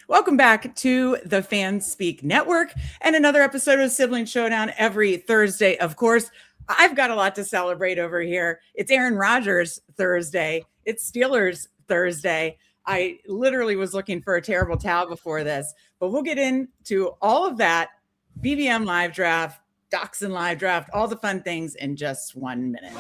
Welcome back to the Fanspeak Network and another episode of Sibling Showdown every Thursday. Of course, I've got a lot to celebrate over here. It's Aaron Rodgers Thursday. It's Steelers Thursday. I literally was looking for a terrible towel before this, but we'll get into all of that. BBM live draft, Dachshund live draft, all the fun things in just 1 minute.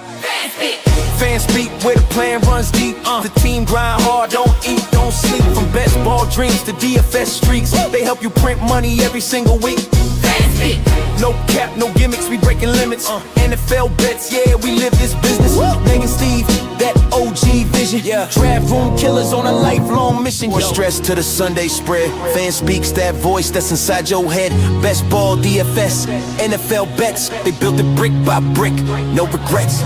Fanspeak, where the plan runs deep. The team grind hard, don't eat, don't sleep. From best ball dreams to DFS streaks, they help you print money every single week. Fanspeak. No cap, no gimmicks, we breaking limits. NFL bets, yeah, we live this business. Meg and Steve, that OG vision. Draft room killers on a lifelong mission. We're stressed to the Sunday spread. Fanspeak's that voice that's inside your head. Best ball, DFS, NFL bets. They built it brick by brick, no regrets.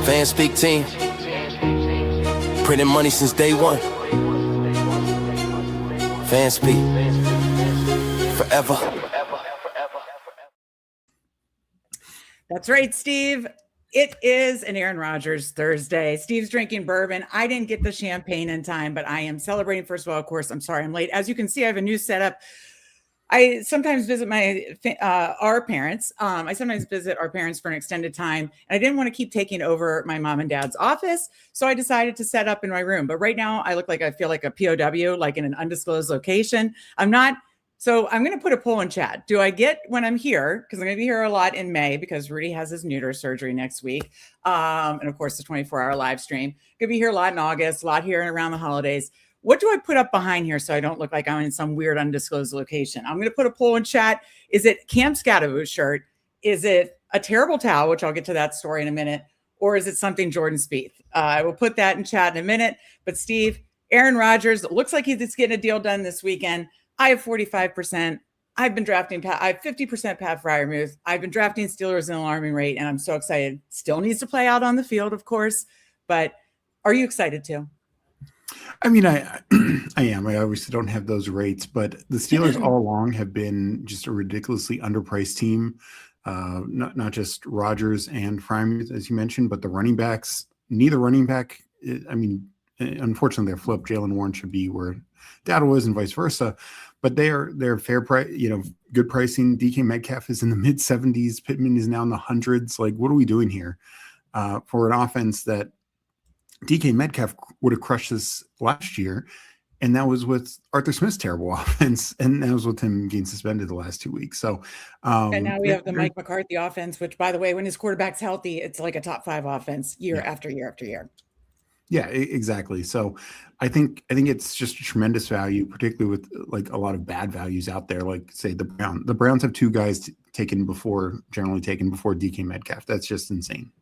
Fanspeak team, printing money since day one. Fanspeak, forever. That's right, Steve. It is an Aaron Rodgers Thursday. Steve's drinking bourbon. I didn't get the champagne in time, but I am celebrating. First of all, of course, I'm sorry I'm late. As you can see, I have a new setup. I sometimes visit our parents. I sometimes visit our parents for an extended time. And I didn't want to keep taking over my mom and dad's office. So I decided to set up in my room. But right now I feel like a POW, like in an undisclosed location. I'm not. So I'm going to put a poll in chat. Do I get when I'm here? Because I'm going to be here a lot in May because Rudy has his neuter surgery next week. And of course, the 24-hour live stream. Going to be here a lot in August, a lot here and around the holidays. What do I put up behind here so I don't look like I'm in some weird undisclosed location? I'm going to put a poll in chat. Is it Cam Scatterboot shirt? Is it a terrible towel, which I'll get to that story in a minute? Or is it something Jordan Spieth? I will put that in chat in a minute. But Steve, Aaron Rodgers, looks like he's getting a deal done this weekend. I have 45%. I've been drafting I have 50% Pat Freiermuth. I've been drafting Steelers at an alarming rate, and I'm so excited. Still needs to play out on the field, of course. But are you excited too? I mean, I am. I obviously don't have those rates, but the Steelers all along have been just a ridiculously underpriced team. Not just Rodgers and Freiermuth, as you mentioned, but the running backs. Neither running back. I mean, unfortunately, they're flipped. Jalen Warren should be where Dowdle is, and vice versa. But they're fair price. Good pricing. DK Metcalf is in the mid 70s. Pittman is now in the hundreds. Like, what are we doing here for an offense that DK Metcalf would have crushed this last year, and that was with Arthur Smith's terrible offense, and that was with him getting suspended the last 2 weeks. So, and now we have the Mike McCarthy offense, which, by the way, when his quarterback's healthy, it's like a top 5 offense year after year after year. Yeah, exactly. So, I think it's just a tremendous value, particularly with like a lot of bad values out there. Like, say the Browns. The Browns have 2 guys generally taken before DK Metcalf. That's just insane.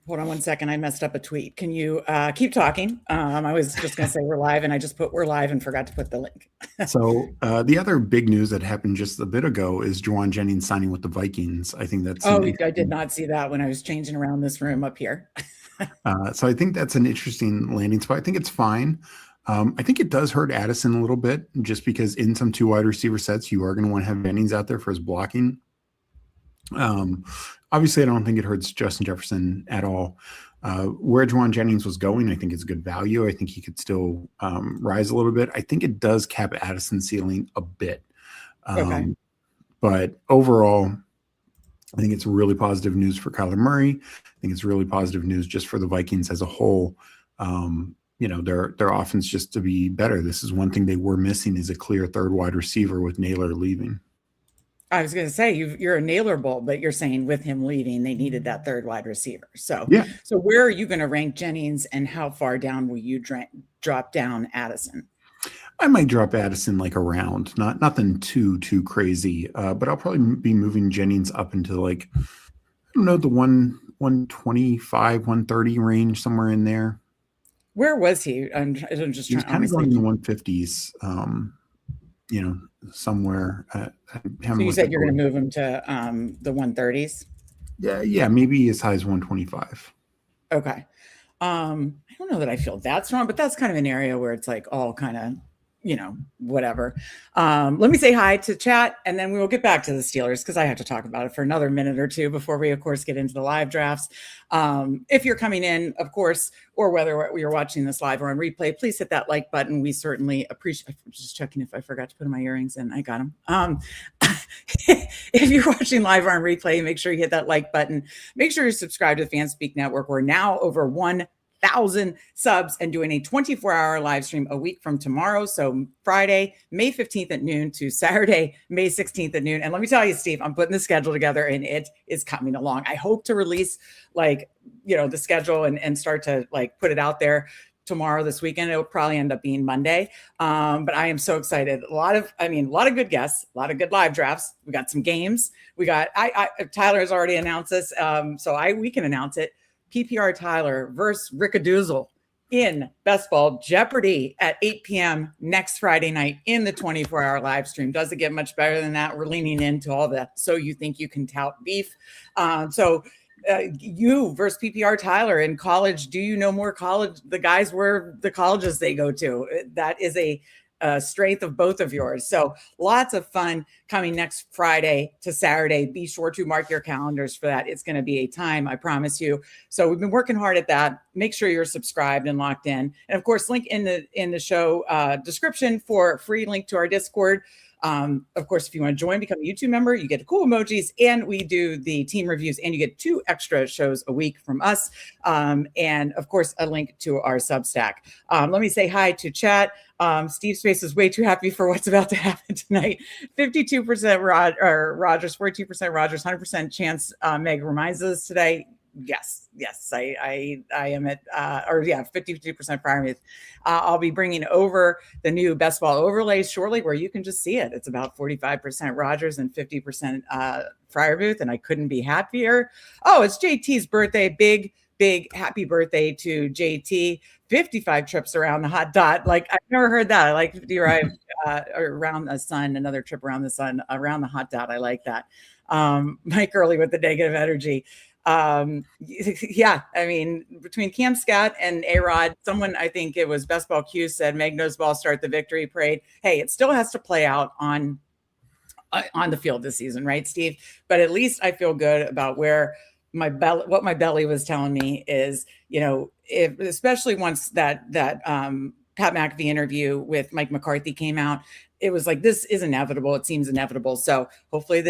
Hold on 1 second. I messed up a tweet. Can you keep talking? I was just going to say we're live, and I just put we're live and forgot to put the link. So the other big news that happened just a bit ago is Juwan Jennings signing with the Vikings. I think that's I did not see that when I was changing around this room up here. So I think that's an interesting landing spot. I think it's fine. I think it does hurt Addison a little bit just because in some 2 wide receiver sets, you are going to want to have Jennings out there for his blocking. Obviously, I don't think it hurts Justin Jefferson at all. Where Juwan Jennings was going, I think it's good value. I think he could still rise a little bit. I think it does cap Addison's ceiling a bit. Okay. But overall, I think it's really positive news for Kyler Murray. I think it's really positive news just for the Vikings as a whole. Their offense just to be better. This is one thing they were missing is a clear third wide receiver with Naylor leaving. I was going to say you're a Naylor bull, but you're saying with him leaving, they needed that third wide receiver. So, yeah. So where are you going to rank Jennings, and how far down will you drop down Addison? I might drop Addison like around, nothing too crazy, but I'll probably be moving Jennings up into like, I don't know, the 125, 130 range, somewhere in there. Where was he? I'm just trying. He's kind of going in the 150s. Somewhere. So you said you're going to move him to the 130s? Yeah, maybe as high as 125. Okay. I don't know that I feel that strong, but that's kind of an area where it's like all kind of, whatever. Let me say hi to chat, and then we will get back to the Steelers because I have to talk about it for another minute or two before we, of course, get into the live drafts. If you're coming in, of course, or whether you're watching this live or on replay, please hit that like button. We certainly appreciate. I'm just checking if I forgot to put my earrings in. I got them. If you're watching live or on replay, make sure you hit that like button. Make sure you're subscribed to the Fanspeak Network. We're now over 1,000 subs and doing a 24-hour live stream a week from tomorrow. So Friday, May 15th at noon to Saturday, May 16th at noon. And let me tell you, Steve, I'm putting the schedule together and it is coming along. I hope to release the schedule and start to put it out there tomorrow, this weekend. It will probably end up being Monday. But I am so excited. A lot of good guests, a lot of good live drafts. We got some games. We got, Tyler has already announced this. We can announce it. PPR Tyler versus Rickadoozle in Best Ball Jeopardy at 8 p.m. next Friday night in the 24-hour live stream. Does it get much better than that? We're leaning into all that. So you think you can tout beef. You versus PPR Tyler in college. Do you know more college? The guys were the colleges they go to. That is a strength of both of yours. So lots of fun coming next Friday to Saturday. Be sure to mark your calendars for that. It's going to be a time, I promise you. So we've been working hard at that. Make sure you're subscribed and locked in. And of course, link in the show description for a free link to our Discord. Of course, if you want to join, become a YouTube member, you get the cool emojis, and we do the team reviews, and you get 2 extra shows a week from us. And of course, a link to our Substack. Let me say hi to chat. Steve's face is way too happy for what's about to happen tonight. 52% Rodgers, 42% Rodgers, 100% chance Meg reminds us today. Yes, I am at 52% Friar. I'll be bringing over the new Best Ball overlays shortly, where you can just see it. It's about 45% Rodgers and 50% Friar Booth, and I couldn't be happier. Oh, it's JT's birthday. Big happy birthday to JT. 55 trips around the hot dot. I've never heard that. I like 50 drive around the sun, another trip around the sun, around the hot dot. I like that. Mike Early with the negative energy. Between Cam Scott and A-Rod, someone, I think it was Best Ball Q, said Meg knows ball, start the victory parade. Hey, it still has to play out on the field this season, right, Steve? But at least I feel good about where what my belly was telling me is, especially once that Pat McAfee interview with Mike McCarthy came out, it was like, this is inevitable. It seems inevitable. So hopefully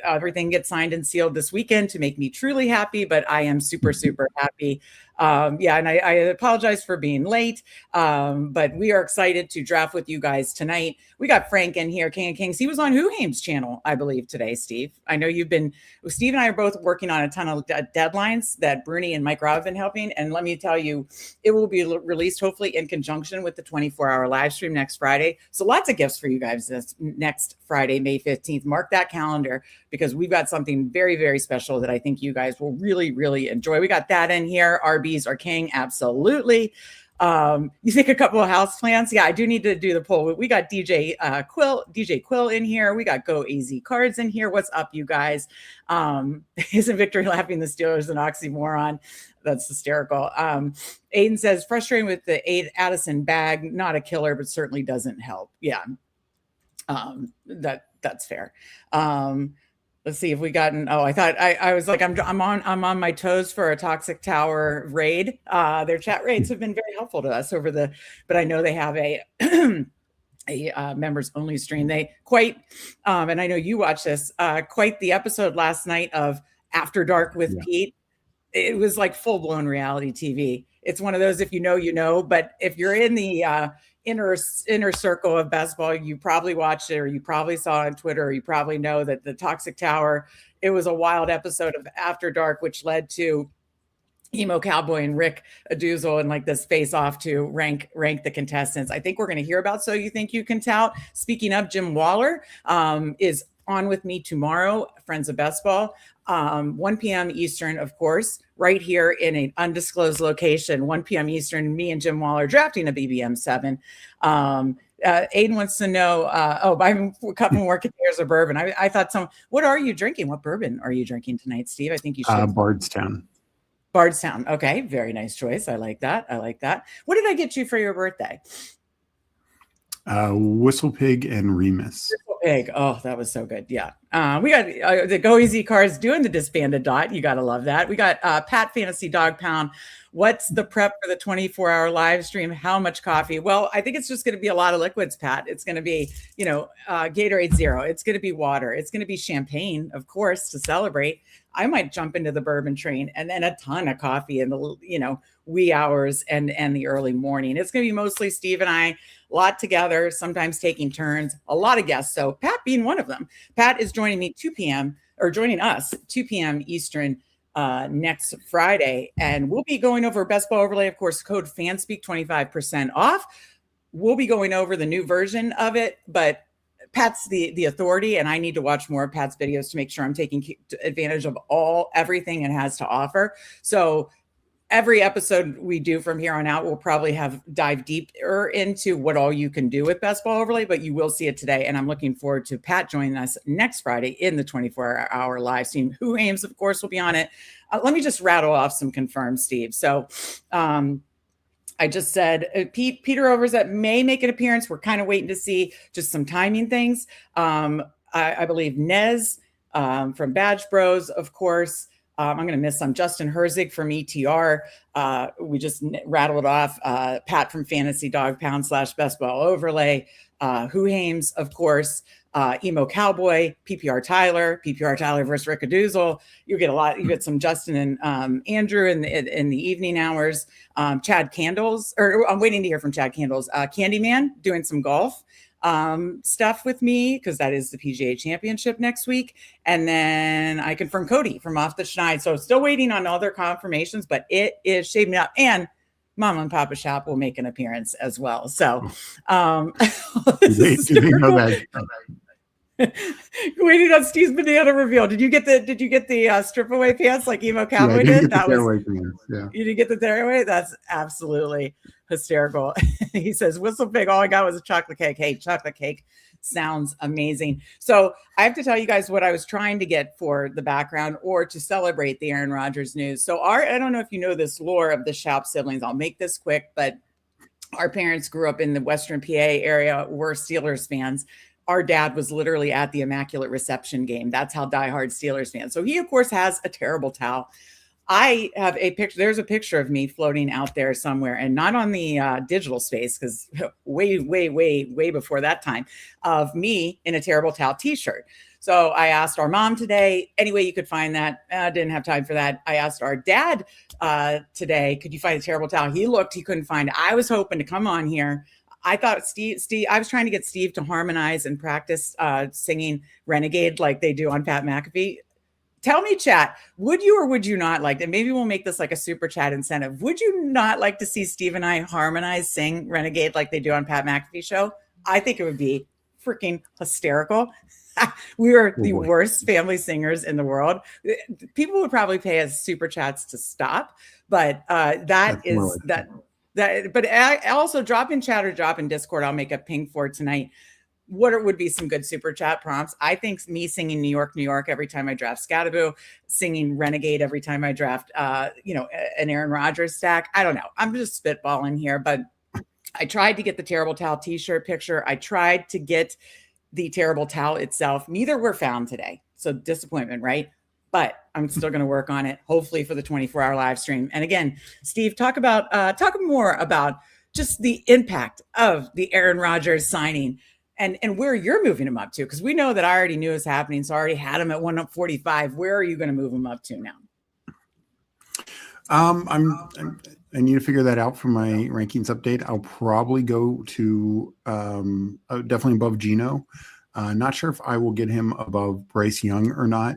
everything gets signed and sealed this weekend to make me truly happy, but I am super, super happy. And I apologize for being late, but we are excited to draft with you guys tonight. We got Frank in here, King of Kings. He was on Whohame's channel, I believe, today, Steve. I know Steve and I are both working on a ton of deadlines that Bruni and Mike Robb have been helping. And let me tell you, it will be released hopefully in conjunction with the 24-hour live stream next Friday. So lots of gifts for you guys this next Friday, May 15th. Mark that calendar, because we've got something very, very special that I think you guys will really, really enjoy. We got that in here. RBs are king. Absolutely. You think a couple of house plants? Yeah, I do need to do the poll. We got DJ Quill in here. We got Go AZ Cards in here. What's up, you guys? Isn't Victory laughing the Steelers an oxymoron? That's hysterical. Aiden says, frustrating with the Addison bag, not a killer, but certainly doesn't help. Yeah, that's fair. Let's see if we gotten. Oh, I thought I was like, I'm on my toes for a Toxic Tower raid. Their chat raids have been very helpful to us but I know they have a members only stream. They and I know you watched this, quite the episode last night of After Dark with Pete. It was like full blown reality TV. It's one of those, if you know, you know, but if you're in the inner circle of Best Ball, you probably watched it, or you probably saw it on Twitter, or you probably know that the Toxic Tower, it was a wild episode of After Dark, which led to Emo Cowboy and Rick Aduzel and like this face off to rank the contestants. I think we're going to hear about So You Think You Can Tout. Speaking of, Jim Waller is on with me tomorrow, Friends of Best Ball, 1 p.m. Eastern, of course, right here in an undisclosed location, 1 p.m. Eastern, me and Jim Waller drafting a BBM 7. Aiden wants to know, I'm a couple more containers of bourbon. I thought what are you drinking? What bourbon are you drinking tonight, Steve? I think you should. Bardstown. Bardstown. Okay. Very nice choice. I like that. What did I get you for your birthday? Whistle Pig and Remus. Pig. Oh, that was so good. Yeah. We got the Go Easy Cars doing the disbanded dot. You got to love that. We got Pat Fantasy Dog Pound. What's the prep for the 24-hour live stream? How much coffee? Well, I think it's just going to be a lot of liquids, Pat. It's going to be, Gatorade Zero. It's going to be water. It's going to be champagne, of course, to celebrate. I might jump into the bourbon train, and then a ton of coffee in the, wee hours and the early morning. It's going to be mostly Steve and I, a lot together, sometimes taking turns, a lot of guests. So Pat being one of them. Pat is joining me joining us 2 p.m. Eastern next Friday. And we'll be going over Best Ball Overlay, of course, code Fanspeak, 25% off. We'll be going over the new version of it, but Pat's the authority, and I need to watch more of Pat's videos to make sure I'm taking advantage of everything it has to offer. So every episode we do from here on out, we'll probably dive deeper into what all you can do with Best Ball Overlay, but you will see it today. And I'm looking forward to Pat joining us next Friday in the 24-hour live stream. Who Ames, of course, will be on it. Let me just rattle off some confirmed, Steve. So I just said Peter Overzet may make an appearance. We're kind of waiting to see just some timing things. I believe Nez from Badge Bros, of course. I'm going to miss some. Justin Herzig from ETR. We just rattled off. Pat from Fantasy Dog Pound / Best Ball Overlay. Who Hames, of course. Emo Cowboy, PPR Tyler versus Rickadoozle. You get a lot. You get some Justin and Andrew in the evening hours. Chad Candles, or I'm waiting to hear from Chad Candles. Candyman doing some golf stuff with me because that is the PGA Championship next week. And then I confirmed Cody from Off the Schneid. So still waiting on all their confirmations, but it is shaping up. And Mama and Papa Shop will make an appearance as well. So do they know that? Waiting on Steve's banana reveal. Did you get the strip away pants like Emo Cowboy did? That was yeah. You didn't get the tearaway? That's absolutely hysterical. He says, Whistle Pig, all I got was a chocolate cake. Hey, chocolate cake sounds amazing. So I have to tell you guys what I was trying to get for the background or to celebrate the Aaron Rodgers news. So I don't know if you know this lore of the Schaub siblings. I'll make this quick, but our parents grew up in the Western PA area, were Steelers fans. Our dad was literally at the Immaculate Reception game. That's how diehard Steelers fans. So he, of course, has a terrible towel. I have a picture. There's a picture of me floating out there somewhere, and not on the digital space, because way before that time, of me in a terrible towel t-shirt. So I asked our mom today, any way you could find that. Didn't have time for that. I asked our dad today, could you find a terrible towel? He looked, he couldn't find it. I was hoping to come on here. I thought Steve, I was trying to get Steve to harmonize and practice singing Renegade like they do on Pat McAfee. Tell me, chat, would you or would you not like, and maybe we'll make this like a super chat incentive. Would you not like to see Steve and I harmonize, sing Renegade like they do on Pat McAfee show? I think it would be freaking hysterical. We are the worst family singers in the world. People would probably pay us super chats to stop, but but I also drop in chat or drop in Discord. I'll make a ping for tonight. What would be some good super chat prompts? I think me singing New York, New York every time I draft Scataboo, singing Renegade every time I draft, an Aaron Rodgers stack. I don't know. I'm just spitballing here, but I tried to get the Terrible Towel t-shirt picture. I tried to get the Terrible Towel itself. Neither were found today. So disappointment, right? But I'm still going to work on it, hopefully for the 24-hour live stream. And again, Steve, talk more about just the impact of the Aaron Rodgers signing and where you're moving him up to, because we know that I already knew it was happening. So I already had him at 145. Where are you going to move him up to now? I need to figure that out for my rankings update. I'll probably go to definitely above Geno. Not sure if I will get him above Bryce Young or not.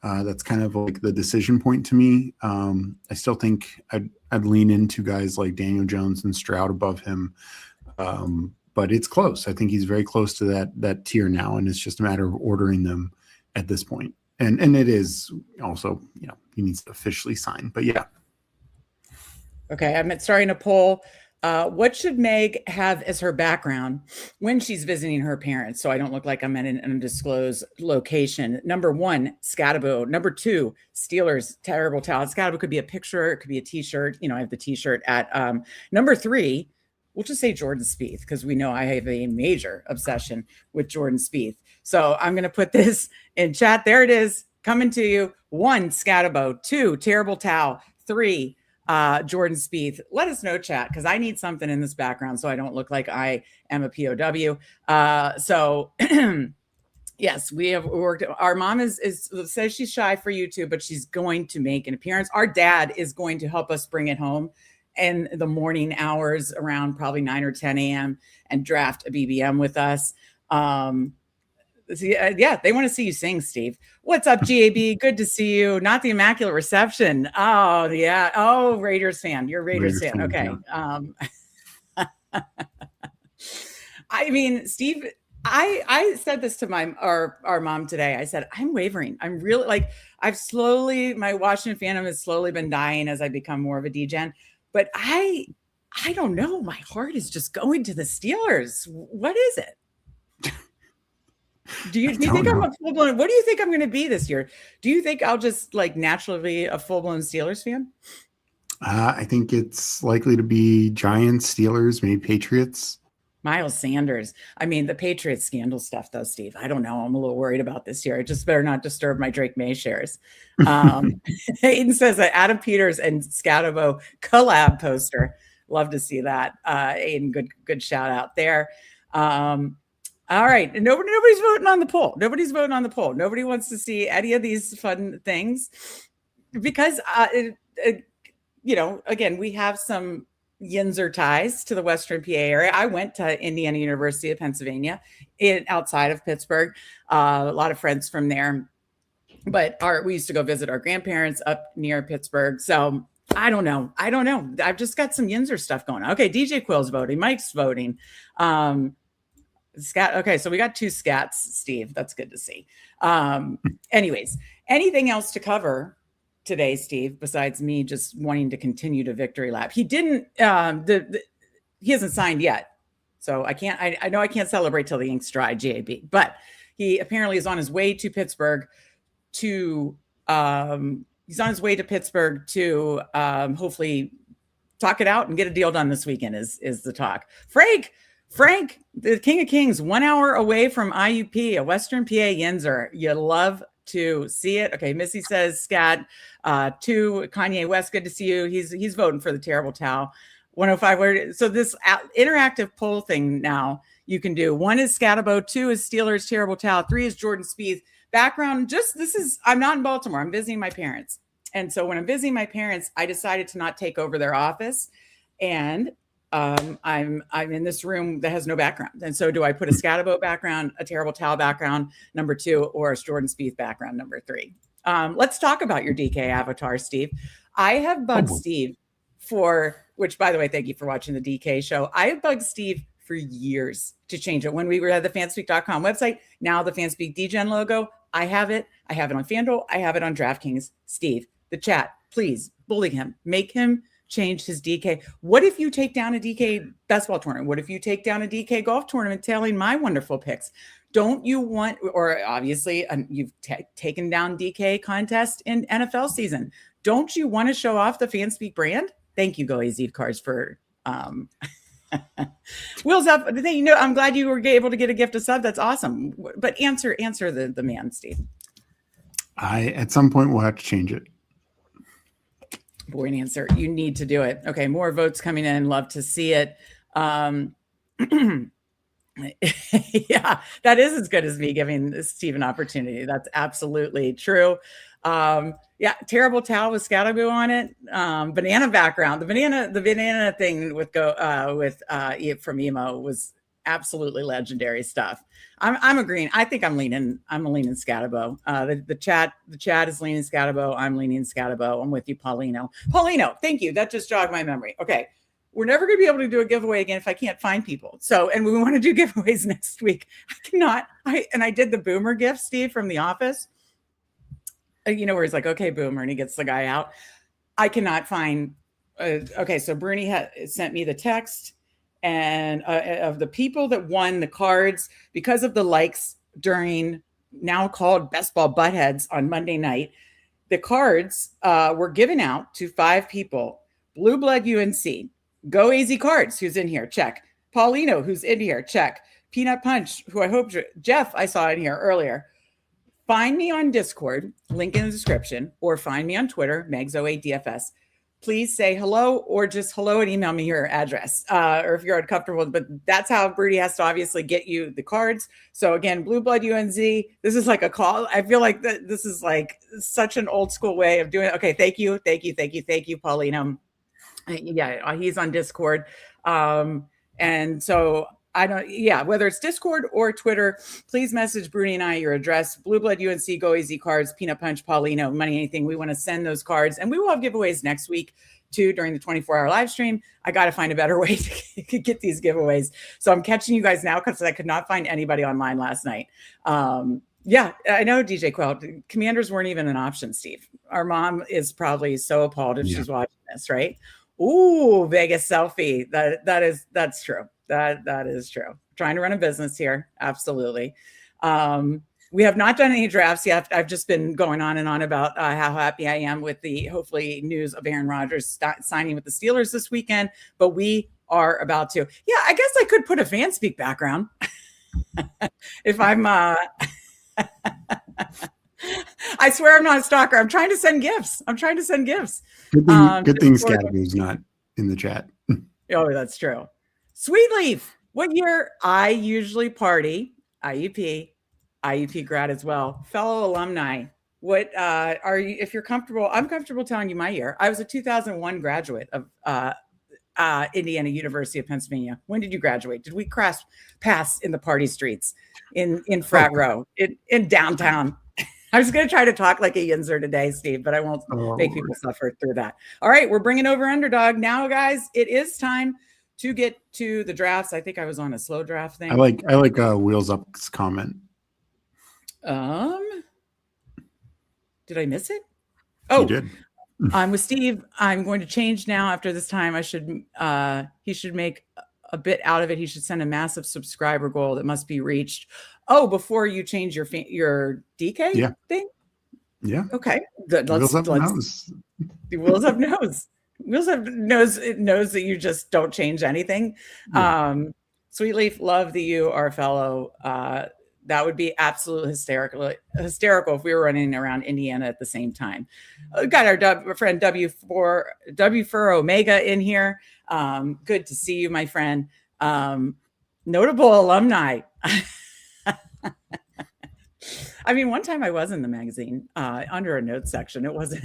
That's kind of like the decision point to me. I still think I'd lean into guys like Daniel Jones and Stroud above him. But it's close. I think he's very close to that tier now, and it's just a matter of ordering them at this point. And it is also, he needs to officially sign. But yeah. Okay, I'm starting a poll. What should Meg have as her background when she's visiting her parents, so I don't look like I'm in an undisclosed location? Number 1, Scataboo. Number 2, Steelers, Terrible Towel. Scataboo could be a picture. It could be a T-shirt. I have the T-shirt at number 3. we'll just say Jordan Spieth, because we know I have a major obsession with Jordan Spieth. So I'm going to put this in chat. There it is, coming to you. 1, Scatabo. 2, Terrible Towel. 3, Jordan Spieth. Let us know, chat, because I need something in this background so I don't look like I am a POW. So yes, we have worked. Our mom says she's shy for YouTube, but she's going to make an appearance. Our dad is going to help us bring it home in the morning hours around probably 9 or 10 a.m. and draft a BBM with us. Yeah, they want to see you sing, Steve. What's up, GAB? Good to see you. Not the Immaculate Reception. Oh, yeah. Oh, Raiders fan. You're a Raiders fan. Okay. Yeah. I mean, Steve, I said this to our mom today. I said, I'm wavering. I'm really like, my Washington fandom has slowly been dying as I become more of a DEGEN. But I don't know. My heart is just going to the Steelers. What is it? Do you think I'm a full-blown? What do you think I'm going to be this year? Do you think I'll just like naturally be a full-blown Steelers fan? I think it's likely to be Giants, Steelers, maybe Patriots. Miles Sanders. I mean, the Patriots scandal stuff, though, Steve. I don't know. I'm a little worried about this year. I just better not disturb my Drake May shares. Aiden says that Adam Peters and Scatabo collab poster. Love to see that. Aiden, good shout out there. All right. Nobody's voting on the poll. Nobody's voting on the poll. Nobody wants to see any of these fun things because, again, we have some Yinzer ties to the Western PA area. I went to Indiana University of Pennsylvania outside of Pittsburgh. A lot of friends from there, but we used to go visit our grandparents up near Pittsburgh. So I don't know. I've just got some Yinzer stuff going on. Okay. DJ Quill's voting. Mike's voting. Scat. Okay, so we got 2 scats, Steve. That's good to see. Anyways, anything else to cover today, Steve, besides me just wanting to continue to victory lap? He didn't. He hasn't signed yet, so I can't. I know I can't celebrate till the ink's dry, GAB. But he apparently is on his way to Pittsburgh to. He's on his way to Pittsburgh to hopefully talk it out and get a deal done this weekend. Is the talk, Frank, the King of Kings, 1 hour away from IUP, a Western PA Yinzer. You love to see it. Okay, Missy says, Scat, 2, Kanye West, good to see you. He's voting for the Terrible Towel. 105. So this interactive poll thing now you can do. 1 is Scatabo, 2 is Steelers Terrible Towel, 3 is Jordan Spieth. Background, I'm not in Baltimore. I'm visiting my parents. And so when I'm visiting my parents, I decided to not take over their office. And I'm in this room that has no background. And so do I put a Scatabo background, a Terrible Towel background, number 2, or a Jordan Spieth background, number 3? Let's talk about your DK avatar, Steve. I have bugged Steve which, by the way, thank you for watching the DK show. I have bugged Steve for years to change it. When we were at the fanspeak.com website, now the Fanspeak DEGEN logo, I have it on FanDuel. I have it on DraftKings. Steve, the chat, please bully him. Make him change his DK. What if you take down a DK basketball tournament? What if you take down a DK golf tournament telling my wonderful picks? Don't you want, or obviously you've taken down DK contest in NFL season. Don't you want to show off the Fanspeak brand? Thank you, Go AZ Cards, for wheels up. I'm glad you were able to get a gift of sub. That's awesome. But answer the man, Steve. At some point we'll have to change it. Boring answer. You need to do it. Okay, more votes coming in. Love to see it. Yeah, that is as good as me giving Steve an opportunity. That's absolutely true. Yeah, Terrible Towel with Scatabo on it. Banana background. The banana thing with from Emo was absolutely legendary stuff. I'm agreeing. I think I'm leaning Scatabo. The chat is leaning Scatabo. I'm leaning Scatabo. I'm with you, Paulino. Thank you. That just jogged my memory. Okay. We're never going to be able to do a giveaway again if I can't find people. So, and we want to do giveaways next week. I cannot. I did the Boomer gift, Steve, from The Office. Where he's like, okay, Boomer, and he gets the guy out. I cannot find. Okay, so Bruni sent me the text and of the people that won the cards because of the likes during now called Best Ball Buttheads on Monday night. The cards were given out to 5 people: Blue Blood UNC, Go Easy Cards, who's in here, check. Paulino, who's in here, check. Peanut Punch, who I hope Jeff I saw in here earlier. Find me on Discord, link in the description, or find me on Twitter, Megs08DFS. Please say hello or just hello and email me your address, or if you're uncomfortable. But that's how Broody has to obviously get you the cards. So again, Blue Blood UNZ, this is like a call. I feel like this is like such an old school way of doing it. Okay, thank you, Paulino. Yeah, he's on Discord. And so whether it's Discord or Twitter, please message Broody and I your address. Blue Blood UNC, Go Easy Cards, Peanut Punch, Paulino, Money Anything. We want to send those cards, and we will have giveaways next week too during the 24-hour live stream. I got to find a better way to get these giveaways. So I'm catching you guys now because I could not find anybody online last night. Yeah, I know, DJ Quell. Commanders weren't even an option, Steve. Our mom is probably so appalled if she's watching this, right? Ooh, Vegas selfie. That's true. That is true. Trying to run a business here. Absolutely. We have not done any drafts yet. I've just been going on and on about how happy I am with the hopefully news of Aaron Rodgers signing with the Steelers this weekend, but we are about to. Yeah, I guess I could put a Fanspeak background if I'm I swear I'm not a stalker. I'm trying to send gifts. Good thing Scadaby's not in the chat. Oh, that's true. Sweet Leaf, what year? I usually party. IUP grad as well. Fellow alumni. What are you, if you're comfortable, I'm comfortable telling you my year. I was a 2001 graduate of Indiana University of Pennsylvania. When did you graduate? Did we pass in the party streets in frat row in downtown? I was going to try to talk like a Yinzer today, Steve, but I won't make people suffer through that. All right, we're bringing over Underdog now, guys. It is time to get to the drafts. I think I was on a slow draft thing. I like Wheels Up's comment. Did I miss it? Oh, you did. I'm with Steve. I'm going to change now after this time. He should make a bit out of it. He should send a massive subscriber goal that must be reached. Oh, before you change your DK thing? Yeah. Okay. Wheels Up knows. Wheels Up knows. Wheels Up knows. It knows that you just don't change anything. Yeah. Sweet Leaf, love that you are a fellow. That would be absolutely hysterical if we were running around Indiana at the same time. We've got our friend W4 Omega in here. Good to see you, my friend. Notable alumni. I mean, one time I was in the magazine under a notes section. It wasn't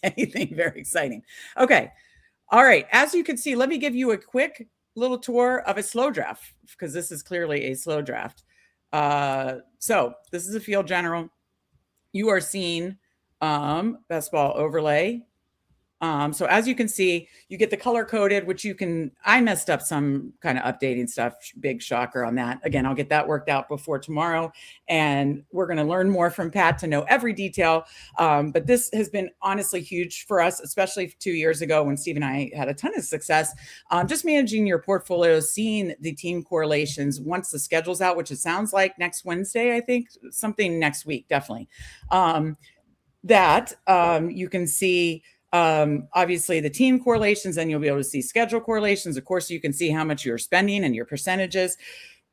anything very exciting. Okay. All right. As you can see, let me give you a quick little tour of a slow draft because this is clearly a slow draft. So this is a field general. You are seeing best ball overlay. So as you can see, you get the color coded, which I messed up some kind of updating stuff. Big shocker on that. Again, I'll get that worked out before tomorrow. And we're going to learn more from Pat to know every detail. But this has been honestly huge for us, especially 2 years ago when Steve and I had a ton of success. Just managing your portfolio, seeing the team correlations once the schedule's out, which it sounds like next Wednesday, I think, something next week, definitely. You can see obviously the team correlations, and you'll be able to see schedule correlations. Of course, you can see how much you're spending and your percentages.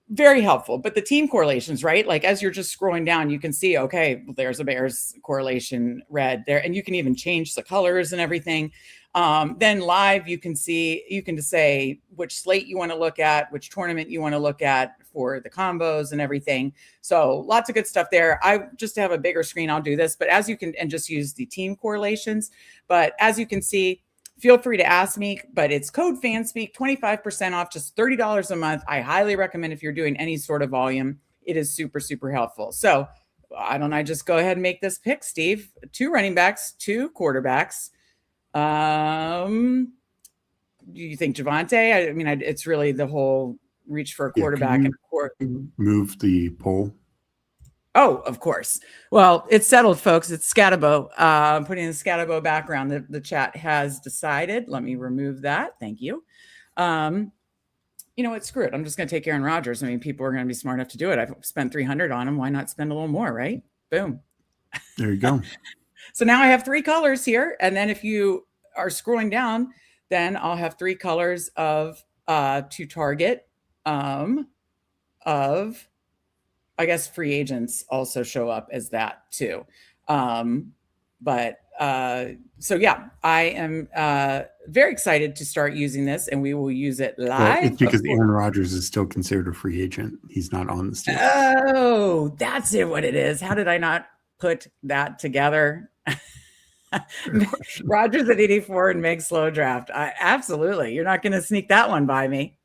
Very helpful. But the team correlations, right? Like as you're just scrolling down, you can see, okay, well, there's a Bears correlation red there. And you can even change the colors and everything. Then live, you can just say which slate you want to look at, which tournament you want to look at for the combos and everything. So lots of good stuff there. I just have a bigger screen. I'll do this, but as you can, and just use the team correlations. But as you can see, feel free to ask me, but it's code Fanspeak, 25% off, just $30 a month. I highly recommend if you're doing any sort of volume. It is super, super helpful. So why don't I just go ahead and make this pick, Steve? 2 running backs, 2 quarterbacks. Do you think Javonte? I mean, it's really the whole reach for a quarterback. And move the poll. Oh, of course. Well, it's settled, folks. It's Scatabo. I'm putting the Scatabo background. The chat has decided. Let me remove that. Thank you. You know what? Screw it. I'm just going to take Aaron Rodgers. I mean, people are going to be smart enough to do it. I've spent $300 on him. Why not spend a little more, right? Boom. There you go. So now I have 3 colors here. And then if you are scrolling down, Then I'll have 3 colors of to target of, I guess free agents also show up as that too. So yeah, I am very excited to start using this, and we will use it live. Well, it's because Aaron Rodgers is still considered a free agent. He's not on the Steelers. Oh, that's it. What it is. How did I not put that together? Rodgers at 84 and Meg slow draft. Absolutely. You're not going to sneak that one by me.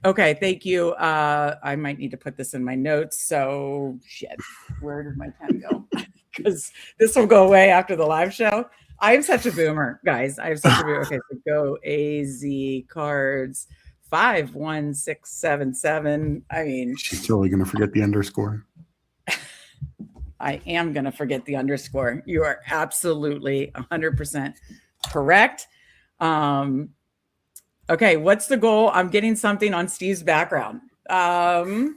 Okay. Thank you. I might need to put this in my notes. So shit, where did my pen go? Because this will go away after the live show. I am such a boomer, guys. I am such a boomer. Okay. So go AZ cards 51677. I mean, she's totally going to forget the underscore. I am going to forget the underscore. You are absolutely 100% correct. Okay, what's the goal? I'm getting something on Steve's background. I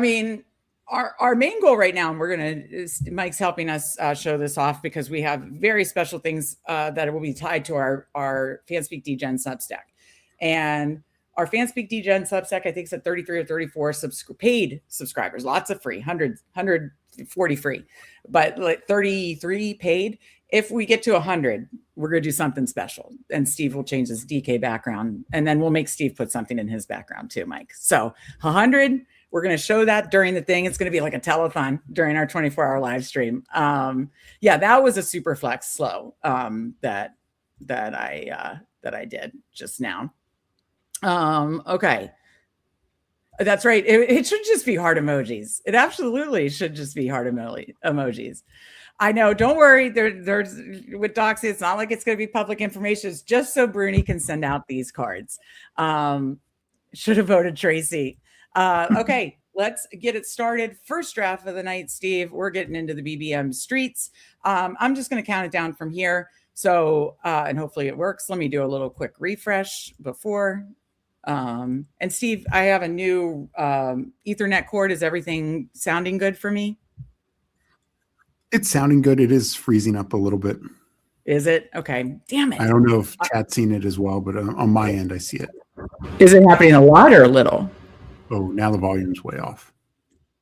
mean, our main goal right now, and we're going to, Mike's helping us show this off because we have very special things that will be tied to our Fanspeak DEGEN Substack. And our Fanspeak DEGEN Substack, I think, is at 33 or 34 paid subscribers. Lots of free, 140 free, but like 33 paid. If we get to 100, we're going to do something special. And Steve will change his DK background. And then we'll make Steve put something in his background too, Mike. So 100, we're going to show that during the thing. It's going to be like a telethon during our 24-hour live stream. Yeah, that was a super flex slow that I did just now. Okay. That's right. It should just be heart emojis. It absolutely should just be heart emojis. I know. Don't worry. There's with Doxy, it's not like it's going to be public information. It's just so Bruni can send out these cards. Should have voted Tracy. Okay, let's get it started. First draft of the night, Steve. We're getting into the BBM streets. I'm just going to count it down from here. So, and hopefully it works. Let me do a little quick refresh before. And Steve, I have a new Ethernet cord. Is everything sounding good for me? It's sounding good. It is freezing up a little bit. Is it? Okay. Damn it. I don't know if chat's seen it as well, but on my end, I see it. Is it happening a lot or a little? Oh, now the volume's way off.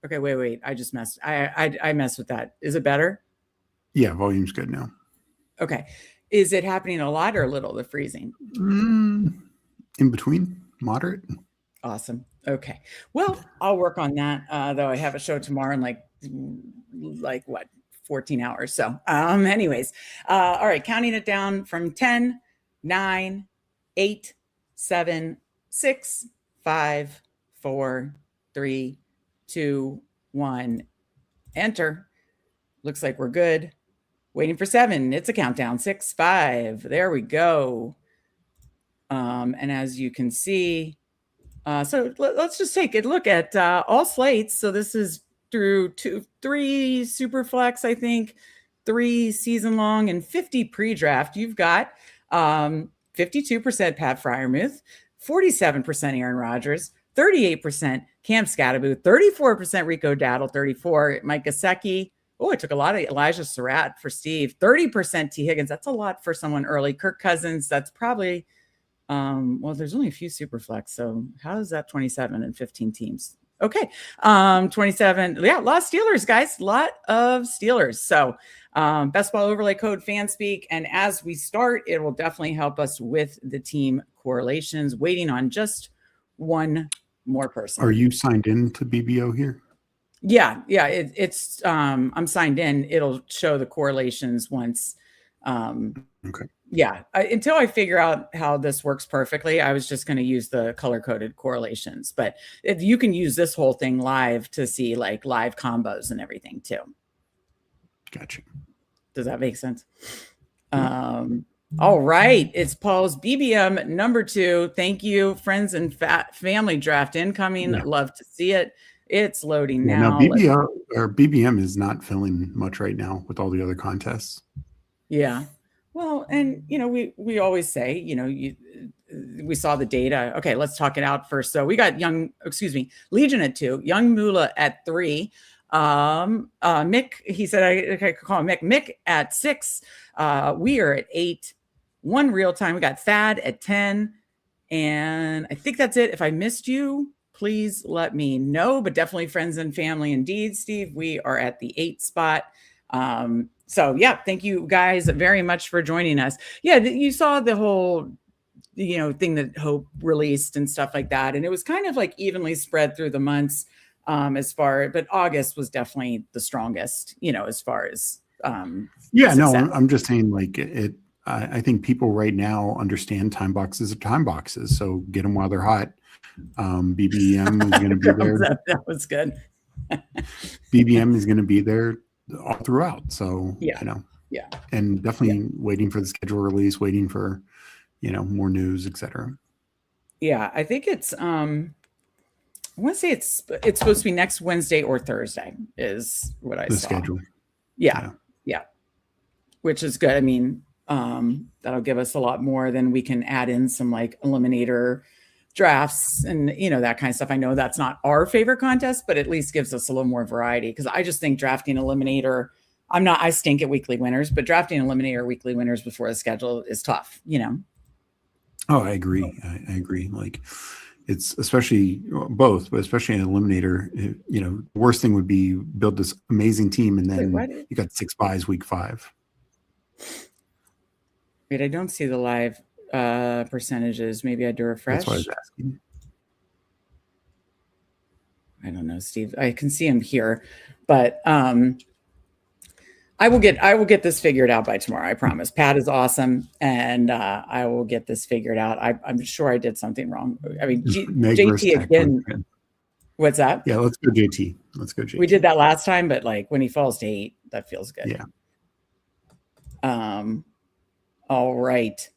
Okay, wait. I just messed. I messed with that. Is it better? Yeah, volume's good now. Okay. Is it happening a lot or a little, the freezing? In between, moderate. Awesome. Okay. Well, I'll work on that. Though I have a show tomorrow in like what, 14 hours. So anyways, all right, counting it down from 10, 9, 8, 7, 6, 5, 4, 3, 2, 1, enter. Looks like we're good. Waiting for 7. It's a countdown. 6, 5. There we go. And as you can see, so let's just take a look at all slates. So this is through 3 super flex, I think, 3 season long, and 50 pre-draft. You've got 52% Pat Freiermuth, 47% Aaron Rodgers, 38% Cam Scatterbo, 34% Rico Daddle, 34% Mike Gesicki. Oh, it took a lot of Elijah Surratt for Steve. 30% T. Higgins. That's a lot for someone early. Kirk Cousins. That's probably, well, there's only a few super flex. So how is that 27 and 15 teams? Okay. 27. Yeah, a lot of Steelers, guys. A lot of Steelers. So best ball overlay code Fanspeak. And as we start, it will definitely help us with the team correlations. Waiting on just one more person. Are you signed in to BBO here? Yeah. It's I'm signed in. It'll show the correlations once. Okay. Yeah. Until I figure out how this works perfectly, I was just going to use the color coded correlations. But if you can use this whole thing live to see like live combos and everything too. Gotcha. Does that make sense? All right. It's Paul's BBM number 2. Thank you, friends and family draft incoming. Yeah. Love to see it. It's loading now. No, BBO or BBM is not filling much right now with all the other contests. Yeah. Well, and we always say, we saw the data. Okay, let's talk it out first. So we got Legion at 2, Young Mula at 3. Mick, he said I could call him Mick at 6. We are at 8. 1 real time. We got Thad at 10. And I think that's it. If I missed you, please let me know, but definitely friends and family. Indeed, Steve, we are at the 8 spot. So yeah, thank you guys very much for joining us. Yeah, you saw the whole, thing that Hope released and stuff like that. And it was kind of like evenly spread through the months but August was definitely the strongest, as far as yeah, no, I'm just saying like it. I think people right now understand time boxes are time boxes, so get them while they're hot. BBM is going to be there. That was good. BBM is going to be there all throughout. So, yeah, and definitely waiting for the schedule release, waiting for, more news, etc. Yeah, I think it's, I want to say it's supposed to be next Wednesday or Thursday is what I saw. The schedule. Yeah. Which is good. I mean, that'll give us a lot more than we can add in some like eliminator drafts and that kind of stuff. I know that's not our favorite contest, but at least gives us a little more variety, because I just think drafting eliminator, I stink at weekly winners, but drafting eliminator weekly winners before the schedule is tough. Oh, I agree. I agree. Like it's especially both, but especially an eliminator, the worst thing would be build this amazing team and then you got 6 buys week 5. Wait, I don't see the live percentages. Maybe I had to refresh. That's what I was asking. I don't know, Steve. I can see him here, but I will get this figured out by tomorrow. I promise. Pat is awesome, and I will get this figured out. I'm sure I did something wrong. I mean, JT again. What's that? Yeah, let's go JT. Let's go JT. We did that last time, but like when he falls to 8, that feels good. Yeah. All right.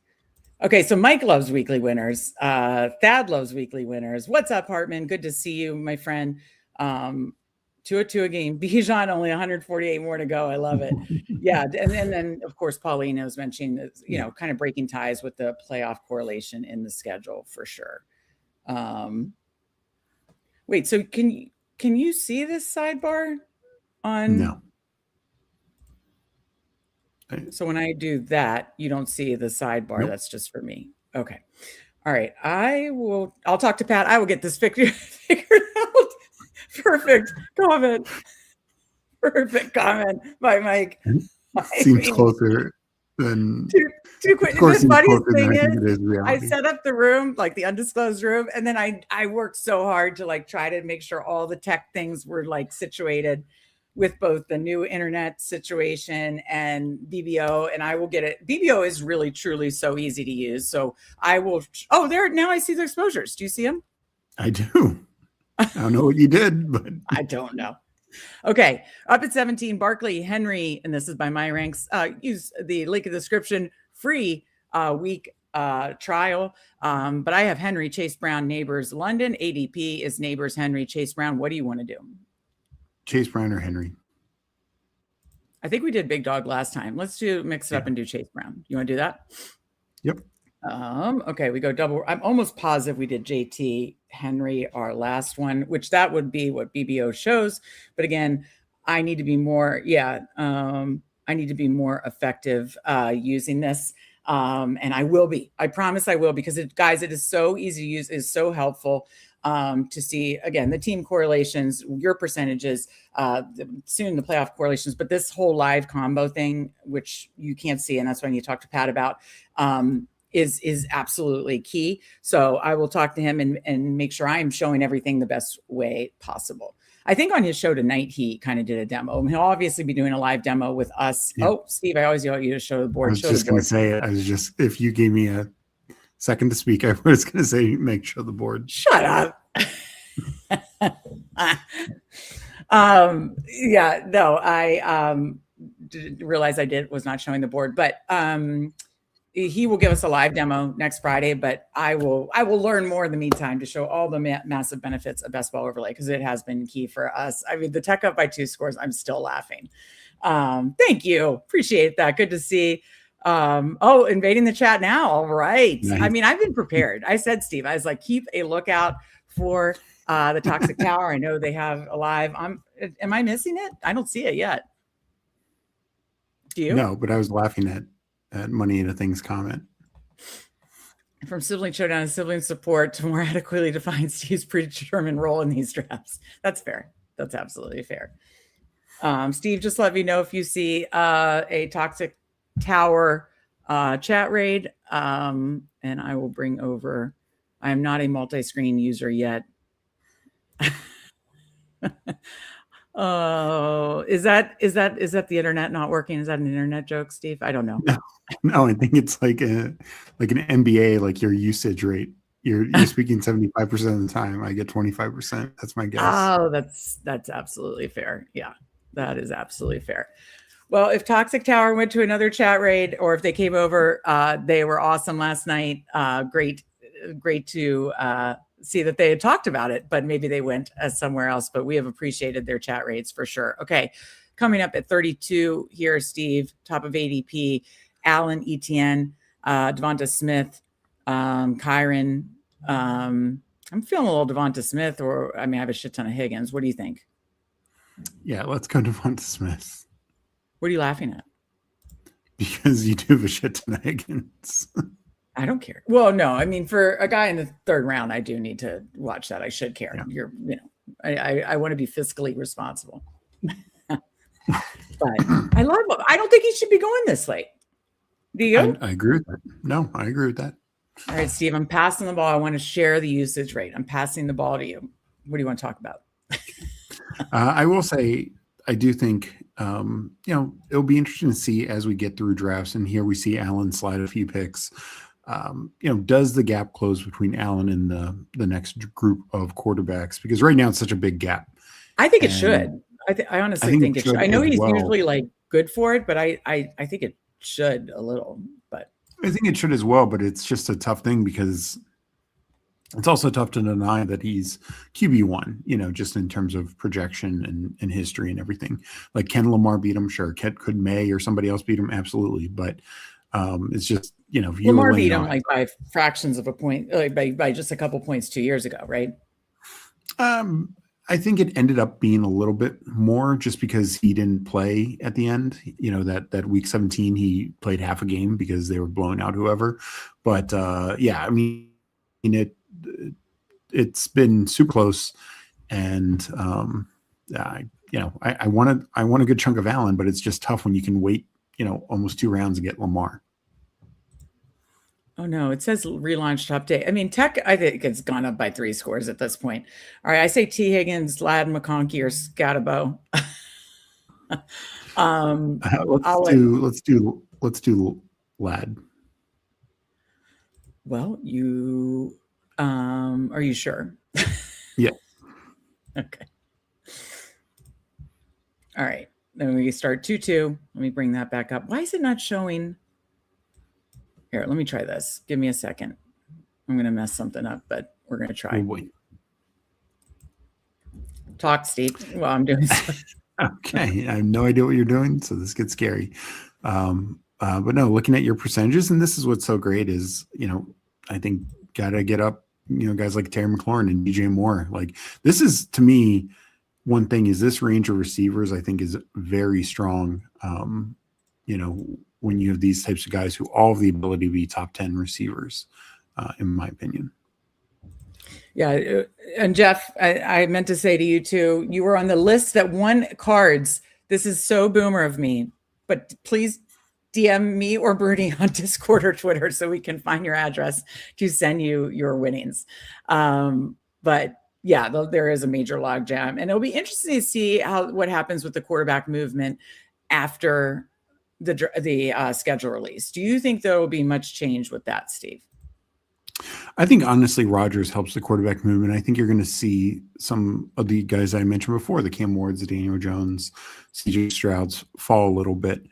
Okay, so Mike loves weekly winners. Thad loves weekly winners. What's up, Hartman? Good to see you, my friend. 202 a game. Bijan only 148 more to go. I love it. Yeah, and then of course Paulina was mentioning, kind of breaking ties with the playoff correlation in the schedule for sure. Wait, so can you see this sidebar on? No. So when I do that, you don't see the sidebar. Nope. That's just for me. Okay. All right. I'll talk to Pat. I will get this figured out. Perfect comment. Perfect comment by Mike. Seems closer than too quick. The funniest thing is I set up the room, like the undisclosed room, and then I worked so hard to like try to make sure all the tech things were like situated with both the new internet situation and BBO, and I will get it. BBO is really, truly so easy to use. So I will. Oh, there now I see the exposures. Do you see them? I do. I don't know what you did, but I don't know. Okay, up at 17, Barkley, Henry, and this is by my ranks. Use the link in the description. Free week trial. But I have Henry, Chase Brown, Neighbors, London. ADP is Neighbors, Henry, Chase Brown. What do you want to do? Chase Brown or Henry? I think we did Big Dog last time. Let's mix it up and do Chase Brown. You want to do that? Yep. Okay, we go double. I'm almost positive we did JT Henry, our last one, which that would be what BBO shows. But again, I need to be more. Yeah. I need to be more effective using this. And I will be. I promise I will, because guys, it is so easy to use. It is so helpful. To see, again, the team correlations, your percentages, soon the playoff correlations, but this whole live combo thing, which you can't see, and that's when you talk to Pat about, is absolutely key. So I will talk to him and make sure I'm showing everything the best way possible. I think on his show tonight, he kind of did a demo. He'll obviously be doing a live demo with us. Yeah. Oh, Steve, I always want you to show the board. I was just going to say, if you gave me a second to speak, I was going to say, show the board. Shut up. Yeah, no, I didn't realize was not showing the board, but he will give us a live demo next Friday, but I will learn more in the meantime to show all the massive benefits of best ball overlay, because it has been key for us. I mean, the tech up by 2 scores, I'm still laughing. Thank you. Appreciate that. Good to see. Invading the chat now. All right. Nice. I mean, I've been prepared. I said, Steve, I was like, keep a lookout for the Toxic Tower. I know they have a live. Am I missing it? I don't see it yet. Do you? No, but I was laughing at Money Into Things comment. From Sibling Showdown and Sibling Support to more adequately define Steve's predetermined role in these drafts. That's fair. That's absolutely fair. Steve, just let me know if you see a Toxic Tower chat raid, and I will bring over. I am not a multi-screen user yet. Oh, is that the internet not working? Is that an internet joke, Steve? I don't know. No, I think it's like an NBA, like your usage rate. You're speaking 75% of the time. I get 25%. That's my guess. Oh, that's absolutely fair. Yeah, that is absolutely fair. Well, if Toxic Tower went to another chat raid, or if they came over, they were awesome last night. Great to see that they had talked about it, but maybe they went somewhere else. But we have appreciated their chat raids for sure. Okay, coming up at 32 here, Steve, top of ADP, Allen Etienne, Devonta Smith, Kyron. I'm feeling a little Devonta Smith, or I have a shit ton of Higgins. What do you think? Yeah, let's go Devonta Smith. What are you laughing at? Because you do have a shit ton of Higgins. I don't care. Well, no, for a guy in the third round, I do need to watch that. I should care. Yeah. I want to be fiscally responsible. But I love him. I don't think he should be going this late. Do you? I agree with that. No, I agree with that. All right, Steve, I'm passing the ball. I want to share the usage rate. I'm passing the ball to you. What do you want to talk about? I will say, I do think, it'll be interesting to see as we get through drafts. And here we see Allen slide a few picks. Does the gap close between Allen and the next group of quarterbacks? Because right now it's such a big gap. I think it should. I honestly think it should. I know he's usually like good for it, but I think it should a little. But I think it should as well. But it's just a tough thing because it's also tough to deny that he's QB1. Just in terms of projection and history and everything. Like, can Lamar beat him? Sure. Could May or somebody else beat him? Absolutely. But it's just, if you Lamar beat him like by fractions of a point, like by just a couple points 2 years ago, right? I think it ended up being a little bit more just because he didn't play at the end. That week 17 he played half a game because they were blowing out whoever. But it's been super close, and I want a good chunk of Allen, but it's just tough when you can wait almost 2 rounds and get Lamar. Oh no, it says relaunch top day. Tech, I think it's gone up by 3 scores at this point. All right, I say T. Higgins, Ladd, McConkey, or Scatabo. Let's do Ladd. Well, you are you sure? Yeah. Okay. All right. Then we start 2-2. Let me bring that back up. Why is it not showing? Here, let me try this. Give me a second. I'm going to mess something up, but we're going to try. Oh, boy. Talk, Steve. Well, I'm doing so. Okay. I have no idea what you're doing, so this gets scary. But no, looking at your percentages, and this is what's so great is, I think got to get up, guys like Terry McLaurin and DJ Moore. Like, this is, to me, one thing is this range of receivers, I think, is very strong. When you have these types of guys who all have the ability to be top 10 receivers, in my opinion. Yeah. And Jeff, I meant to say to you too, you were on the list that won cards. This is so boomer of me, but please DM me or Bernie on Discord or Twitter so we can find your address to send you your winnings. But yeah, there is a major log jam, and it'll be interesting to see what happens with the quarterback movement after the schedule release. Do you think there will be much change with that, Steve? I think honestly, Rodgers helps the quarterback movement. I think you're going to see some of the guys I mentioned before, the Cam Wards, the Daniel Jones, CJ Strouds, fall a little bit,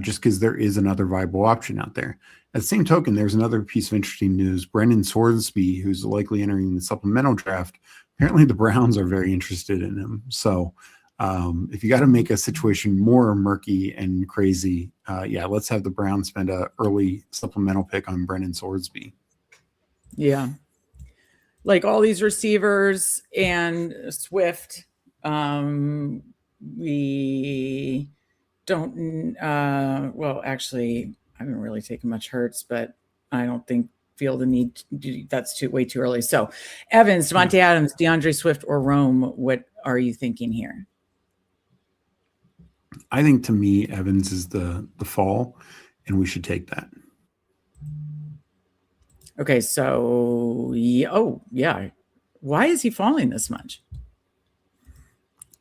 just because there is another viable option out there. At the same token, there's another piece of interesting news. Brendan Swordsby, who's likely entering the supplemental draft, apparently the Browns are very interested in him. So if you got to make a situation more murky and crazy, let's have the Browns spend an early supplemental pick on Brendan Swordsby. Yeah. Like all these receivers and Swift, we don't, well, actually, I haven't really taken much hurts, but I don't feel the need to do, that's way too early. So Evans, Devontae Adams, DeAndre Swift, or Rome, what are you thinking here? I think, to me, Evans is the fall, and we should take that. Okay, so yeah. Why is he falling this much?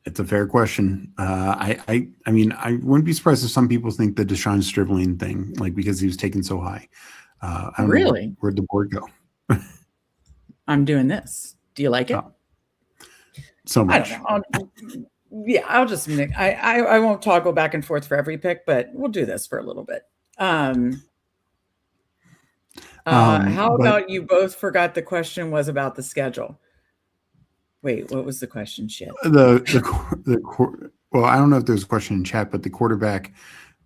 It's a fair question. I mean, I wouldn't be surprised if some people think the Dachshund Stribling thing, like, because he was taken so high. I don't Really? know where'd the board go? I'm doing this. Do you like it? Oh, so much. I don't know. I'll just I won't toggle back and forth for every pick, but we'll do this for a little bit. How about you both forgot the question was about the schedule? Wait, what was the question? Shit. Well, I don't know if there's a question in chat, but the quarterback,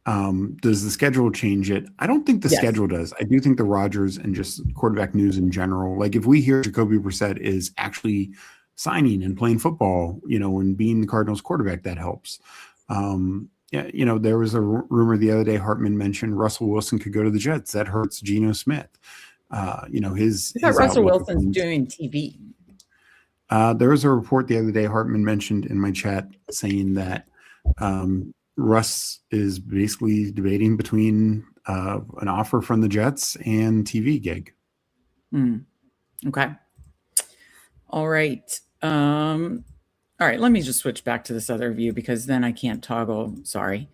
does the schedule change it? I don't think the schedule does. I do think the Rodgers and just quarterback news in general, like if we hear Jacoby Brissett is actually signing and playing football, and being the Cardinals quarterback, that helps. There was a rumor the other day, Hartman mentioned Russell Wilson could go to the Jets. That hurts Geno Smith. His Russell Wilson's doing TV. There was a report the other day Hartman mentioned in my chat saying that Russ is basically debating between an offer from the Jets and TV gig. Okay. All right. All right. Let me just switch back to this other view because then I can't toggle. Sorry.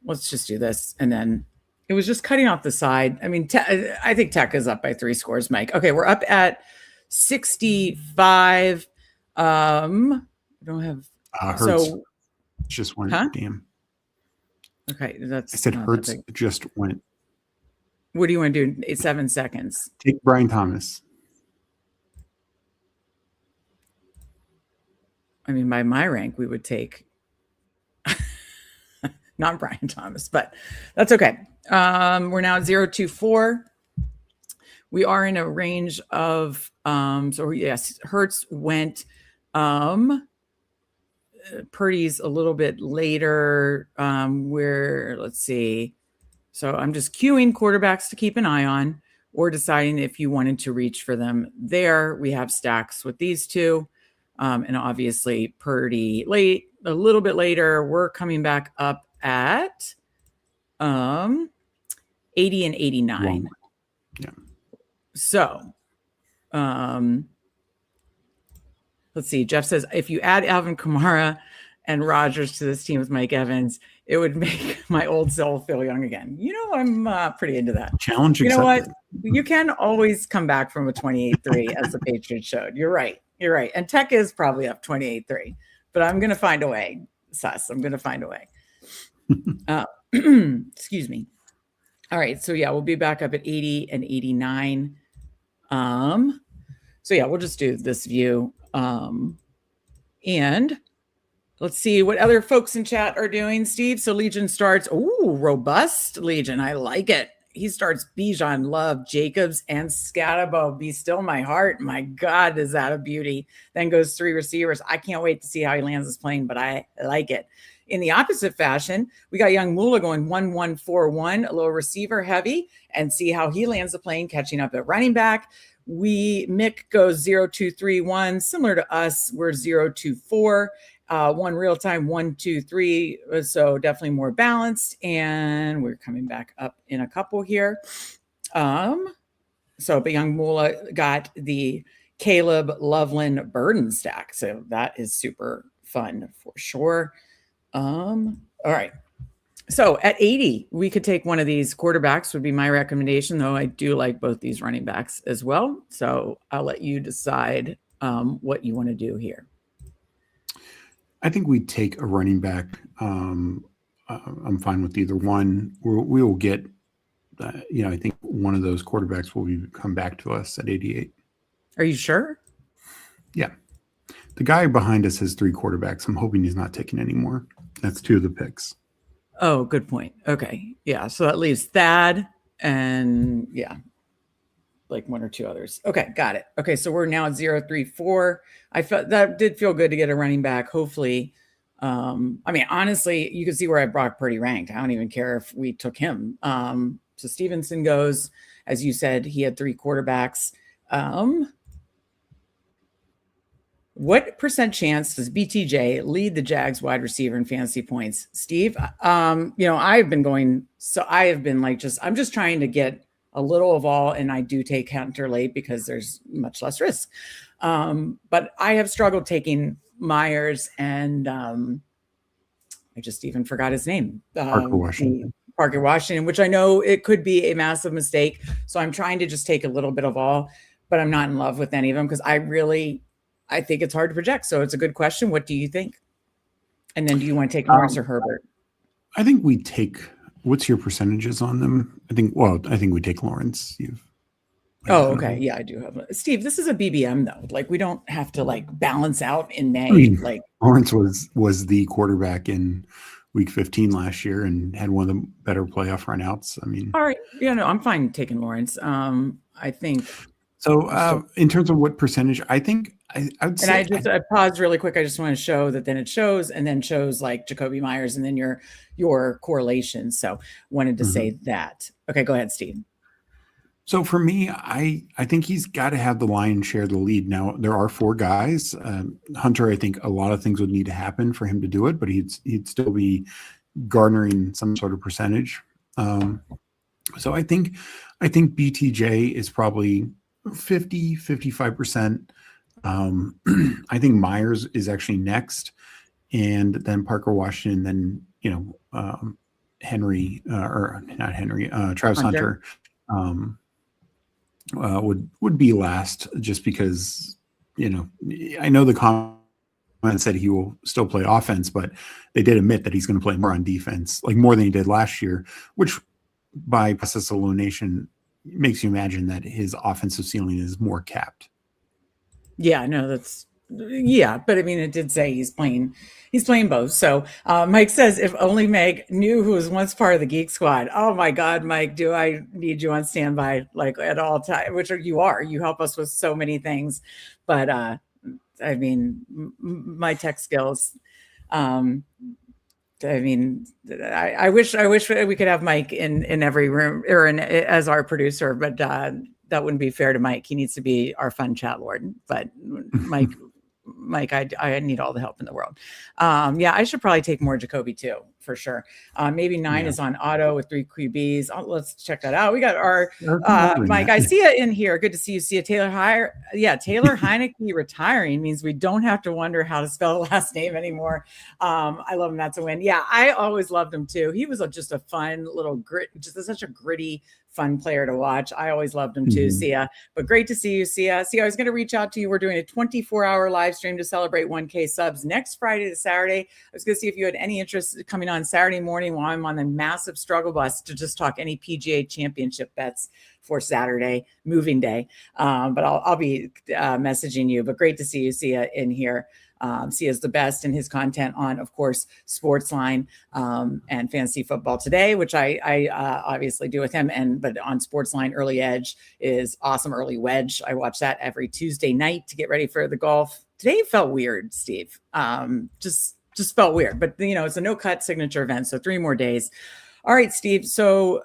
Let's just do this. And then it was just cutting off the side. I mean, I think Tech is up by 3 scores, Mike. Okay. We're up at 65. We don't have Hurts so just went. Damn. Okay, that's. I said Hurts just went. What do you want to do? 7 seconds. Take Brian Thomas. I mean, by my rank, we would take not Brian Thomas, but that's okay. We're now at 0-4. We are in a range of so yes, Hurts went Purdy's a little bit later. Let's see. So I'm just queuing quarterbacks to keep an eye on or deciding if you wanted to reach for them there. We have stacks with these two. And obviously Purdy a little bit later. We're coming back up at 80 and 89. Wow. Yeah. So, let's see. Jeff says, if you add Alvin Kamara and Rodgers to this team with Mike Evans, it would make my old self feel young again. I'm pretty into that. Challenge accepted. You know what? You can always come back from a 28-3 as the Patriots showed. You're right. And Tech is probably up 28-3, but I'm going to find a way. I'm going to find a way. Excuse me. All right. So yeah, we'll be back up at 80 and 89. So yeah, we'll just do this view. And let's see what other folks in chat are doing, Steve. So Legion starts. Ooh, robust Legion. I like it. He starts Bijan, Love, Jacobs, and Scatabo. Be still my heart. My God, is that a beauty? Then goes 3 receivers. I can't wait to see how he lands this plane, but I like it. In the opposite fashion, we got young Mula going 1-1-4-1, a little receiver heavy, and see how he lands the plane, catching up at running back. Mick goes 0-2-3-1, similar to us. We're 0-2-4. One real time, 1-2-3. So definitely more balanced. And we're coming back up in a couple here. But young Mula got the Caleb Loveland Burden stack. So that is super fun for sure. All right. So at 80, we could take one of these quarterbacks would be my recommendation, though I do like both these running backs as well. So I'll let you decide what you want to do here. I think we take a running back. I'm fine with either one. We will get, I think one of those quarterbacks will come back to us at 88. Are you sure? Yeah. The guy behind us has 3 quarterbacks. I'm hoping he's not taking any more. That's 2 of the picks. Oh, good point. Okay. Yeah. So that leaves Thad and like 1 or 2 others. Okay. Got it. Okay. So we're now at 0-3-4. I felt that did feel good to get a running back. Hopefully. Honestly, you can see where I brought Purdy ranked. I don't even care if we took him. So Stevenson goes, as you said, he had 3 quarterbacks. What percent chance does BTJ lead the Jags wide receiver in fantasy points? Steve, I've been going, so I have been like, I'm just trying to get a little of all. And I do take Hunter late because there's much less risk. But I have struggled taking Myers and I just even forgot his name. Parker Washington, which I know it could be a massive mistake. So I'm trying to just take a little bit of all, but I'm not in love with any of them because I think it's hard to project. So it's a good question. What do you think? And then do you want to take Lawrence or Herbert? I think we take, what's your percentages on them? I think we take Lawrence. Okay. Yeah, I do have. Steve, this is a BBM though. Like we don't have to like balance out in May. Like Lawrence was the quarterback in week 15 last year and had one of the better playoff runouts. I mean, all right. Yeah, no, I'm fine taking Lawrence. I think. So in terms of what percentage, I think I would say. And I paused really quick. I just want to show that then it shows and then shows like Jacoby Myers and then your correlation. So wanted to say that. Okay, go ahead, Steve. So for me, I think he's got to have the lion's share of the lead. Now there are 4 guys. Hunter, I think a lot of things would need to happen for him to do it, but he'd still be garnering some sort of percentage. So I think BTJ is probably 55%. I think Myers is actually next, and then Parker Washington, then Henry or not Henry, Travis Hunter would be last, just because I know the comment said he will still play offense, but they did admit that he's going to play more on defense, like more than he did last year, which by process of elimination makes you imagine that his offensive ceiling is more capped. Yeah, no, but I mean, it did say he's playing both. So Mike says, if only Meg knew who was once part of the Geek Squad. Oh my God, Mike, do I need you on standby like at all times? Which you are. You help us with so many things, but I mean, my tech skills. I mean, I wish we could have Mike in every room or as our producer, but that wouldn't be fair to Mike. He needs to be our fun chat lord. But Mike, I need all the help in the world. Yeah, I should probably take more Jacoby too, for sure. Maybe 9 is on auto with 3 QBs. Let's check that out. We got our Mike. I see it in here. Good to see you. See a Taylor Heineke retiring means we don't have to wonder how to spell the last name anymore. I love him. That's a win. Yeah, I always loved him too. He was just a fun little just such a gritty, fun player to watch. I always loved him too, Sia. But great to see you, Sia. Sia, I was going to reach out to you. We're doing a 24-hour live stream to celebrate 1K subs next Friday to Saturday. I was going to see if you had any interest coming on Saturday morning while I'm on the massive struggle bus to just talk any PGA championship bets for Saturday, moving day. But I'll be messaging you. But great to see you, Sia, in here. Sia's the best in his content on, of course, Sportsline and Fantasy Football Today, which I obviously do with him. But on Sportsline, Early Edge is awesome. Early Wedge, I watch that every Tuesday night to get ready for the golf. Today felt weird, Steve. Just felt weird. But it's a no-cut signature event, so 3 more days. All right, Steve. So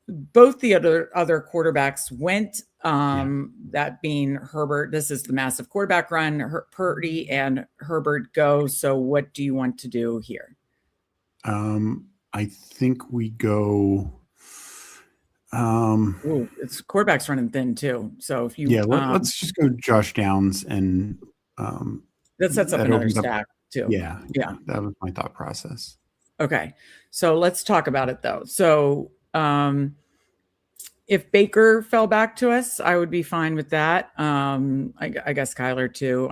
both the other quarterbacks went. That being Herbert. This is the massive quarterback run. Purdy and Herbert go. So what do you want to do here? I think we go. It's quarterbacks running thin too. So if you let's just go Josh Downs, and that sets up another stack too. Yeah, that was my thought process. Okay, so let's talk about it though. So if Baker fell back to us, I would be fine with that. I guess Kyler too.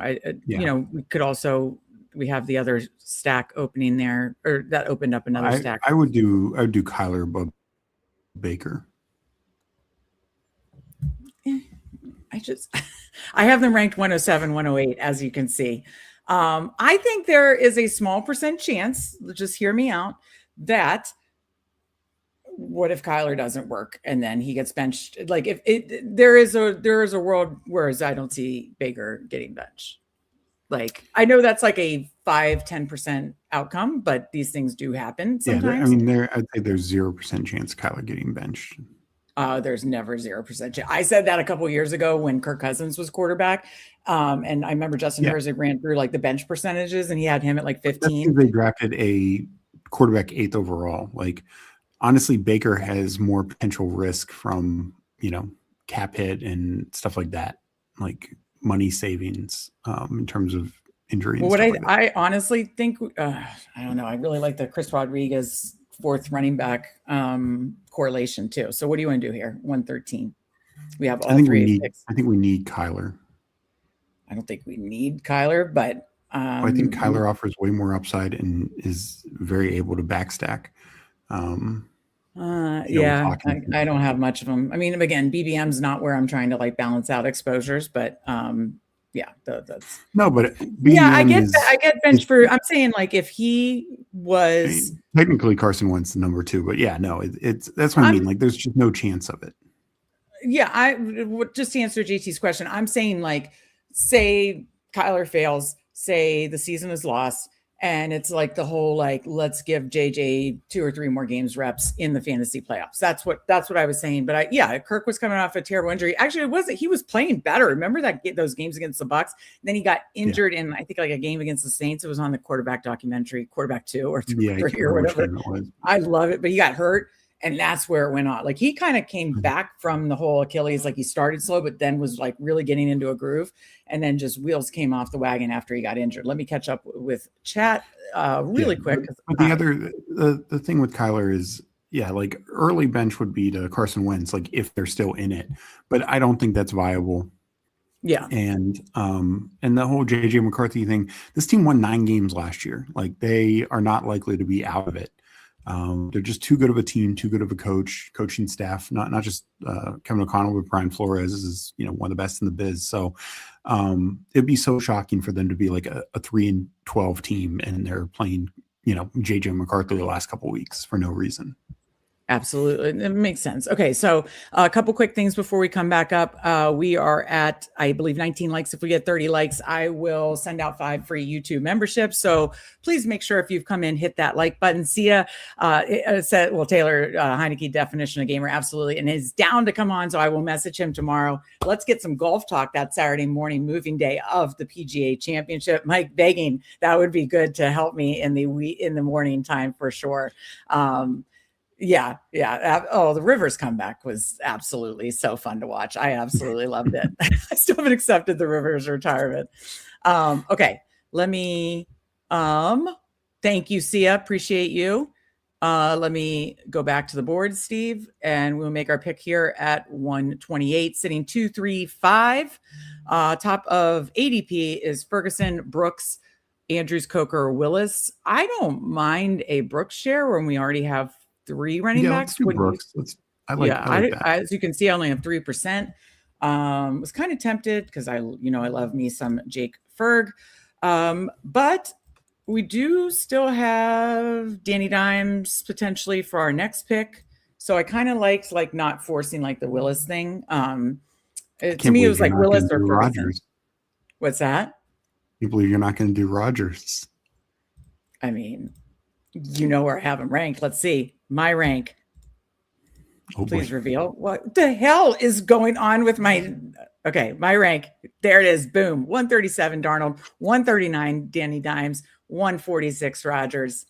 We could also, we have the other stack opening there, or that opened up another stack. I would do Kyler above Baker. I have them ranked 107, 108, as you can see. I think there is a small percent chance, just hear me out, that what if Kyler doesn't work and then he gets benched? Like there is a world where I don't see Baker getting benched. Like, I know that's like a 5-10% outcome, but these things do happen sometimes. Yeah, I'd say there's 0% chance Kyler getting benched. There's never 0%. I said that a couple of years ago when Kirk Cousins was quarterback. And I remember Justin Herzig ran through like the bench percentages and he had him at like 15. They drafted a quarterback 8th overall. Like, honestly, Baker has more potential risk from, cap hit and stuff like that, like money savings in terms of injury. Well, what I honestly think, I don't know. I really like the Chris Rodriguez 4th running back correlation too. So what do you want to do here? 113. We have all three. I think we need Kyler. I don't think we need Kyler, but I think Kyler offers way more upside and is very able to backstack. I don't have much of them. I mean, again, BBM's not where I'm trying to like balance out exposures, but that's no, but I get bench for. I'm saying like if he was technically Carson Wentz the number 2, but that's what I mean. Like, there's just no chance of it. Yeah, just to answer JT's question, I'm saying like, say Kyler fails, say the season is lost, and it's like the whole like let's give JJ 2 or 3 more games reps in the fantasy playoffs. That's what I was saying. But Kirk was coming off a terrible injury. Actually, he was playing better. Remember those games against the Bucs? Then he got injured in I think like a game against the Saints. It was on the quarterback documentary, Quarterback 2 or 3 or whatever. I love it, but he got hurt. And that's where it went on. Like he kind of came back from the whole Achilles, like he started slow, but then was like really getting into a groove. And then just wheels came off the wagon after he got injured. Let me catch up with chat really quick. But the thing with Kyler is, like early bench would be to Carson Wentz, like if they're still in it. But I don't think that's viable. Yeah. And the whole JJ McCarthy thing, this team won 9 games last year. Like they are not likely to be out of it. They're just too good of a team, too good of a coaching staff, not just Kevin O'Connell, but Brian Flores is, one of the best in the biz. So it'd be so shocking for them to be like a 3-12 team and they're playing, JJ McCarthy the last couple of weeks for no reason. Absolutely. It makes sense. Okay. So a couple quick things before we come back up. We are at, I believe 19 likes. If we get 30 likes, I will send out 5 free YouTube memberships. So please make sure if you've come in, hit that like button. Sia said, Taylor Heineke, definition of gamer. Absolutely. And is down to come on. So I will message him tomorrow. Let's get some golf talk that Saturday morning, moving day of the PGA Championship. Mike begging, that would be good to help me in the morning time for sure. Yeah. Oh, the Rivers comeback was absolutely so fun to watch. I absolutely loved it. I still haven't accepted the Rivers retirement. Okay. Let me, thank you, Sia. Appreciate you. Let me go back to the board, Steve, and we'll make our pick here at 128, sitting 235. Top of ADP is Ferguson, Brooks, Andrews, Coker, Willis. I don't mind a Brooks share when we already have 3 running backs. Brooks. I like that. As you can see, I only have 3%. Was kind of tempted because I love me some Jake Ferg. But we do still have Danny Dimes potentially for our next pick. So I kind of liked like not forcing like the Willis thing. To me, it was like Willis or Rodgers. What's that? You believe you're not going to do Rodgers? I mean, where I have him ranked. Let's see. My rank. Please reveal. What the hell is going on with my rank? There it is. Boom. 137 Darnold, 139 Danny Dimes, 146 Rodgers.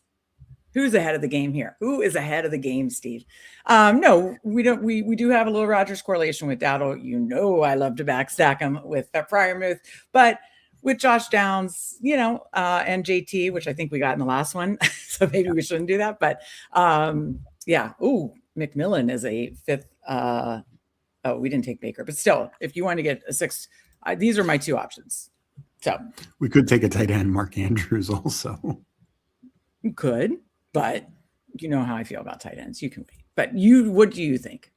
Who's ahead of the game here? Who is ahead of the game, Steve? No, we don't. We do have a little Rodgers correlation with Dowdle. I love to backstack him with Freiermuth, but with Josh Downs, and JT, which I think we got in the last one. So maybe we shouldn't do that. But Ooh, McMillan is a 5th. We didn't take Baker, but still, if you want to get a 6th, these are my 2 options. So we could take a tight end, Mark Andrews, also. You could, but you know how I feel about tight ends. You can wait. But what do you think?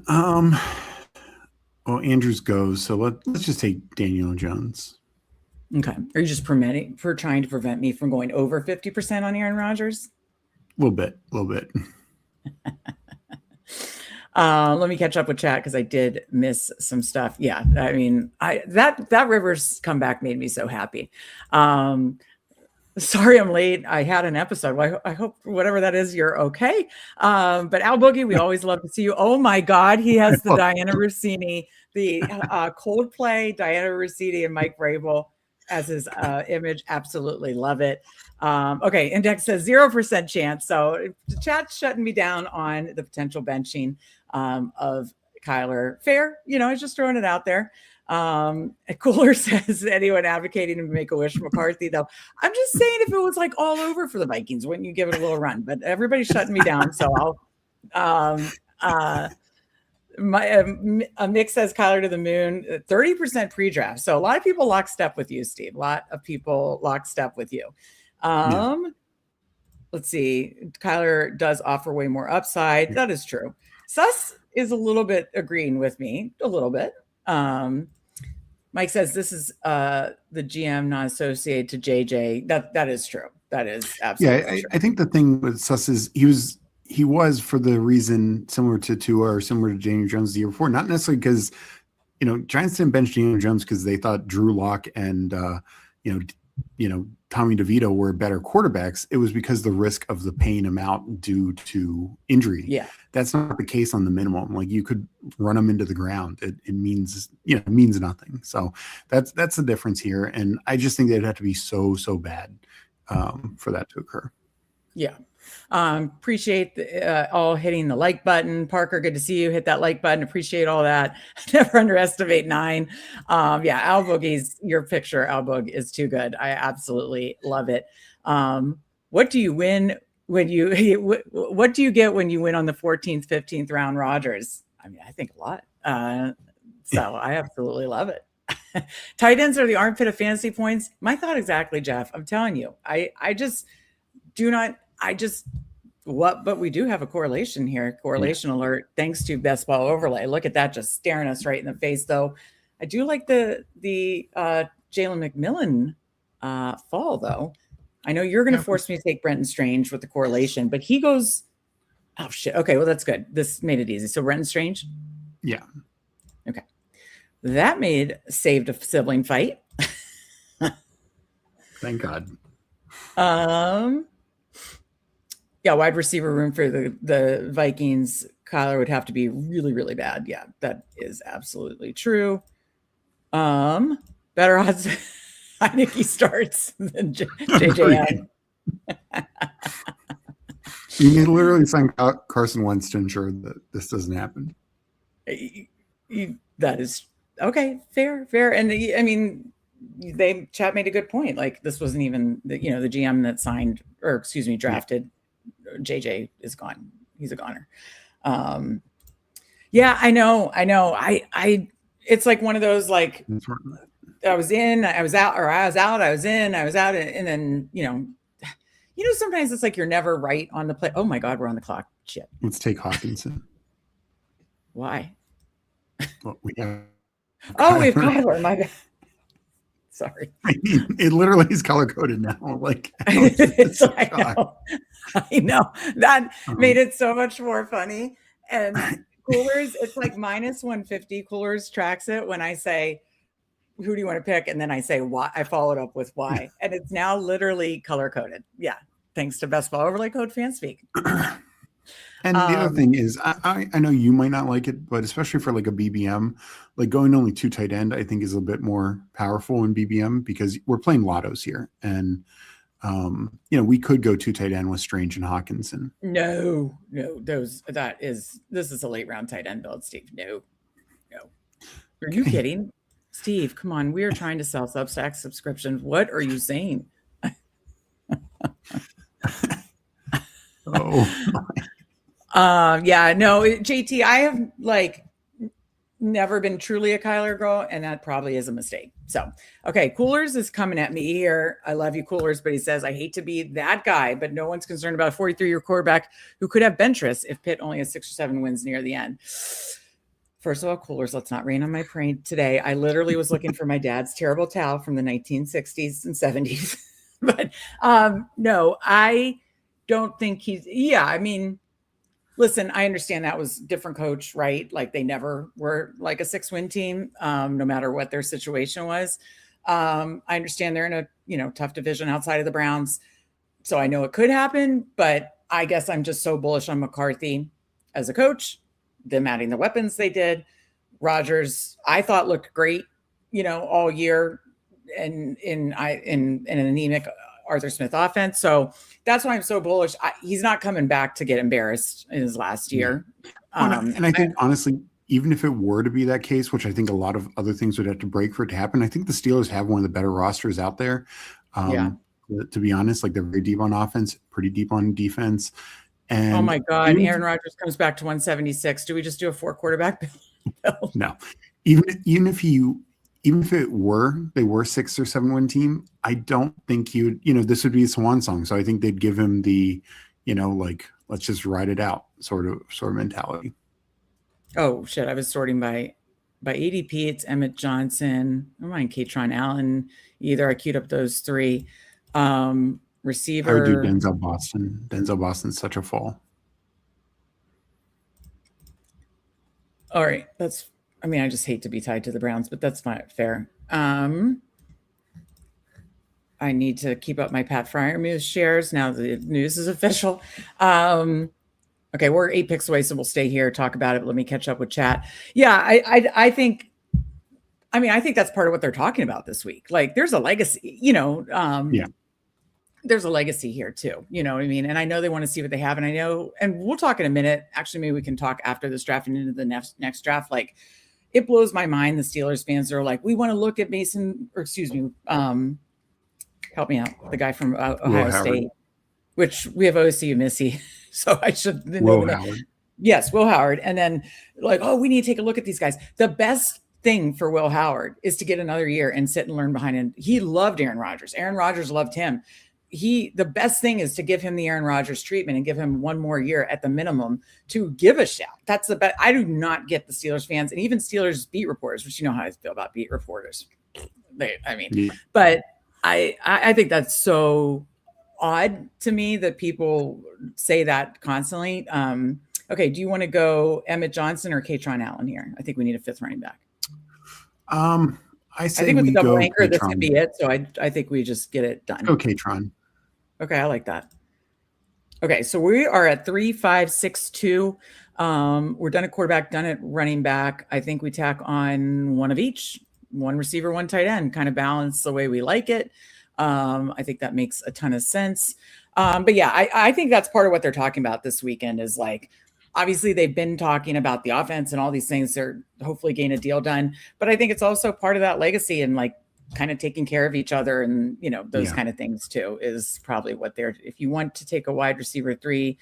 Well, Andrews goes, so let's just take Daniel Jones. Okay. Are you just trying to prevent me from going over 50% on Aaron Rodgers? A little bit. Let me catch up with chat because I did miss some stuff. Yeah, I mean, that Rivers comeback made me so happy. Sorry I'm late. I had an episode. Well, I hope whatever that is, you're okay. But Al Boogie, we always love to see you. Oh my God, he has the Diana Rossini, the Coldplay, Diana Rossini and Mike Vrabel as his image. Absolutely love it. Okay, Index says 0% chance. So the chat's shutting me down on the potential benching of Kyler. Fair, I was just throwing it out there. Cooler says anyone advocating to make a wish McCarthy, though. I'm just saying, if it was like all over for the Vikings, wouldn't you give it a little run? But everybody's shutting me down, so I'll Mick says Kyler to the moon, 30% pre-draft. So a lot of people lockstep with you, Steve. A lot of people lockstep with you. Let's see. Kyler does offer way more upside. That is true. Sus is a little bit agreeing with me, a little bit. Mike says this is the GM not associated to JJ. That is true. That is absolutely true. I think the thing with Sus is he was for the reason similar to Tua or similar to Daniel Jones the year before, not necessarily because Giants didn't bench Daniel Jones because they thought Drew Lock and Tommy DeVito were better quarterbacks. It was because the risk of the paying him out due to injury. Yeah, that's not the case on the minimum. Like, you could run them into the ground. It means means nothing. So that's the difference here. And I just think they'd have to be so bad for that to occur. Yeah. Appreciate all hitting the like button. Parker, good to see you. Hit that like button. Appreciate all that. Never underestimate 9. Al Boogie's, your picture, Al Boog, is too good. I absolutely love it. What do you win when you what do you get when you win on the 14th, 15th round Rodgers? I mean, I think a lot. So I absolutely love it. Tight ends are the armpit of fantasy points. My thought exactly, Jeff. I'm telling you, but we do have a correlation here. Correlation alert, thanks to Best Ball Overlay. Look at that, just staring us right in the face, though. I do like the Jalen McMillan fall, though. I know you're going to force me to take Brenton Strange with the correlation, but he goes, oh, shit. Okay, well, that's good. This made it easy. So Brenton Strange? Yeah. Okay. That saved a sibling fight. Thank God. Yeah, wide receiver room for the Vikings. Kyler would have to be really, really bad. Yeah, that is absolutely true. Better odds Heineke starts than JJN. You can literally sign Carson Wentz to ensure that this doesn't happen. That is okay. Fair. And chat made a good point. Like, this wasn't even the GM that signed, or excuse me, drafted. JJ is gone. He's a goner. Yeah, I know. I it's like one of those, like, I was in, I was out, or I was out, I was in, I was out. And then, sometimes it's like you're never right on the play. Oh my God, we're on the clock. Shit. Let's take Hawkinson. Why? Well, we have Kyler. My bad. Sorry. I mean, it literally is color coded now. Like, I know. That made it so much more funny. And Coolers, it's like minus 150. Coolers tracks it when I say, who do you want to pick? And then I say why. I followed up with why. And it's now literally color coded. Yeah. Thanks to Best Ball Overlay Code Fanspeak. And the other thing is, I know you might not like it, but especially for like a BBM, like going only 2 tight end, I think is a bit more powerful in BBM because we're playing lottos here. And, we could go 2 tight end with Strange and Hawkinson. No, this is a late round tight end build, Steve. No. Are you kidding? Steve, come on. We are trying to sell Substack subscriptions. What are you saying? JT, I have never been truly a Kyler girl, and that probably is a mistake. So, okay, Coolers is coming at me here. I love you, Coolers, but he says, I hate to be that guy, but no one's concerned about a 43-year quarterback who could have bench rest if Pitt only has 6 or 7 wins near the end. First of all, Coolers, let's not rain on my parade today. I literally was looking for my dad's terrible towel from the 1960s and 70s. But no, I don't think listen, I understand that was different coach, right? Like, they never were like a 6-win team, no matter what their situation was. I understand they're in a tough division outside of the Browns, so I know it could happen. But I guess I'm just so bullish on McCarthy as a coach. Them adding the weapons they did. Rodgers, I thought looked great, all year, and in an anemic Arthur Smith offense. So that's why I'm so bullish. He's not coming back to get embarrassed in his last year. And I think honestly, even if it were to be that case, which I think a lot of other things would have to break for it to happen, I think the Steelers have one of the better rosters out there. To be honest, like they're very deep on offense, pretty deep on defense. And oh my God, Aaron Rodgers comes back to 176. Do we just do a 4-quarterback build? No. Even if they were 6 or 7 win team, I don't think this would be a swan song. So I think they'd give him the, let's just ride it out sort of mentality. Oh shit. I was sorting by ADP. It's Emmett Johnson. I don't mind Katron Allen either. I queued up those 3. Receiver. I would do Denzel Boston. Denzel Boston's such a fall. All right. I just hate to be tied to the Browns, but that's not fair. I need to keep up my Pat Freiermuth shares. Now the news is official. Okay. We're 8 picks away, so we'll stay here, talk about it. Let me catch up with chat. Yeah. I think that's part of what they're talking about this week. Like there's a legacy, there's a legacy here too. You know what I mean? And I know they want to see what they have. And we'll talk in a minute. Actually, maybe we can talk after this draft and into the next draft. Like it blows my mind. The Steelers fans are like, we want to look at help me out. The guy from Ohio State, which we have OSU Missy. So I should know the name. Yes, Will Howard. And then like, oh, we need to take a look at these guys. The best thing for Will Howard is to get another year and sit and learn behind him. He loved Aaron Rodgers. Aaron Rodgers loved him. The best thing is to give him the Aaron Rodgers treatment and give him one more year at the minimum to give a shout. That's the best. I do not get the Steelers fans and even Steelers beat reporters, which you know how I feel about beat reporters. But I think that's so odd to me that people say that constantly. Okay. Do you want to go Emmett Johnson or Katron Allen here? I think we need a 5th running back. I think with the double anchor, this could be it. So I think we just get it done. Go Katron. Okay, I like that. Okay, so we are at 3, 5, 6, 2. We're done at quarterback, done at running back. I think we tack on one of each, one receiver, one tight end, kind of balance the way we like it. I think that makes a ton of sense. But yeah, I think that's part of what they're talking about this weekend is like, obviously they've been talking about the offense and all these things. They're hopefully getting a deal done, but I think it's also part of that legacy and like kind of taking care of each other and, those kind of things too, is probably what if you want to take a wide receiver 3,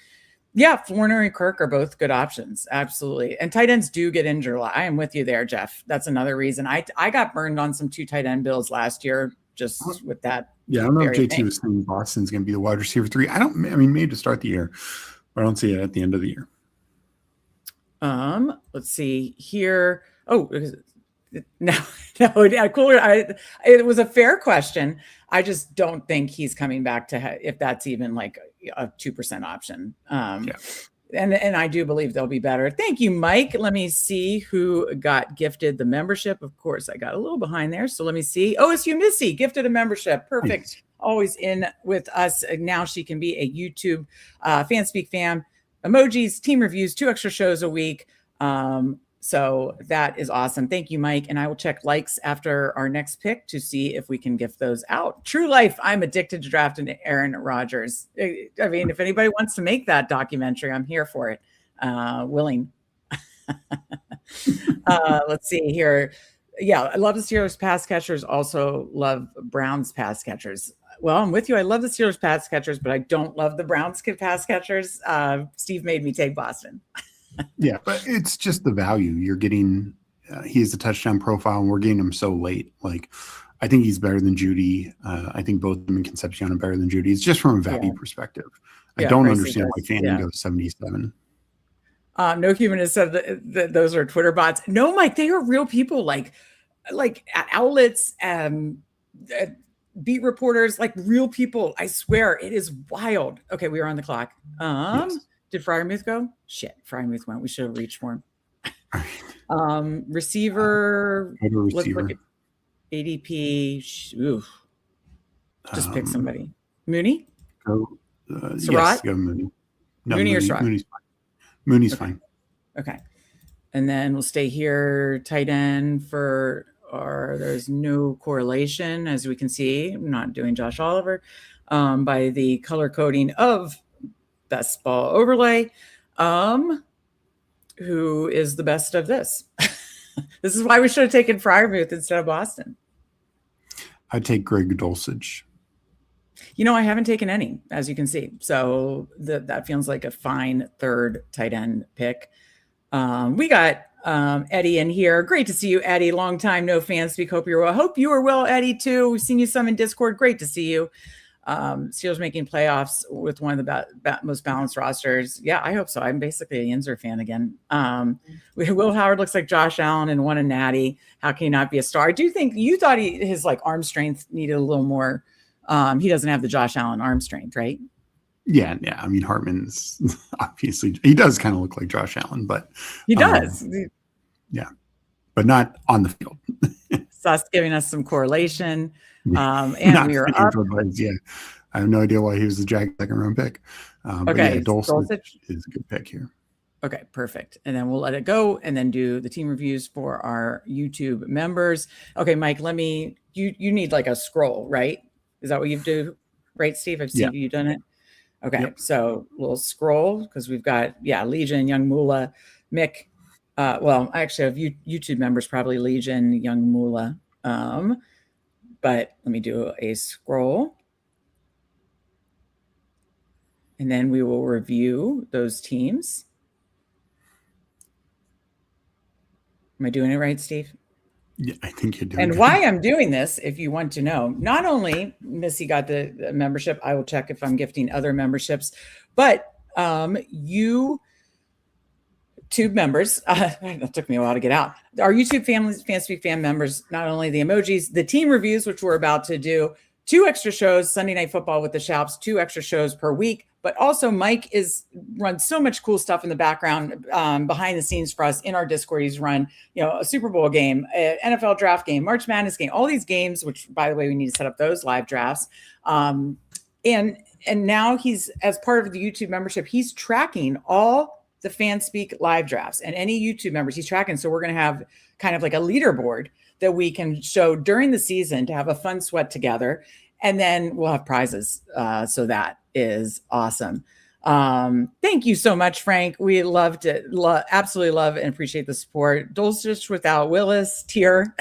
yeah, Fournier and Kirk are both good options. Absolutely. And tight ends do get injured a lot. I am with you there, Jeff. That's another reason I got burned on some 2 tight end bills last year, just with that. Yeah. I don't know if JT was saying Boston's going to be the wide receiver 3. Maybe to start the year, but I don't see it at the end of the year. Let's see here. Oh, no, yeah, cooler. It was a fair question. I just don't think he's coming back to if that's even like a 2% option. And I do believe they'll be better. Thank you, Mike. Let me see who got gifted the membership. Of course, I got a little behind there. So let me see. OSU Missy gifted a membership. Perfect. Nice. Always in with us. Now she can be a YouTube Fanspeak fan. Emojis, team reviews, 2 extra shows a week. So that is awesome. Thank you, Mike. And I will check likes after our next pick to see if we can gift those out. True life. I'm addicted to drafting Aaron Rodgers. I mean, if anybody wants to make that documentary, I'm here for it. Willing. Let's see here. Yeah. I love the Steelers pass catchers. Also love Browns pass catchers. Well, I'm with you. I love the Steelers pass catchers, but I don't love the Browns pass catchers. Steve made me take Boston. Yeah, but it's just the value you're getting. He has a touchdown profile, and we're getting him so late. Like, I think he's better than Judy. I think both him and Concepcion are better than Judy. It's just from a value perspective. I don't understand why Fanning goes 77. No human has said that those are Twitter bots. No, Mike, they are real people. Like outlets, beat reporters, like real people. I swear, it is wild. Okay, we are on the clock. Yes. Did Freiermuth go? Shit, Freiermuth went. We should have reached for him. Receiver. Receiver. ADP. Just pick somebody. Mooney? Yes, go Mooney. No, Mooney or Surratt? Mooney's fine. Mooney's fine. Okay. And then we'll stay here, tight end there's no correlation, as we can see. I'm not doing Josh Oliver by the color coding of best ball overlay. Who is the best of this? This is why we should have taken Freiermuth instead of Boston. I'd take Greg Dulcich. I haven't taken any, as you can see. So that feels like a fine third tight end pick. We got Eddie in here. Great to see you, Eddie. Long time no Fanspeak. Hope you're well. Hope you are well, Eddie, too. We've seen you some in Discord. Great to see you. Steelers making playoffs with one of the most balanced rosters. Yeah, I hope so. I'm basically a Yinzer fan again. Will Howard looks like Josh Allen and won a natty. How can he not be a star? I do think you thought his arm strength needed a little more. He doesn't have the Josh Allen arm strength, right? Yeah. I mean, Hartman's obviously, he does kind of look like Josh Allen, but he does. Yeah, but not on the field. Sus giving us some correlation. And we are up. Yeah, I have no idea why he was the Jags second round pick. Okay, Dulcich is a good pick here. Okay, perfect. And then we'll let it go and then do the team reviews for our YouTube members. Okay, Mike, you need like a scroll, right? Is that what you do? Right, Steve? I've seen you done it. Okay, So we'll scroll because we've got, Legion, Young Moolah, Mick. Well, I actually have YouTube members, probably Legion, Young Moolah. But let me do a scroll. And then we will review those teams. Am I doing it right, Steve? Yeah, I think you're doing it. And good. why I'm doing this, if you want to know, not only Missy got the membership, I will check if I'm gifting other memberships, but YouTube members, that took me a while to get out. Our YouTube families, Fanspeak fan members, not only the emojis, the team reviews, which we're about to do, 2 extra shows, Sunday Night Football with the Shoups, 2 extra shows per week. But also Mike runs so much cool stuff in the background behind the scenes for us in our Discord. He's run, a Super Bowl game, an NFL draft game, March Madness game, all these games, which by the way, we need to set up those live drafts. And now he's, as part of the YouTube membership, he's tracking all the Fanspeak live drafts and any YouTube members he's tracking. So we're going to have kind of like a leaderboard that we can show during the season to have a fun sweat together. And then we'll have prizes. So that is awesome. Thank you so much, Frank. We loved it. Absolutely love and appreciate the support. Dulcich without Willis, tier.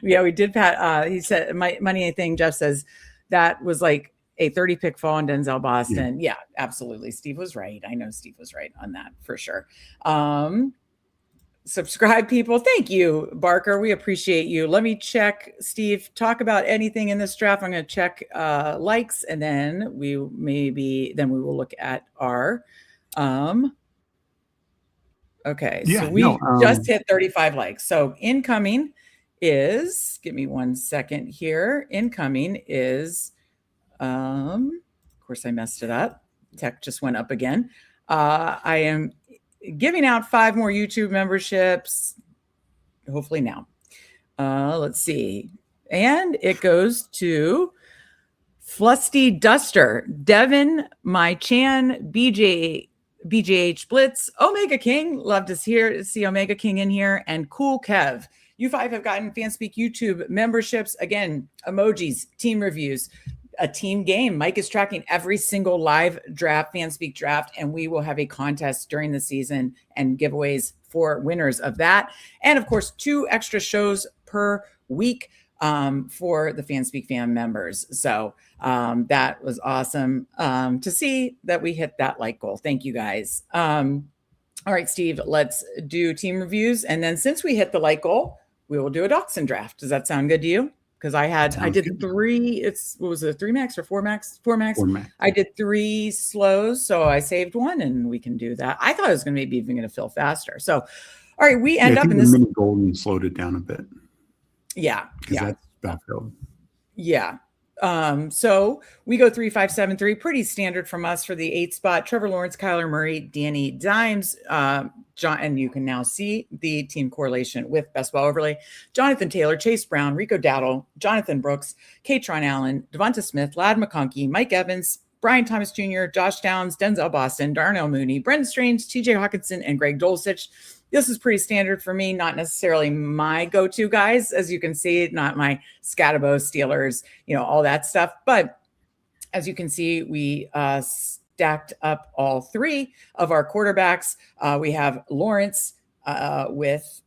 Yeah, we did, Pat. He said, money thing, Jeff says, that was like a 30 pick fall in Denzel Boston. Yeah, absolutely. Steve was right. I know Steve was right on that for sure. Subscribe, people. Thank you, Barker. We appreciate you. Let me check, Steve, talk about anything in this draft. I'm going to check likes, and then we will look at our okay. So we just hit 35 likes. So incoming is, give me 1 second here. Incoming is of course I messed it up. Tech just went up again. I am giving out 5 more YouTube memberships, hopefully now. Let's see. And it goes to Flusty Duster, Devin, My Chan, BJH Blitz, Omega King. Love to see Omega King in here, and Cool Kev. You 5 have gotten Fanspeak YouTube memberships. Again, emojis, team reviews, a team game. Mike is tracking every single live draft, Fanspeak draft, and we will have a contest during the season and giveaways for winners of that. And of course, 2 extra shows per week for the Fanspeak fan members. So that was awesome to see that we hit that like goal. Thank you guys. All right, Steve, let's do team reviews. And then since we hit the like goal, we will do a Dachshund draft. Does that sound good to you? Because I did 3. What was it, 3 max or 4 max? 4 max. 4 max. I did 3 slows, so I saved 1, and we can do that. I thought it was going to maybe even going to fill faster. So, all right, we end up in this. Mini Golden slowed it down a bit. Yeah, because that's about filled. Yeah, So we go 3-5-7-3, pretty standard from us for the 8 spot. Trevor Lawrence, Kyler Murray, Danny Dimes, John, and you can now see the team correlation with Best Ball Overlay. Jonathan Taylor, Chase Brown, Rico Dowdle, Jonathan Brooks, Katron Allen, Devonta Smith, Ladd McConkey, Mike Evans, Brian Thomas Jr., Josh Downs, Denzel Boston, Darnell Mooney, Brendan Strange, TJ Hawkinson, and Greg Dulcich. This is pretty standard for me, not necessarily my go-to guys, as you can see, not my Scatabo Steelers, all that stuff. But as you can see, we stacked up all 3 of our quarterbacks. We have Lawrence with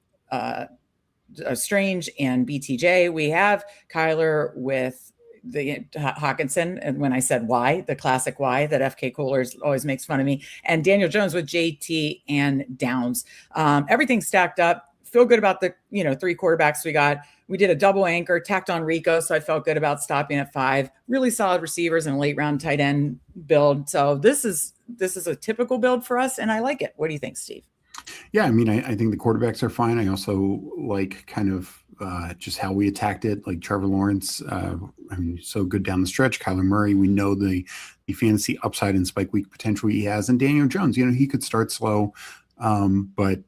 Strange and BTJ. We have Kyler with the Hawkinson, and when I said why, the classic why that FK Kohlers always makes fun of me, and Daniel Jones with JT and Downs. Everything stacked up. Feel good about the 3 quarterbacks we got. We did a double anchor, tacked on Rico, so I felt good about stopping at 5. Really solid receivers and a late round tight end build. So this is a typical build for us, and I like it. What do you think, Steve? Yeah, I mean, I think the quarterbacks are fine. I also like kind of just how we attacked it, like Trevor Lawrence. So good down the stretch. Kyler Murray, we know the fantasy upside and spike week potential he has. And Daniel Jones, he could start slow, but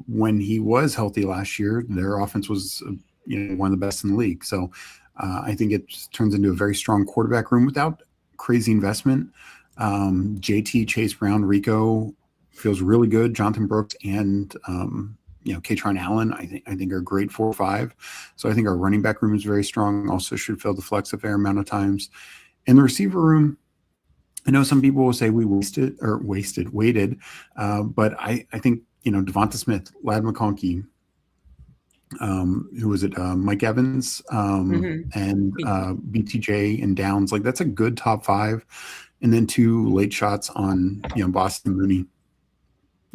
when he was healthy last year, their offense was one of the best in the league. So I think it turns into a very strong quarterback room without crazy investment. JT, Chase Brown, Rico feels really good. Jonathan Brooks and Katron Allen, I think are great 4 or 5. So I think our running back room is very strong. Also should fill the flex a fair amount of times. And the receiver room, I know some people will say we waited, but I think Devonta Smith, Ladd McConkey, who was it? Mike Evans, and BTJ and Downs. Like that's a good top 5, and then 2 late shots on Boston Mooney.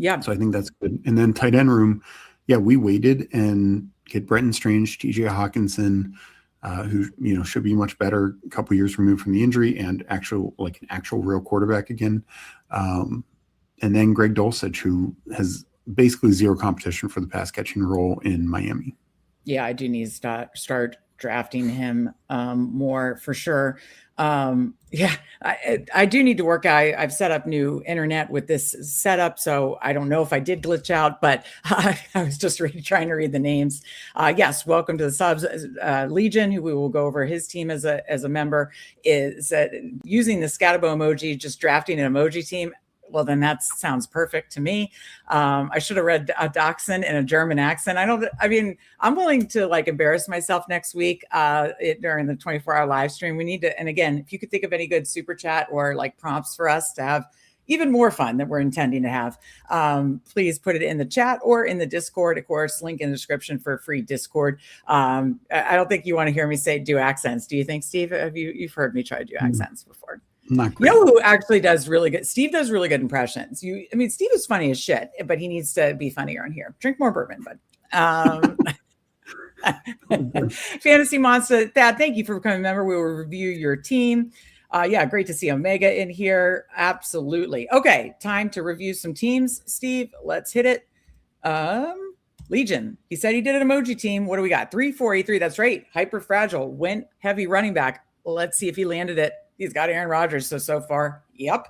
Yeah. So I think that's good. And then tight end room, we waited and get Brenton Strange, TJ Hawkinson, who should be much better, a couple years removed from the injury, and an actual real quarterback again. And then Greg Dulcich, who has basically 0 competition for the pass catching role in Miami. Yeah, I do need to start drafting him more for sure. I do need to work. I've set up new internet with this setup, so I don't know if I did glitch out, but I was just trying to read the names. Yes, welcome to the subs. Legion, who we will go over his team as a member, is using the Scatabo emoji, just drafting an emoji team. Well, then that sounds perfect to me. I should have read a Dachshund in a German accent. I'm willing to embarrass myself next week during the 24-hour live stream. We need to, and again, if you could think of any good super chat or prompts for us to have even more fun that we're intending to have, please put it in the chat or in the Discord. Of course, link in the description for free Discord. I don't think you want to hear me do accents. Do you think, Steve? You've heard me try to do accents before? Not great. Who actually does really good? Steve does really good impressions. Steve is funny as shit, but he needs to be funnier on here. Drink more bourbon, bud. Fantasy Monster, Thad, thank you for becoming a member. We will review your team. Great to see Omega in here. Absolutely. Okay, time to review some teams. Steve, let's hit it. Legion, he said he did an emoji team. What do we got? 3-4-8-3. That's right. Hyper fragile. Went heavy running back. Let's see if he landed it. He's got Aaron Rodgers. So far, yep.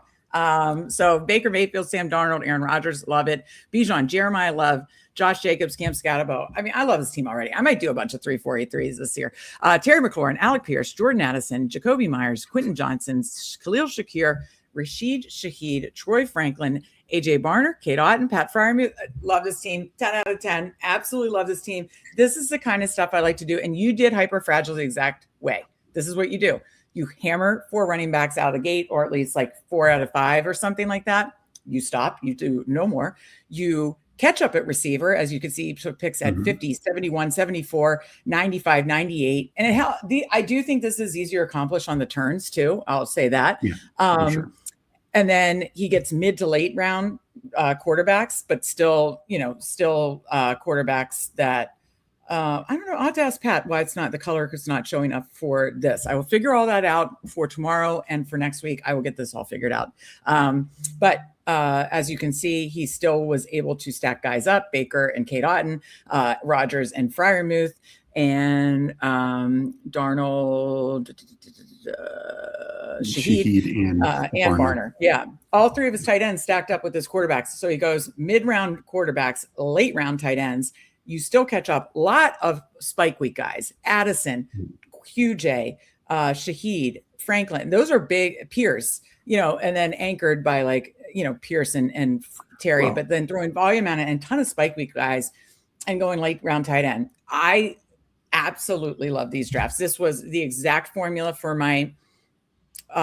So Baker Mayfield, Sam Darnold, Aaron Rodgers, love it. Bijan, Jeremiah, love. Josh Jacobs, Cam Scatabo. I love this team already. I might do a bunch of 3-4-8-3s this year. Terry McLaurin, Alec Pierce, Jordan Addison, Jacoby Myers, Quentin Johnson, Khalil Shakir, Rashid Shaheed, Troy Franklin, AJ Barner, Kate Otten, Pat Fryermuth. Love this team. 10 out of 10. Absolutely love this team. This is the kind of stuff I like to do. And you did hyper fragile the exact way. This is what you do. You hammer 4 running backs out of the gate, or at least 4 out of 5 or something like that. You stop. You do no more. You catch up at receiver, as you can see, picks at 50, 71, 74, 95, 98. And I do think this is easier to accomplish on the turns too. I'll say that. Yeah, sure. And then he gets mid to late round quarterbacks, but still quarterbacks that I don't know. I'll have to ask Pat why the color is not showing up for this. I will figure all that out for tomorrow, and for next week, I will get this all figured out. But as you can see, he still was able to stack guys up, Baker and Kate Otten, Rodgers and Fryermuth. and Darnold, Shaheed, and Barner. Yeah. All three of his tight ends stacked up with his quarterbacks. So he goes mid-round quarterbacks, late round tight ends. You still catch up. A lot of spike week guys. Addison, QJ, Shaheed, Franklin. Those are big. Pierce, and then anchored by like, Pierce and Terry, Wow. but then throwing volume on it and a ton of spike week guys and going late round tight end. I absolutely love these drafts. This was the exact formula for my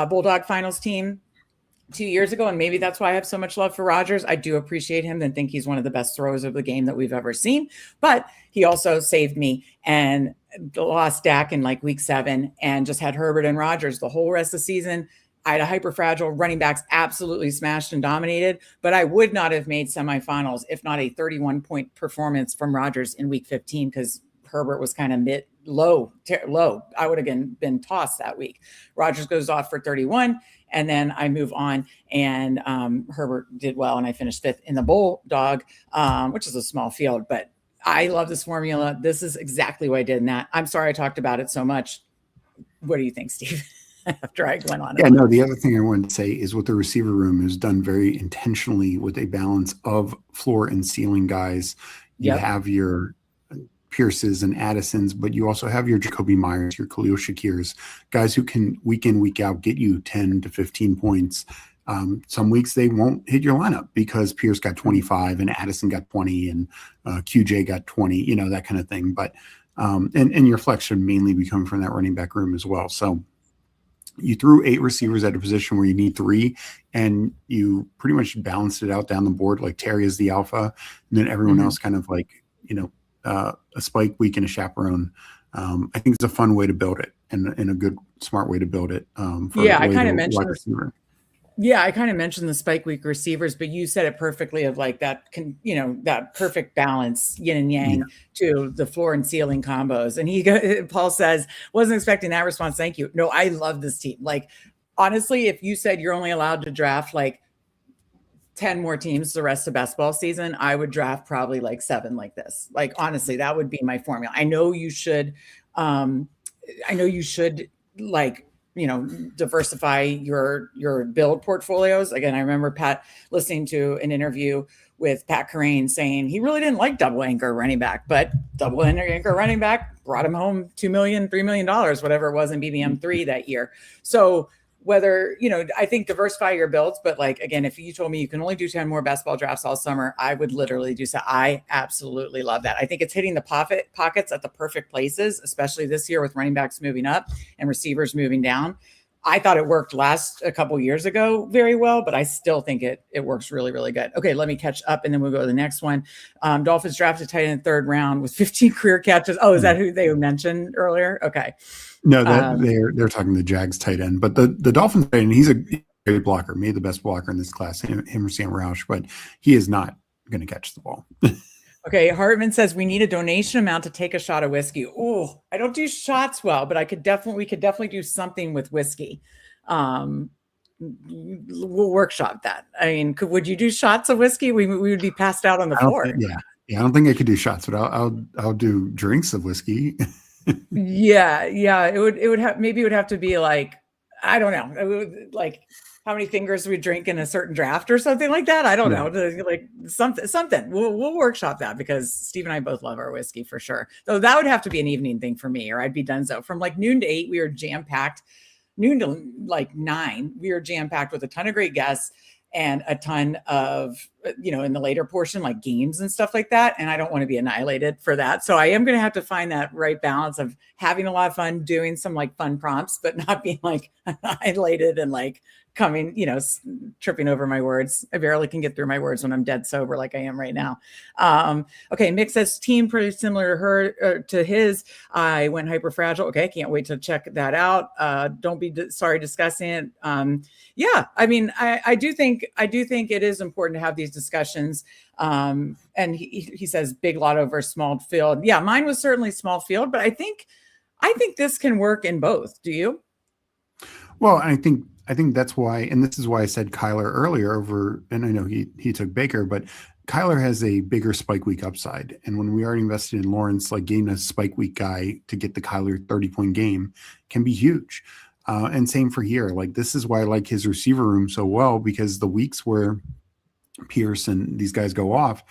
Bulldog finals team 2 years ago. And maybe that's why I have so much love for Rodgers. I do appreciate him and think he's one of the best throwers of the game that we've ever seen, but he also saved me and lost Dak in like week 7 and just had Herbert and Rodgers the whole rest of the season. I had a hyper fragile running backs absolutely smashed and dominated, but I would not have made semifinals if not a 31-point performance from Rodgers in week 15 because Herbert was kind of low. I would have been tossed that week. Rodgers goes off for 31, and then I move on, and Herbert did well, and I finished 5th in the Bulldog, which is a small field, but I love this formula. This is exactly what I did in that. I'm sorry I talked about it so much. What do you think, Steve? After I went on. Yeah, no, the other thing I wanted to say is what the receiver room has done very intentionally with a balance of floor and ceiling guys. You have your Pierces and Addisons, but you also have your Jacoby Myers, your Khalil Shakirs, guys who can week in, week out get you 10 to 15 points. Some weeks they won't hit your lineup because Pierce got 25 and Addison got 20 and QJ got 20, that kind of thing. But and your flex should mainly be coming from that running back room as well. So you threw 8 receivers at a position where you need 3, and you pretty much balanced it out down the board. Like Terry is the alpha, and then everyone else kind of like, a spike week and a chaperone. I think it's a fun way to build it and a good, smart way to build it. I kind of mentioned the spike week receivers, but you said it perfectly of like that, that perfect balance, yin and yang to the floor and ceiling combos. And Paul says, wasn't expecting that response. Thank you. No, I love this team. Like, honestly, if you said you're only allowed to draft like 10 more teams the rest of basketball season, I would draft probably like 7 like this. Like, honestly, that would be my formula. I know you should like, diversify your build portfolios. Again, I remember Pat listening to an interview with Pat Carrane saying he really didn't like double anchor running back, but double anchor running back brought him home $2 million, $3 million, whatever it was in BBM 3 that year. So whether, I think diversify your builds, but like, again, if you told me you can only do 10 more basketball drafts all summer, I would literally do so. I absolutely love that. I think it's hitting the pockets at the perfect places, especially this year with running backs moving up and receivers moving down. I thought it worked a couple years ago very well, but I still think it works really, really good. Okay, let me catch up and then we'll go to the next one. Dolphins drafted tight end in the 3rd round with 15 career catches. Oh, is that who they mentioned earlier? Okay. No, they're talking the Jags tight end, but the Dolphins tight end, he's a great blocker, maybe the best blocker in this class, him or Sam Roush, but he is not going to catch the ball. Okay, Hartman says we need a donation amount to take a shot of whiskey. Oh, I don't do shots well, but we could definitely do something with whiskey. We'll workshop that. I mean, would you do shots of whiskey? We would be passed out on the floor. I don't think I could do shots, but I'll do drinks of whiskey. Yeah. It would have to be like, I don't know. It would, like, how many fingers we drink in a certain draft or something like that. I don't know. Like something. We'll workshop that because Steve and I both love our whiskey for sure. Though that would have to be an evening thing for me, or I'd be done. So from like noon to 8, we were jam-packed. Noon to like 9, we were jam-packed with a ton of great guests and a ton of, in the later portion, like games and stuff like that. And I don't want to be annihilated for that. So I am going to have to find that right balance of having a lot of fun, doing some like fun prompts, but not being like annihilated and like coming, tripping over my words. I barely can get through my words when I'm dead sober like I am right now. Okay, Mick says team pretty similar to his. I went hyper fragile. Okay, can't wait to check that out. Don't be sorry discussing it. Yeah, I mean, I do think it is important to have these discussions. And he says big lotto versus small field. Yeah, mine was certainly small field, but I think this can work in both. Do you? Well, I think that's why, and this is why I said Kyler earlier and I know he took Baker, but Kyler has a bigger spike week upside. And when we already invested in Lawrence, like getting a spike week guy to get the Kyler 30-point game can be huge. And same for here. Like, this is why I like his receiver room so well, because the weeks where Pierce and these guys go off,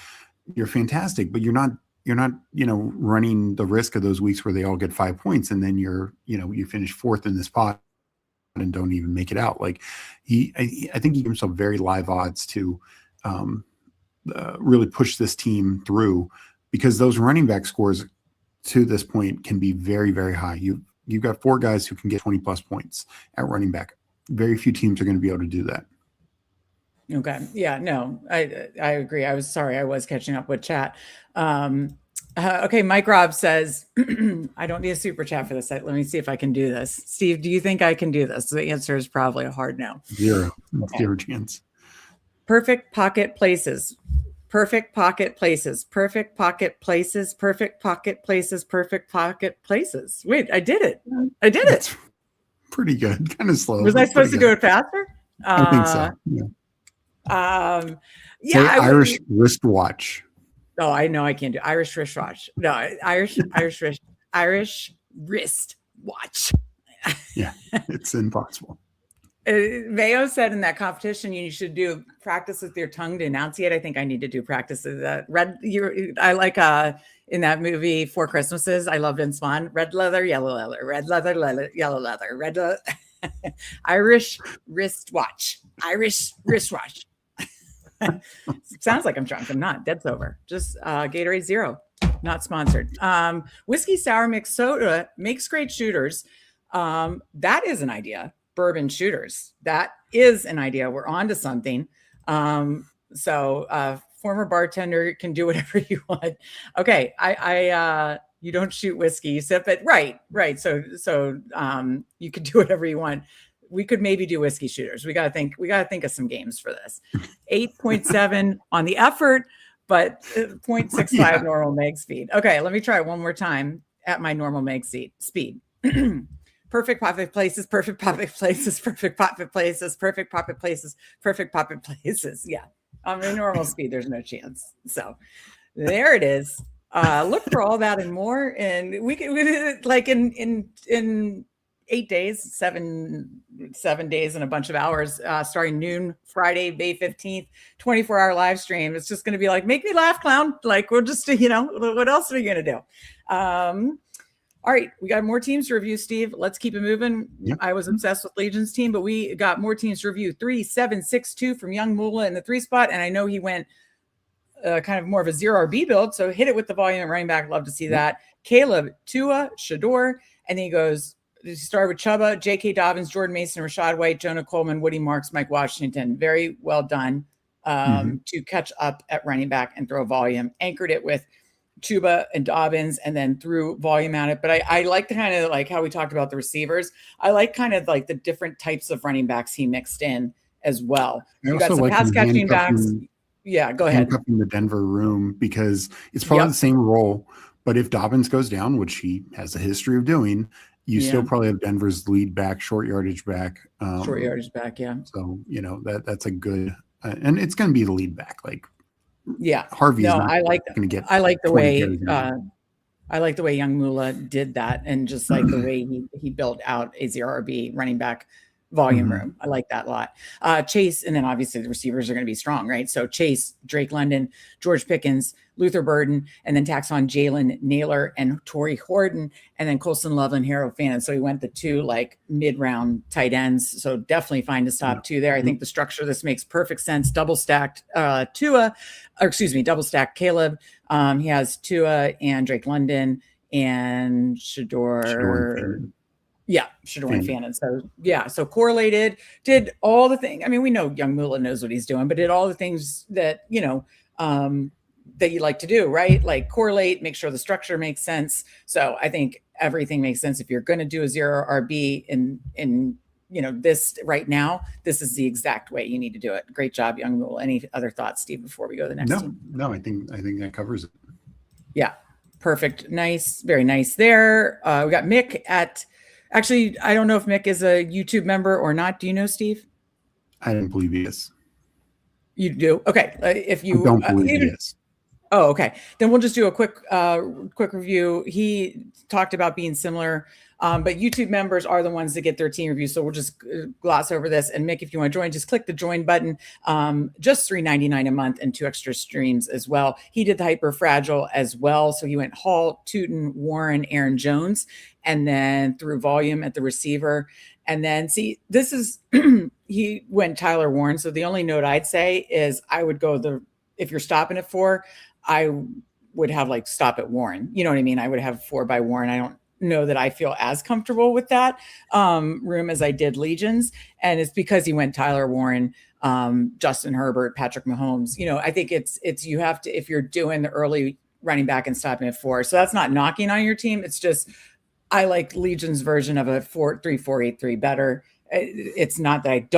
you're fantastic, but you're not, running the risk of those weeks where they all get 5 points and then you finish fourth in this pot and don't even make it out. Like, I think he gives himself very live odds to really push this team through, because those running back scores to this point can be very, very high. You've got 4 guys who can get 20 plus points at running back. Very few teams are going to be able to do that. Okay. Yeah, no, I agree. I was catching up with chat. Okay. Mike Robb says, I don't need a super chat for this. Let me see if I can do this. Steve, do you think I can do this? The answer is probably a hard no. Zero. Okay. Zero chance. Perfect pocket places. Perfect pocket places. Perfect pocket places. Perfect pocket places. Perfect pocket places. Wait, I did it. That's pretty good. Kind of slow. Was I supposed to do it faster? I think so. Yeah. Irish wristwatch. Oh, I know I can't do Irish wristwatch. No, Irish wrist watch. Yeah, it's impossible. Mayo said in that competition you should do practice with your tongue to enunciate. I think I need to do practice of that. I like in that movie Four Christmases. I loved in Swan. Red leather, yellow leather, red leather, yellow leather, red leather. Irish wristwatch. Irish wristwatch. Sounds like I'm drunk. I'm not. Dead sober. Just Gatorade Zero. Not sponsored. Whiskey sour mixed soda makes great shooters. That is an idea. Bourbon shooters. That is an idea. We're on to something. So former bartender can do whatever you want. Okay. You don't shoot whiskey, you sip it. Right. So you could do whatever you want. We could maybe do whiskey shooters. We got to think of some games for this. 8.7 on the effort, but 0.65 normal meg speed. Okay. Let me try it one more time at my normal meg speed. Perfect poppet places, perfect poppet places, perfect poppet places, perfect poppet places, perfect poppet places. Yeah. On my normal speed, there's no chance. So there it is. Look for all that and more. And we like in 8 days, seven days and a bunch of hours, starting noon, Friday, May 15th, 24-hour live stream. It's just going to be like, make me laugh, clown. Like, we're just, what else are we going to do? All right, we got more teams to review, Steve. Let's keep it moving. Yep. I was obsessed with Legion's team, but we got more teams to review. 3-7-6-2 from Young Mula in the 3 spot. And I know he went kind of more of a 0 RB build. So hit it with the volume and running back. Love to see that. Caleb, Tua, Shador. And then he started with Chuba, J.K. Dobbins, Jordan Mason, Rashad White, Jonah Coleman, Woody Marks, Mike Washington. Very well done to catch up at running back and throw volume. Anchored it with Chuba and Dobbins and then threw volume at it. But I like the kind of like how we talked about the receivers. I like kind of like the different types of running backs he mixed in as well. You got some pass catching backs. Yeah, go ahead. Handcuffing the Denver room because it's probably the same role. But if Dobbins goes down, which he has a history of doing, you still probably have Denver's lead back, short yardage back. Yeah. So, that's a good, and it's going to be the lead back. Like, Harvey. No, I like the way Young Mula did that, and just like the way he built out a 0 RB running back volume room. I like that a lot. Chase, and then obviously the receivers are going to be strong, right? So Chase, Drake London, George Pickens, Luther Burden, and then tax on Jalen Naylor and Torrey Horton, and then Colson Love and Harold Fannin. So he went the 2 like mid-round tight ends. So definitely find a stop 2 there. I think the structure of this makes perfect sense. Double stacked double stacked Caleb. He has Tua and Drake London and Shador. Shador and Fannin. So correlated, did all the things. I mean, we know Young Mula knows what he's doing, but did all the things that, that you like to do, right? Like correlate, make sure the structure makes sense. So I think everything makes sense. If you're going to do a 0 RB in this right now, this is the exact way you need to do it. Great job, Young Mula. Any other thoughts, Steve, before we go to the next team? No, I think that covers it. Yeah. Perfect. Nice. Very nice there. We got Mick actually, I don't know if Mick is a YouTube member or not. Do you know, Steve? I don't believe he is. You do? Okay. If I you don't believe he is. Oh, okay. Then we'll just do a quick review. He talked about being similar, but YouTube members are the ones that get their team review. So we'll just gloss over this. And Mick, if you want to join, just click the join button. Just $3.99 a month and 2 extra streams as well. He did the hyper fragile as well. So he went Hall, Tootin, Warren, Aaron Jones, and then through volume at the receiver. And then see, this is he went Tyler Warren. So the only note I'd say is I would go if you're stopping at 4. I would have like stop at Warren. You know what I mean? I would have 4 by Warren. I don't know that I feel as comfortable with that room as I did Legions. And it's because he went Tyler Warren, Justin Herbert, Patrick Mahomes. You know, I think it's you have to, if you're doing the early running back and stopping at 4. So that's not knocking on your team. It's just, I like Legion's version of a 4-3-4-8-3 better. It's not that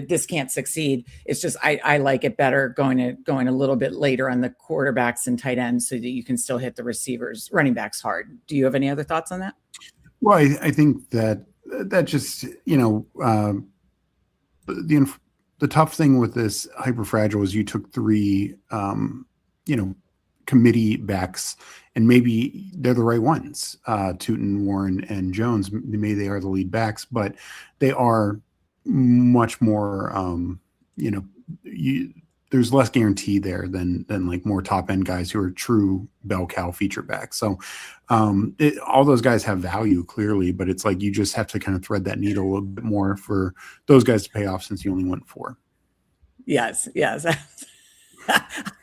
this can't succeed. It's just I like it better going a little bit later on the quarterbacks and tight ends so that you can still hit the receivers, running backs hard. Do you have any other thoughts on that? Well, I think that just, you know, the tough thing with this hyperfragile is you took 3, you know, committee backs, and maybe they're the right ones. Tootin, Warren, and Jones, maybe they are the lead backs, but they are much more, you know, there's less guarantee there than like more top end guys who are true bell cow feature backs. So all those guys have value clearly, but it's like you just have to kind of thread that needle a little bit more for those guys to pay off since you only went 4. Yes.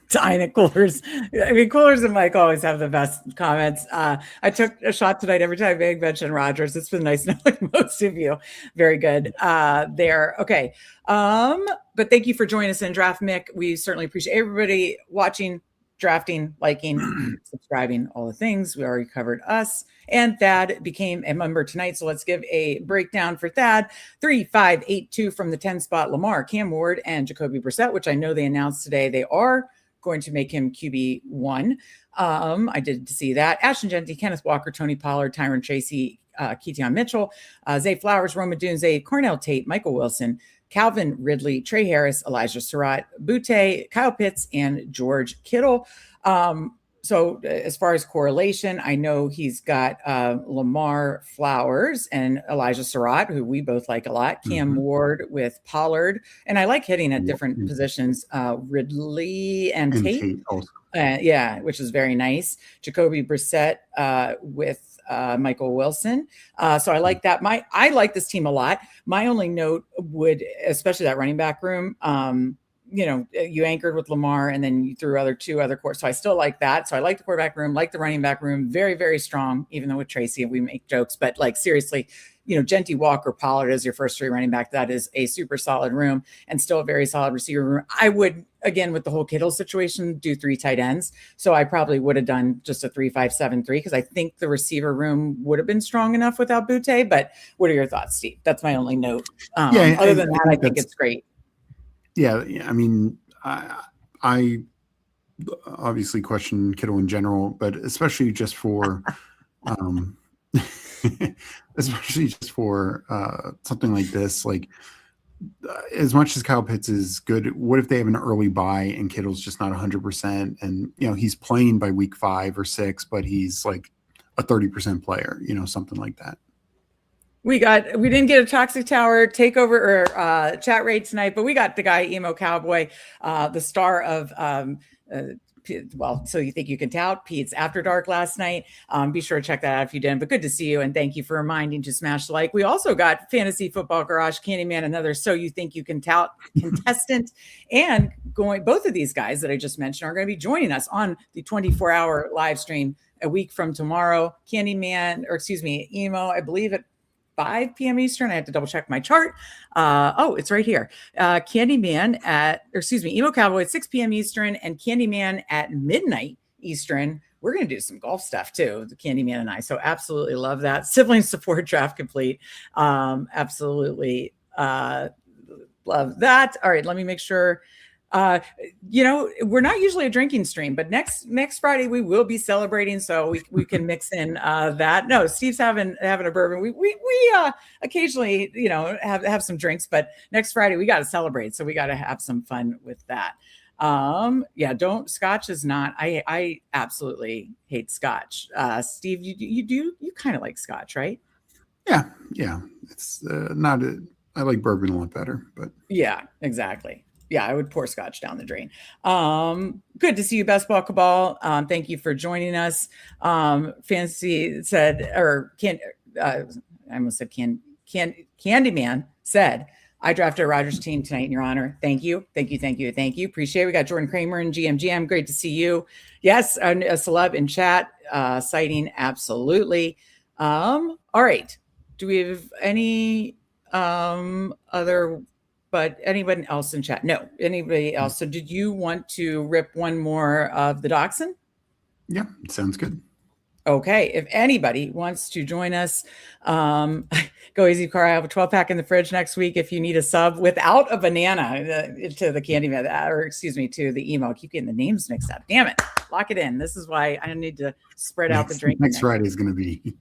Dying at Coolers. I mean, Coolers and Mike always have the best comments. I took a shot tonight every time Meg mentioned Rodgers. It's been nice knowing most of you. Very good there. Okay. But thank you for joining us in Draft, Mick. We certainly appreciate everybody watching, drafting, liking, subscribing, all the things. We already covered us. And Thad became a member tonight. So let's give a breakdown for Thad. 3-5-8-2 from the 10 spot, Lamar, Cam Ward, and Jacoby Brissett, which I know they announced today. They are going to make him QB1. I did see that. Ashton Genty, Kenneth Walker, Tony Pollard, Tyron Tracy, Keaton Mitchell, Zay Flowers, Roma Dunze, Cornell Tate, Michael Wilson, Calvin Ridley, Trey Harris, Elijah Surratt, Butte, Kyle Pitts, and George Kittle. So as far as correlation, I know he's got Lamar, Flowers, and Elijah Surratt, who we both like a lot. Cam Ward with Pollard. And I like hitting at different positions. Ridley and Tate. Also. Yeah, which is very nice. Jacoby Brissett with Michael Wilson. So I like that. I like this team a lot. My only note would, especially that running back room, you know, you anchored with Lamar and then you threw 2 other quarterbacks. So I still like that. So I like the quarterback room, like the running back room, very, very strong, even though with Tracy, we make jokes, but like seriously, you know, Genty, Walker, Pollard as your first 3 running back. That is a super solid room and still a very solid receiver room. I would, again, with the whole Kittle situation, do 3 tight ends. So I probably would have done just a 3-5-7-3 because I think the receiver room would have been strong enough without Butte. But what are your thoughts, Steve? That's my only note. Other than that, I think it's great. Yeah, I mean, I obviously question Kittle in general, but especially just for, something like this. Like, as much as Kyle Pitts is good, what if they have an early bye and Kittle's just not 100%, and you know he's playing by week 5 or 6, but he's like a 30% player, you know, something like that. We didn't get a Toxic Tower takeover or chat rate tonight, but we got the guy Emo Cowboy, the star of So You Think You Can Tout, Pete's After Dark last night. Be sure to check that out if you didn't, but good to see you. And thank you for reminding to smash the like. We also got Fantasy Football Garage, Candyman, another So You Think You Can Tout contestant, and both of these guys that I just mentioned are going to be joining us on the 24-hour live stream a week from tomorrow. Emo, I believe at 5 p.m. Eastern. I have to double check my chart. It's right here. Emo Cowboy at 6 p.m. Eastern and Candyman at midnight Eastern. We're going to do some golf stuff too, the Candyman and I. So absolutely love that. Sibling support draft complete. Absolutely love that. All right, let me make sure. We're not usually a drinking stream, but next Friday we will be celebrating, so we can mix in that. No, Steve's having a bourbon. We occasionally, have some drinks, but next Friday we got to celebrate, so we got to have some fun with that. Scotch is not. I absolutely hate Scotch. Steve, you kind of like Scotch, right? Yeah. It's not. I like bourbon a lot better, but yeah, exactly. Yeah, I would pour Scotch down the drain. Good to see you, Best Ball Cabal. Thank you for joining us. Fancy said, I almost said Candyman said, I drafted a Rodgers team tonight in your honor. Thank you. Appreciate it. We got Jordan Kramer and GM. Great to see you. Yes, a celeb in chat, citing absolutely. All right. Do we have any but anybody else in chat? No, anybody else? So did you want to rip one more of the Dachshund? Yeah, it sounds good. Okay, if anybody wants to join us, go easy, car. I have a 12-pack in the fridge next week. If you need a sub without a banana to the Candyman, to the email. I keep getting the names mixed up. Damn it! Lock it in. This is why I need to spread out the drink. Next Friday is going to be.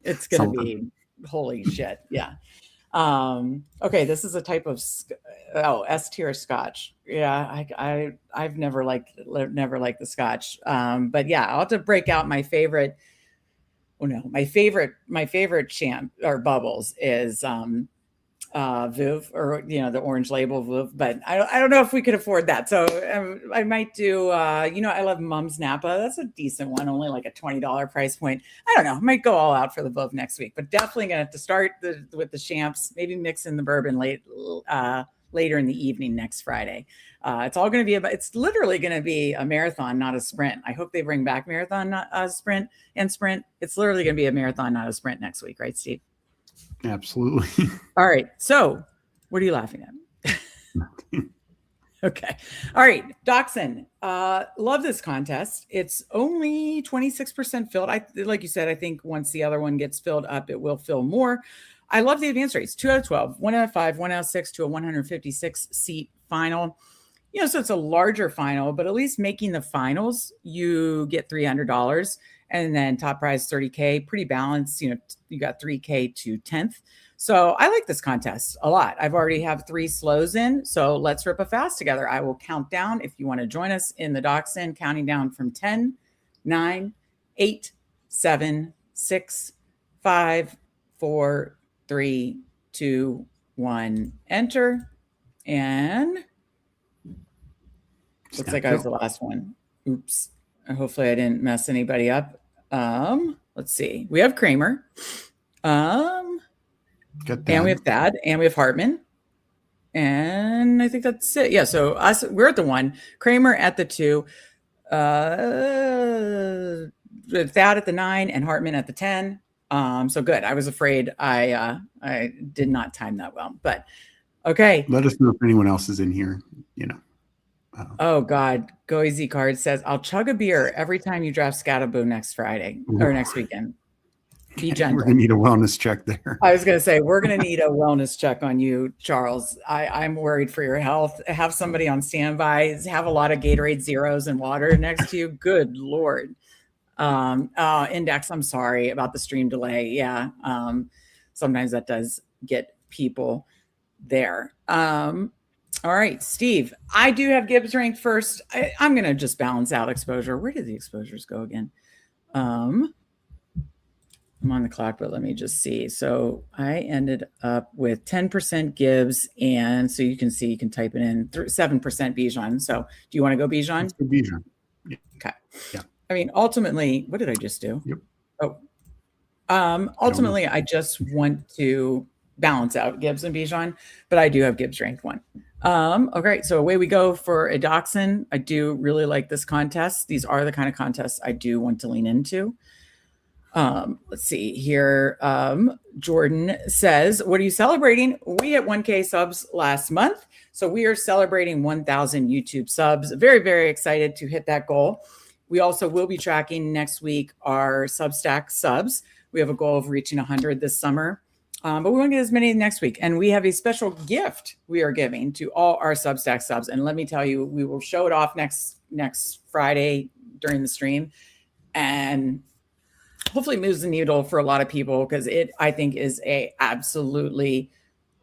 It's going to be holy shit. Yeah. Okay, this is a type of S tier Scotch. Yeah, I've never liked the Scotch. But yeah, I'll have to break out my favorite. Oh no, my favorite champ or bubbles is Veuve, or the orange label Veuve, but I don't know if we could afford that. So I might do I love Mum's Napa. That's a decent one, only like a $20 price point. I don't know. I might go all out for the Veuve next week, but definitely gonna have to start with the champs, maybe mix in the bourbon later in the evening next Friday. It's all going to be it's literally going to be a marathon, not a sprint. I hope they bring back marathon, not a sprint. It's literally going to be a marathon, not a sprint next week. Right, Steve? Absolutely. All right. So what are you laughing at? Okay. All right. Dachshund. Love this contest. It's only 26% filled. Like you said, I think once the other one gets filled up, it will fill more. I love the advance rates. 2 out of 12, 1 out of 5, 1 out of 6 to a 156 seat final. So it's a larger final, but at least making the finals, you get $300. And then top prize $30K, pretty balanced. You got $3K to 10th. So I like this contest a lot. I've already have 3 slows in. So let's rip a fast together. I will count down if you want to join us in the Dachshund, counting down from 10, 9, 8, 7, 6, 5, 4, 3, 2, 1, enter. And looks like I was the last one. Oops. Hopefully I didn't mess anybody up. Let's see. We have Kramer. And we have Thad, and we have Hartman. And I think that's it. Yeah, so we're at the 1. Kramer at the 2. Thad at the 9 and Hartman at the 10. So good. I was afraid I did not time that well, but okay. Let us know if anyone else is in here, Oh God. Go Easy Card says, I'll chug a beer every time you draft Scatterboo next Friday or next weekend. Be gentle. We're going to need a wellness check there. I was going to say, we're going to need a wellness check on you, Charles. I'm worried for your health. Have somebody on standby. Have a lot of Gatorade Zeros and water next to you. Good Lord. Index, I'm sorry about the stream delay. Yeah. Sometimes that does get people there. All right, Steve, I do have Gibbs ranked first. I'm going to just balance out exposure. Where did the exposures go again? I'm on the clock, but let me just see. So I ended up with 10% Gibbs. And so you can see, you can type it in 7% Bijan. So do you want to go Bijan? Bijan. Yeah. Okay. Yeah. I mean, ultimately, what did I just do? Yep. Ultimately, I just want to balance out Gibbs and Bijan, but I do have Gibbs ranked 1. Okay, so away we go for a Dachshund. I do really like this contest. These are the kind of contests I do want to lean into. Let's see here. Jordan says, what are you celebrating? We hit 1K subs last month. So we are celebrating 1,000 YouTube subs. Very, very excited to hit that goal. We also will be tracking next week our Substack subs. We have a goal of reaching 100 this summer. But we want to get as many next week. And we have a special gift we are giving to all our Substack subs. And let me tell you, we will show it off next Friday during the stream. And hopefully moves the needle for a lot of people, because it, I think, is a absolutely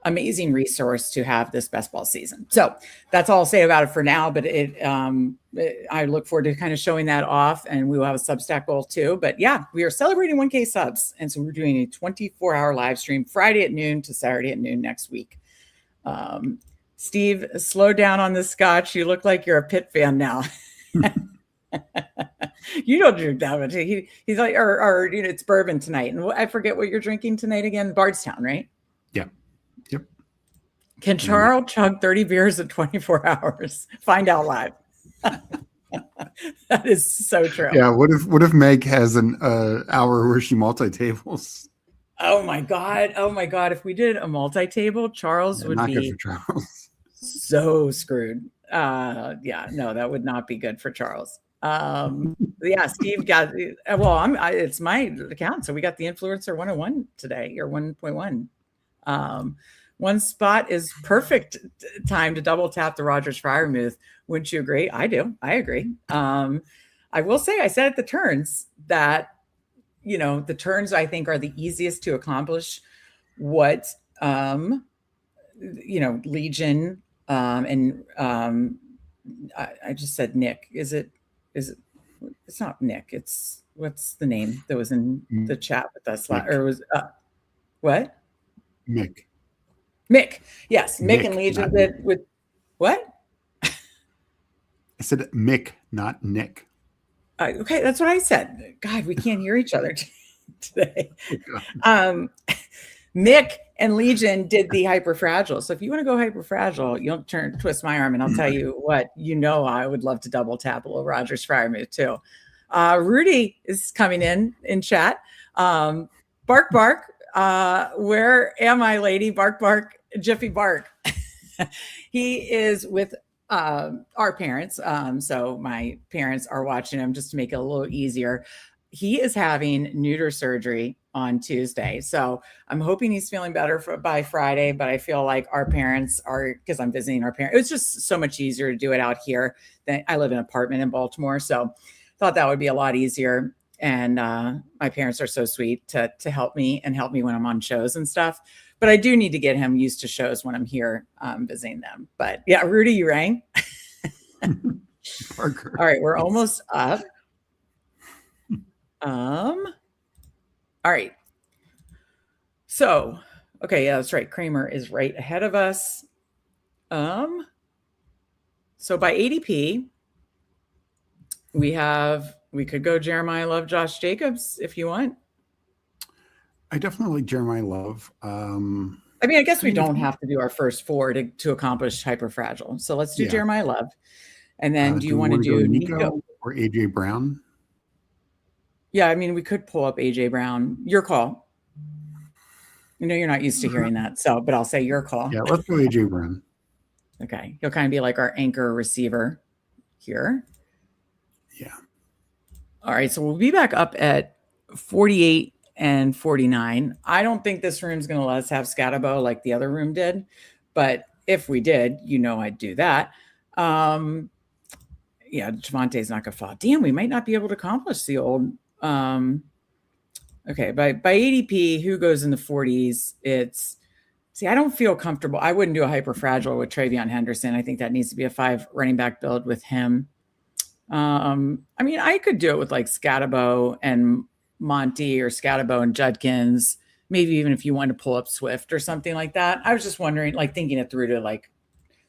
amazing resource to have this best ball season. So that's all I'll say about it for now. But I look forward to kind of showing that off, and we will have a Substack goal too. But yeah, we are celebrating 1K subs, and so we're doing a 24-hour live stream Friday at noon to Saturday at noon next week. Steve, slow down on the scotch. You look like you're a Pitt fan now. You don't drink that much. He's like, or you know, it's bourbon tonight, and I forget what you're drinking tonight again. Bardstown, right? Yeah. Yep. Can Charles chug 30 beers in 24 hours? Find out live. That is so true. Yeah. What if Meg has an hour where she multi-tables? Oh my God. Oh my God. If we did a multi-table, Charles would not be good for Charles. So screwed. Yeah, no, that would not be good for Charles. Yeah, Steve got, well, it's my account. So we got the Influencer 101 today, or 1.1. One spot is perfect time to double tap the Rodgers Freiermuth. Wouldn't you agree? I do. I agree. I will say, I said at the turns that, you know, the turns I think are the easiest to accomplish what, you know, Legion, and I just said Nick. Is it, it's not Nick. It's, what's the name that was in the chat with us? Or was, what? Mick. Yes. Mick and Legion did with what? I said Mick, not Nick. Okay. That's what I said. God, we can't hear each other today. Mick and Legion did the hyperfragile. So if you want to go hyperfragile, you'll twist my arm, and I'll tell you what, you know, I would love to double tap a little Rodgers Freiermuth too. Rudy is coming in chat. Bark, where am I, lady? Bark, Jiffy Bark. He is with our parents. So my parents are watching him just to make it a little easier. He is having neuter surgery on Tuesday. So I'm hoping he's feeling better by Friday, but I feel like our parents are, because I'm visiting our parents. It's just so much easier to do it out here. I live in an apartment in Baltimore. So thought that would be a lot easier. And my parents are so sweet to help me when I'm on shows and stuff. But I do need to get him used to shows when I'm here visiting them. But yeah, Rudy, you rang. Parker. All right, we're almost up. All right. So, okay, yeah, that's right. Kramer is right ahead of us. So by ADP, we could go Jeremiah Love, Josh Jacobs if you want. I definitely like Jeremiah Love. I mean, I guess we don't have to do our first four to accomplish hyperfragile. So let's do Jeremiah Love. And then do you want to do Nico or AJ Brown? Yeah, I mean, we could pull up AJ Brown. Your call. You know, you're not used to hearing that. So, but I'll say your call. Yeah, let's go AJ Brown. Okay. He'll kind of be like our anchor receiver here. Yeah. All right. So we'll be back up at 48 and 49. I don't think this room's going to let us have Scatabo like the other room did. But if we did, you know, I'd do that. Yeah, Javante's not going to fall. Damn, we might not be able to accomplish the old. Okay, by ADP, who goes in the 40s? I don't feel comfortable. I wouldn't do a hyperfragile with Travion Henderson. I think that needs to be a 5 running back build with him. I mean, I could do it with like Scatabo and Monty, or Scatabo and Judkins. Maybe even if you wanted to pull up Swift or something like that. I was just wondering, like thinking it through to like,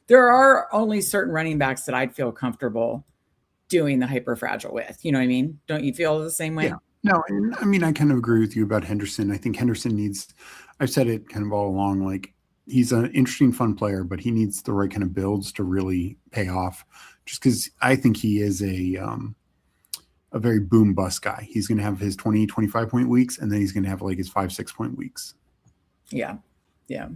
there are only certain running backs that I'd feel comfortable doing the hyperfragile with. You know what I mean? Don't you feel the same way? Yeah. No, and I mean, I kind of agree with you about Henderson. I think Henderson needs, I've said it kind of all along, like he's an interesting, fun player, but he needs the right kind of builds to really pay off, just because I think he is a very boom bust guy. He's going to have his 20, 25 point weeks, and then he's going to have like his 5-6 point weeks. Yeah. Yeah.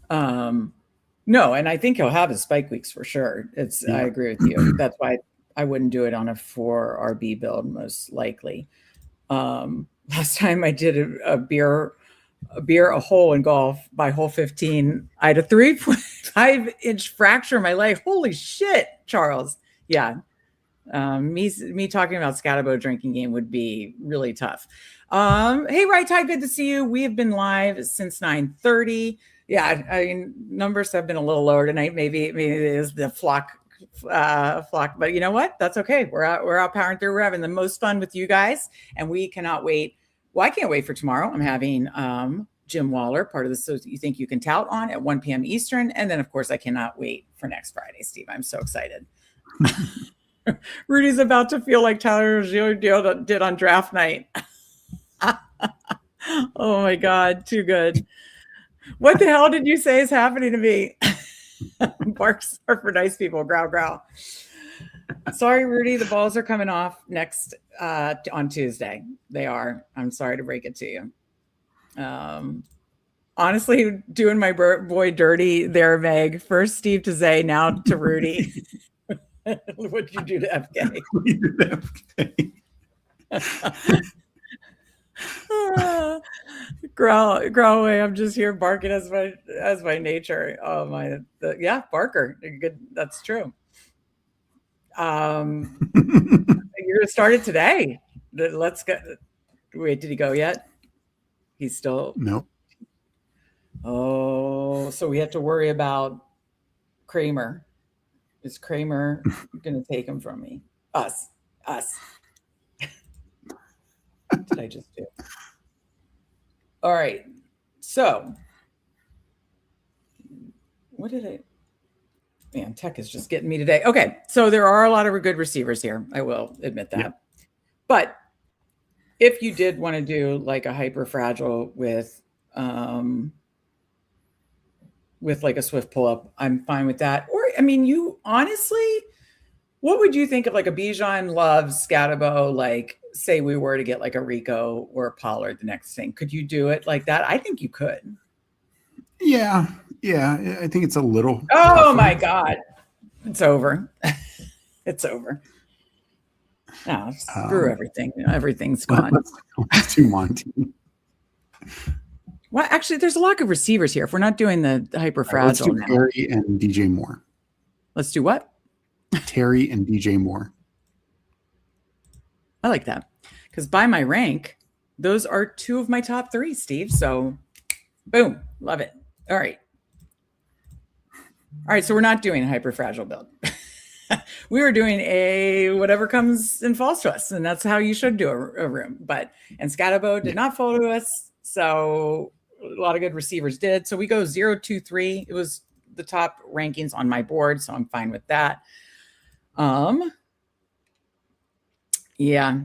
No, and I think he'll have his spike weeks for sure. I agree with you. That's why I wouldn't do it on a 4 RB build, most likely. Last time I did a beer a beer a hole in golf by hole 15. I had a 3.5-inch fracture in my leg. Holy shit, Charles. Yeah. Me talking about Scatabo drinking game would be really tough. Hey, Right Tide, good to see you. We have been live since 9:30. Yeah, I mean, numbers have been a little lower tonight. Maybe it is the flock, but you know what? That's okay. We're out powering through. We're having the most fun with you guys, and we cannot wait. Well, I can't wait for tomorrow. I'm having Jim Waller, part of the So You Think You Can Tout on at 1 p.m. Eastern. And then, of course, I cannot wait for next Friday, Steve. I'm so excited. Rudy's about to feel like Tyler Rozier did on draft night. Oh, my God. Too good. What the hell did you say is happening to me? Barks are for nice people. Growl, growl. Sorry, Rudy. The balls are coming off next on Tuesday. They are. I'm sorry to break it to you. Honestly, doing my boy dirty there, Meg. First Steve to Zay, now to Rudy. What'd you do to FK? We did FK. Growl away. I'm just here barking as my nature. Oh my, yeah, Barker. Good. That's true. You're gonna start it today. Let's go. Wait, did he go yet? He's still no. Oh, so we have to worry about Kramer. Is Kramer gonna take him from me? Us. What did I just do? All right. So what did I? Man, tech is just getting me today. Okay. So there are a lot of good receivers here. I will admit that. Yep. But if you did want to do like a hyper fragile with like a swift pull up, I'm fine with that. Or, I mean, you honestly, what would you think of like a Bijan, Love, Scatabo, like say we were to get like a Rico or a Pollard the next thing? Could you do it like that? I think you could. Yeah. I think it's a little. Oh tougher. my God. It's over. It's over. No, screw everything. Everything's gone. Let's do Monty. Well, actually, there's a lot of receivers here. If we're not doing the hyper fragile, let's do Terry and DJ Moore. Let's do what? Terry and DJ Moore. I like that because by my rank, those are two of my top three, Steve. So, boom, love it. All right. So we're not doing a hyper fragile build. We were doing a whatever comes and falls to us, and that's how you should do a room. And Scatabo did not fall to us, so a lot of good receivers did. So we go 0, 2, 3. It was the top rankings on my board, so I'm fine with that. Yeah,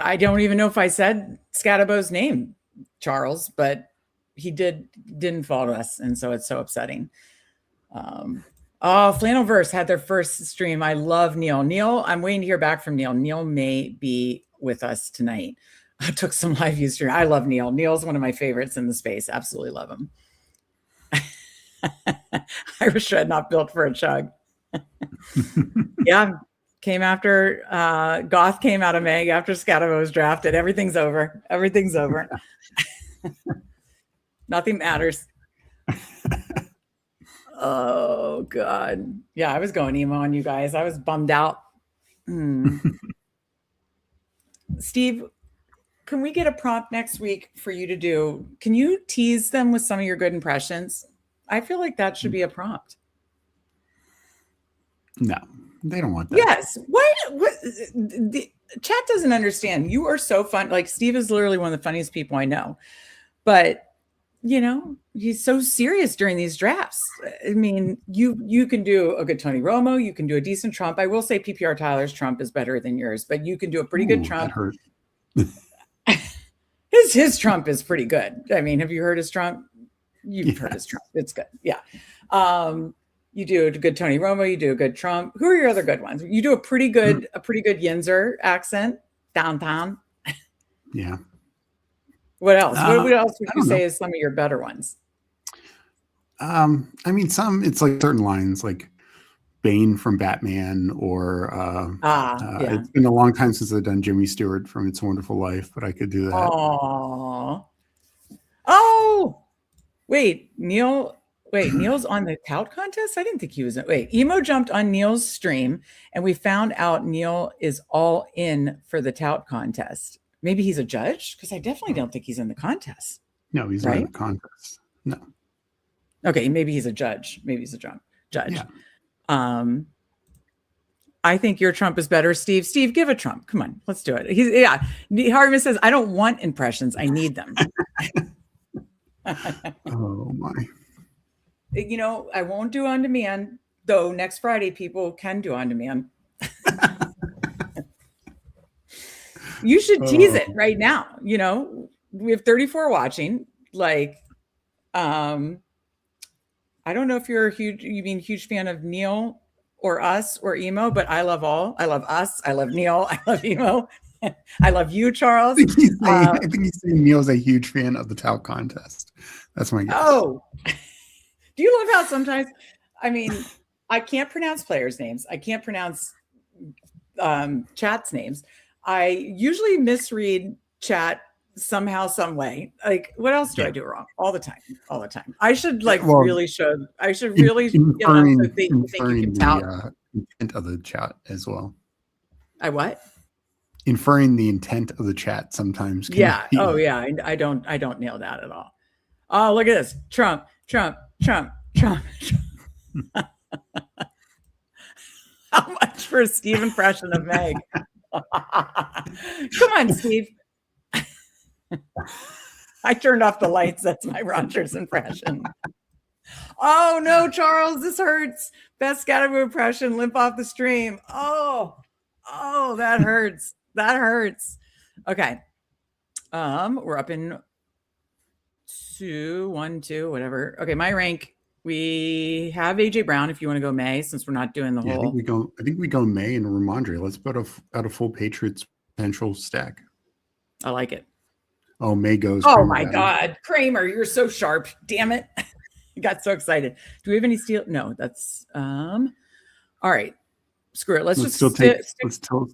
I don't even know if I said Scatabo's name, Charles, but he didn't fall to us, and so it's so upsetting. Flannelverse had their first stream. I love Neil. I'm waiting to hear back from Neil. Neil may be with us tonight. I took some live view stream. I love Neil. Neil's one of my favorites in the space. Absolutely love him. Irish Red not built for a chug. Yeah. Came after Goth came out of Meg after Scatabo was drafted. Everything's over. Nothing matters. Oh God. Yeah, I was going emo on you guys. I was bummed out. Steve, can we get a prompt next week for you to do? Can you tease them with some of your good impressions? I feel like that should be a prompt. No, they don't want that. Yes. What the chat doesn't understand. You are so fun. Like Steve is literally one of the funniest people I know. But you know, he's so serious during these drafts. I mean, you can do a good Tony Romo. You can do a decent Trump. I will say PPR Tyler's Trump is better than yours, but you can do a pretty good Trump. That hurt. His Trump is pretty good. I mean, have you heard his Trump? You've heard his Trump. It's good. Yeah. You do a good Tony Romo. You do a good Trump. Who are your other good ones? You do a pretty good Yinzer accent downtown. Yeah. What else? What else would you say is some of your better ones? I mean, it's like certain lines like Bane from Batman or yeah. It's been a long time since I've done Jimmy Stewart from It's a Wonderful Life, but I could do that. Oh, Wait, Neil's on the tout contest? I didn't think he was. Wait, Emo jumped on Neil's stream and we found out Neil is all in for the tout contest. Maybe he's a judge? Because I definitely don't think he's in the contest. No, he's not in the contest. No. Okay, maybe he's a judge. Maybe he's a judge. Yeah. I think your Trump is better, Steve. Steve, give a Trump. Come on, let's do it. Hartman says, I don't want impressions. I need them. Oh my. You know, I won't do on demand, though next Friday people can do on demand. You should tease it right now. You know, we have 34 watching. Like, I don't know if you're huge fan of Neil or us or Emo, but I love all. I love us. I love Neil. I love Emo. I love you, Charles. I think he's saying Neil's a huge fan of the tout contest. That's my guess. Oh, do you love how sometimes, I mean, I can't pronounce players' names. I can't pronounce chat's names. I usually misread chat somehow, some way. Like, what else do I do wrong? All the time. I should really give them so they think you can tout. The intent of the chat as well. I what? Inferring the intent of the chat sometimes. Yeah. Oh yeah. I don't nail that at all. Oh, look at this. Trump. How much for a Steve impression of Meg? Come on, Steve. I turned off the lights. That's my Rodgers impression. Oh no, Charles, this hurts. Best Scatterbo impression, limp off the stream. Oh, that hurts. That hurts. Okay. We're up in 2, 1, 2, whatever. Okay, my rank. We have AJ Brown if you want to go May, since we're not doing the whole. I think we go May and Ramondre. Let's put out a full Patriots potential stack. I like it. Oh, May goes. Oh Kramer my God, Kramer, you're so sharp. Damn it. I got so excited. Do we have any steal? No, that's all right. Screw it. Let's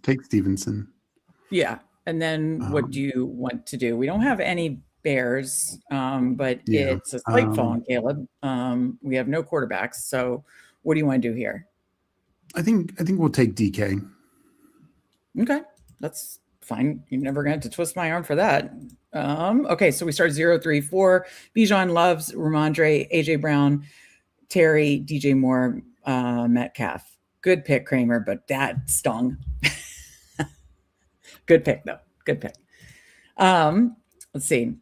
take Stevenson. Yeah. And then what do you want to do? We don't have any Bears, but it's a slight fall on Caleb. We have no quarterbacks. So what do you want to do here? I think we'll take DK. Okay. That's fine. You're never going to have to twist my arm for that. Okay. So we start 0, 3, 4. Bijan, Loves, Ramondre, AJ Brown, Terry, DJ Moore, Metcalf. Good pick, Kramer, but that stung. Good pick, though. Good pick. Let's see.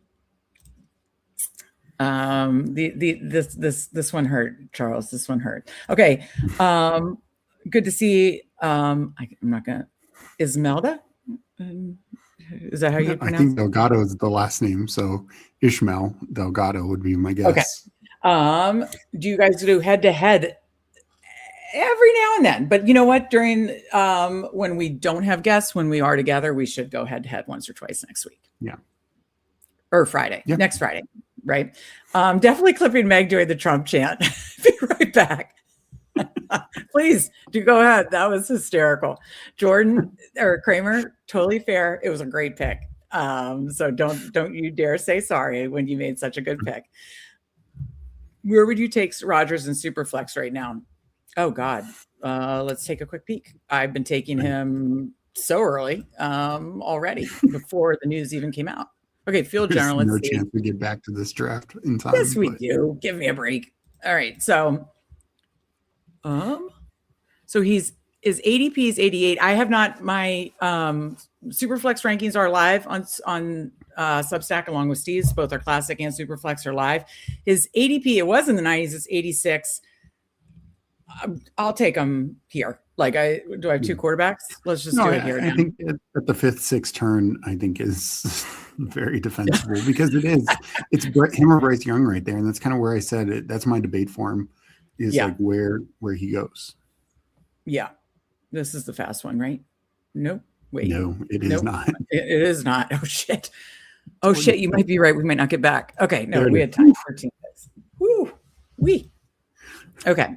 This one hurt, Charles. This one hurt. Okay. Good to see. I'm not gonna. Ismelda? Is that how you pronounce it? I think Delgado is the last name, so Ishmael Delgado would be my guess. Okay. Do you guys do head-to-head every now and then? But you know what? During when we don't have guests, when we are together, we should go head-to-head once or twice next week. Yeah. Or Friday. Yep. Next Friday. Right. Definitely clipping Meg doing the Trump chant. Be right back. Please do go ahead. That was hysterical. Jordan or Kramer, totally fair. It was a great pick. So don't you dare say sorry when you made such a good pick. Where would you take Rodgers and Superflex right now? Oh God. Let's take a quick peek. I've been taking him so early already before the news even came out. Okay, field general. There's no chance we get back to this draft in time. Yes, we do. Give me a break. All right, so his ADP is 88. I have not. My Superflex rankings are live on Substack along with Steve's. Both are classic and Superflex are live. His ADP, it was in the 90s. It's 86. I'll take him here. Like, do I have two quarterbacks? Let's just do it here. I think at the 5th, 6th turn, I think is very defensible because it's him or Bryce Young right there, and that's kind of where I said it. That's my debate for him is like where he goes. Yeah, this is the fast one, right? Nope. Wait, no, it is not. It is not. Oh shit. Oh shit. You might be right. We might not get back. Okay, no, we had time. 14 days. Woo, okay.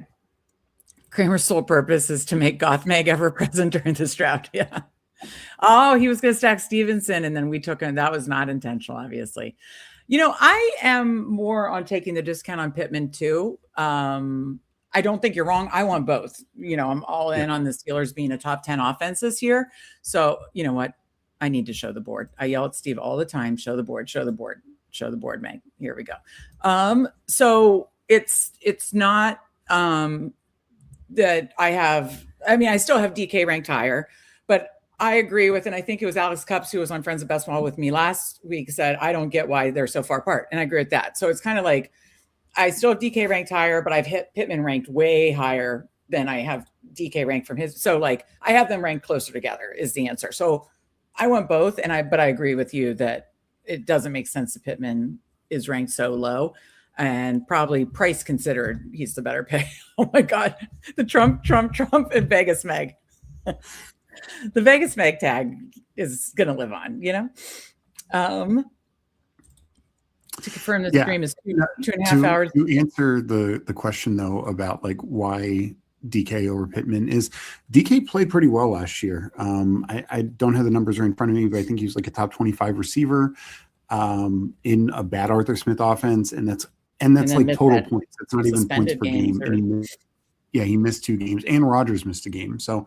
Kramer's sole purpose is to make Goth Meg ever present during this draft. Yeah. Oh, he was going to stack Stevenson, and then we took him. That was not intentional, obviously. I am more on taking the discount on Pittman too. I don't think you're wrong. I want both. I'm all in on the Steelers being a top 10 offense this year. So you know what? I need to show the board. I yell at Steve all the time, show the board, show the board, show the board, Meg. Here we go. So it's not that I still have DK ranked higher, but I agree with, and I think it was Alex Cups who was on Friends of Best Ball with me last week, said, I don't get why they're so far apart. And I agree with that. So it's kind of like, I still have DK ranked higher, but I've hit Pittman ranked way higher than I have DK ranked from his. So like I have them ranked closer together is the answer. So I want both. But I agree with you that it doesn't make sense that Pittman is ranked so low, and probably price considered, he's the better pay. Oh my God. The Trump and Vegas Meg. The Vegas Meg tag is going to live on, to confirm the stream is 2.5 hours. To answer the question though about like why DK over Pittman is DK played pretty well last year. I don't have the numbers right in front of me, but I think he was like a top 25 receiver in a bad Arthur Smith offense, and that's like total points. It's not even points per game. And he missed 2 games, and Rodgers missed a game. So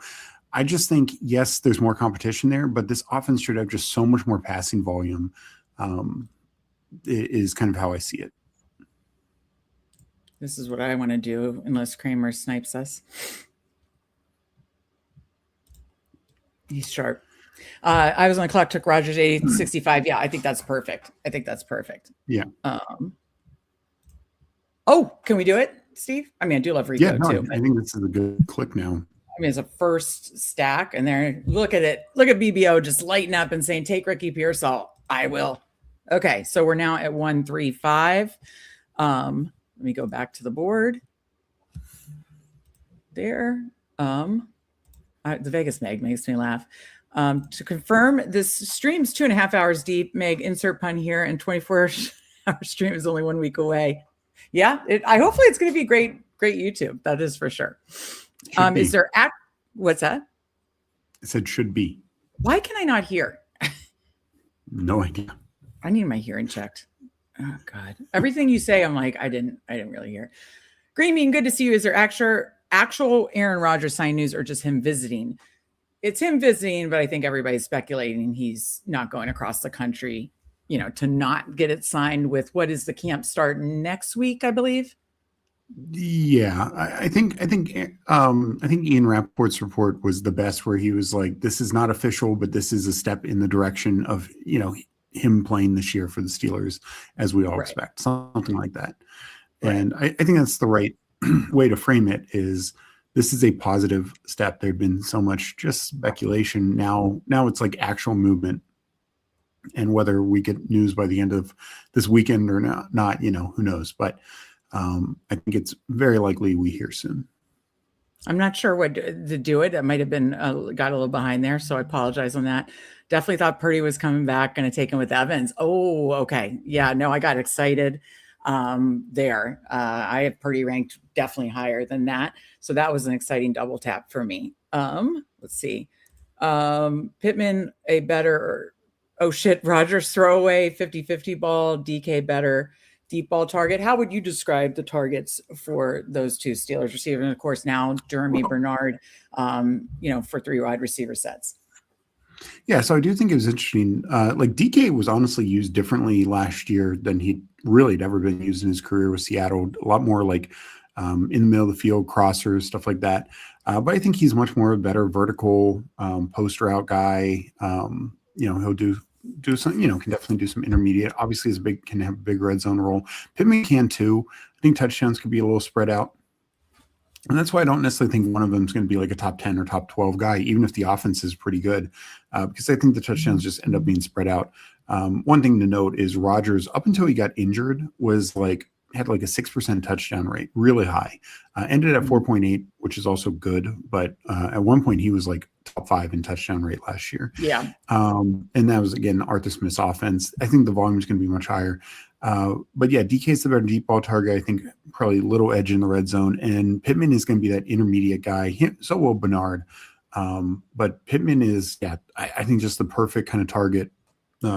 I just think, yes, there's more competition there, but this offense should have just so much more passing volume. Is kind of how I see it. This is what I want to do unless Kramer snipes us. He's sharp. I was on the clock, took Rodgers 80-65. Yeah, I think that's perfect. Yeah. Can we do it, Steve? I mean, I do love Rico too. I think this is a good clip now. I mean, it's a first stack, and there, look at it. Look at BBO just lighting up and saying, take Ricky Pearsall. I will. Okay, so we're now at 135. Let me go back to the board. There. The Vegas Meg makes me laugh. To confirm, this stream's 2.5 hours deep. Meg, insert pun here, and 24-hour stream is only 1 week away. Yeah, hopefully it's going to be great YouTube. That is for sure. Is there what's that? It said should be. Why can I not hear? No idea. I need my hearing checked. Oh God. Everything you say, I'm like, I didn't really hear. Green Bean, good to see you. Is there actual Aaron Rodgers sign news or just him visiting? It's him visiting, but I think everybody's speculating he's not going across the country, to not get it signed with, what is the camp start next week, I believe. Yeah, I think Ian Rappaport's report was the best, where he was like, this is not official, but this is a step in the direction of, him playing this year for the Steelers, as we all expect, something like that. Right. And I think that's the right way to frame it, is this is a positive step. There'd been so much just speculation. Now it's like actual movement, and whether we get news by the end of this weekend or not, who knows? But I think it's very likely we hear soon. I'm not sure what to do it. It might have been got a little behind there, so I apologize on that. Definitely thought Purdy was coming back, going to take him with Evans. Oh, okay. Yeah, no, I got excited there. I have Purdy ranked definitely higher than that. So that was an exciting double tap for me. Let's see. Pittman, a better, Rodgers throwaway, 50-50 ball, DK better, deep ball target. How would you describe the targets for those two Steelers receivers? And of course, now Jeremy Bernard, for 3 wide receiver sets. Yeah, so I do think it was interesting. Like DK was honestly used differently last year than he'd really ever been used in his career with Seattle. A lot more like in the middle of the field, crossers, stuff like that. But I think he's much more a better vertical post route guy. He'll do some, can definitely do some intermediate. Obviously, can have a big red zone role. Pittman can too. I think touchdowns could be a little spread out. And that's why I don't necessarily think one of them is going to be like a top 10 or top 12 guy, even if the offense is pretty good, because I think the touchdowns just end up being spread out. One thing to note is Rodgers, up until he got injured, had like a 6% touchdown rate, really high. Ended at 4.8, which is also good. But at one point, he was like top 5 in touchdown rate last year. Yeah. And that was, again, Arthur Smith's offense. I think the volume is going to be much higher. But yeah, DK's the better deep ball target. I think probably a little edge in the red zone. And Pittman is going to be that intermediate guy. So will Bernard. But Pittman is, I think just the perfect kind of target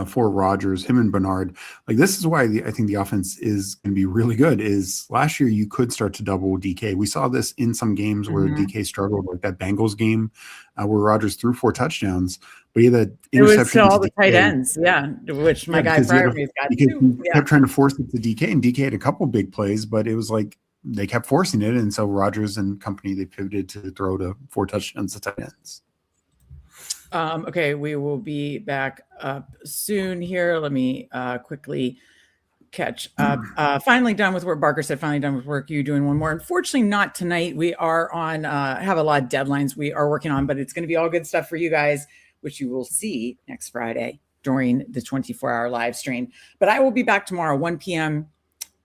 for Rodgers, him and Bernard. Like this is why I think the offense is going to be really good. Is last year you could start to double DK. We saw this in some games where DK struggled, like that Bengals game where Rodgers threw 4 touchdowns, but he had that interception. It was to all the tight ends, which my guy Fryermuth got too. He kept trying to force it to DK, and DK had a couple big plays, but it was like they kept forcing it, and so Rodgers and company, they pivoted to throw to 4 touchdowns to tight ends. Okay, we will be back up soon here. Let me quickly catch up. Finally done with work. Barker said, finally done with work. You doing one more? Unfortunately, not tonight. We are on, have a lot of deadlines we are working on, but it's going to be all good stuff for you guys, which you will see next Friday during the 24-hour live stream. But I will be back tomorrow, 1 p.m.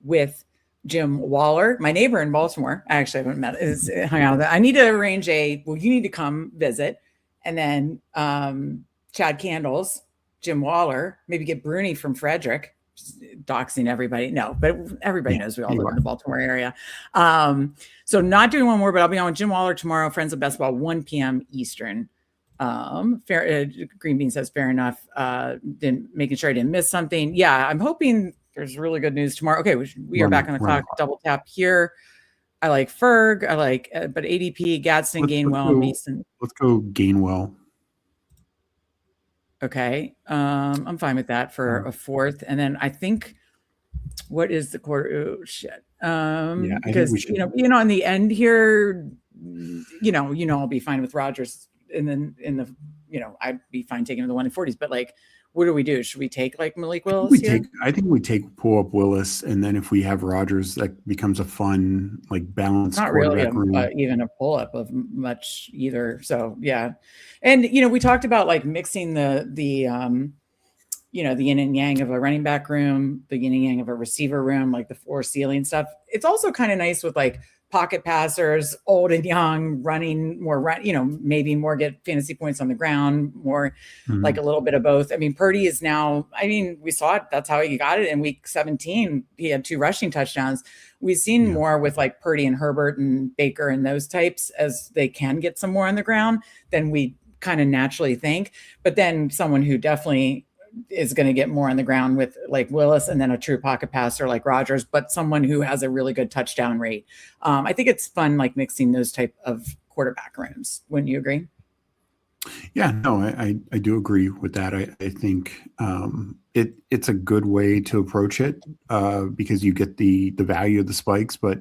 with Jim Waller, my neighbor in Baltimore. I actually haven't met, hung out with. I need to arrange you need to come visit. And then Chad Candles, Jim Waller, maybe get Bruni from Frederick, doxing everybody. No, but everybody knows we all live in the Baltimore area. So not doing one more, but I'll be on with Jim Waller tomorrow, Friends of Basketball, 1 p.m. Eastern. Green Bean says, fair enough. Making sure I didn't miss something. Yeah, I'm hoping there's really good news tomorrow. Okay, we are back on the clock. Double tap here. I like Ferg. I like, but ADP, Gadsden, Gainwell, and Mason. Let's go Gainwell. Okay. I'm fine with that for a 4th. And then I think, what is the quarter? Oh, shit. Because, in the end here, I'll be fine with Rodgers. And then I'd be fine taking the 140s, but like, what do we do? Should we take like Malik Willis? I think we pull up Willis, and then if we have Rodgers, that becomes a fun, like balanced. Not really even a pull up of much either. So yeah, and we talked about like mixing the yin and yang of a running back room, the yin and yang of a receiver room, like the floor ceiling stuff. It's also kind of nice with like pocket passers, old and young, running more, maybe more get fantasy points on the ground, more like a little bit of both. I mean, Purdy is now, we saw it. That's how he got it in week 17. He had 2 rushing touchdowns. We've seen more with like Purdy and Herbert and Baker and those types as they can get some more on the ground than we kind of naturally think. But then someone who definitely is going to get more on the ground with like Willis, and then a true pocket passer like Rodgers, but someone who has a really good touchdown rate. I think it's fun, like mixing those type of quarterback rooms. Wouldn't you agree? Yeah, no, I do agree with that. I think it's a good way to approach it because you get the value of the spikes, but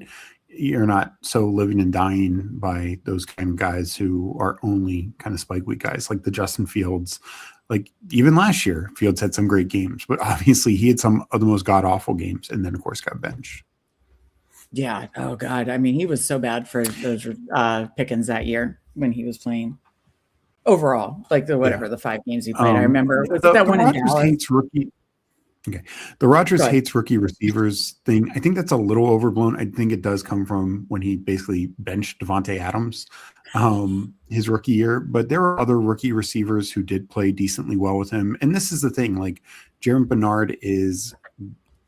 you're not so living and dying by those kind of guys who are only kind of spike week guys, like the Justin Fields. Like even last year, Fields had some great games, but obviously he had some of the most god awful games, and then of course got benched. Yeah. Oh God. I mean, he was so bad for those Pickens that year when he was playing. Overall, like the 5 games he played. I remember that one in Dallas. The Rodgers hates rookie receivers thing. I think that's a little overblown. I think it does come from when he basically benched Devontae Adams his rookie year, but there are other rookie receivers who did play decently well with him. And this is the thing, like Jaron Bernard is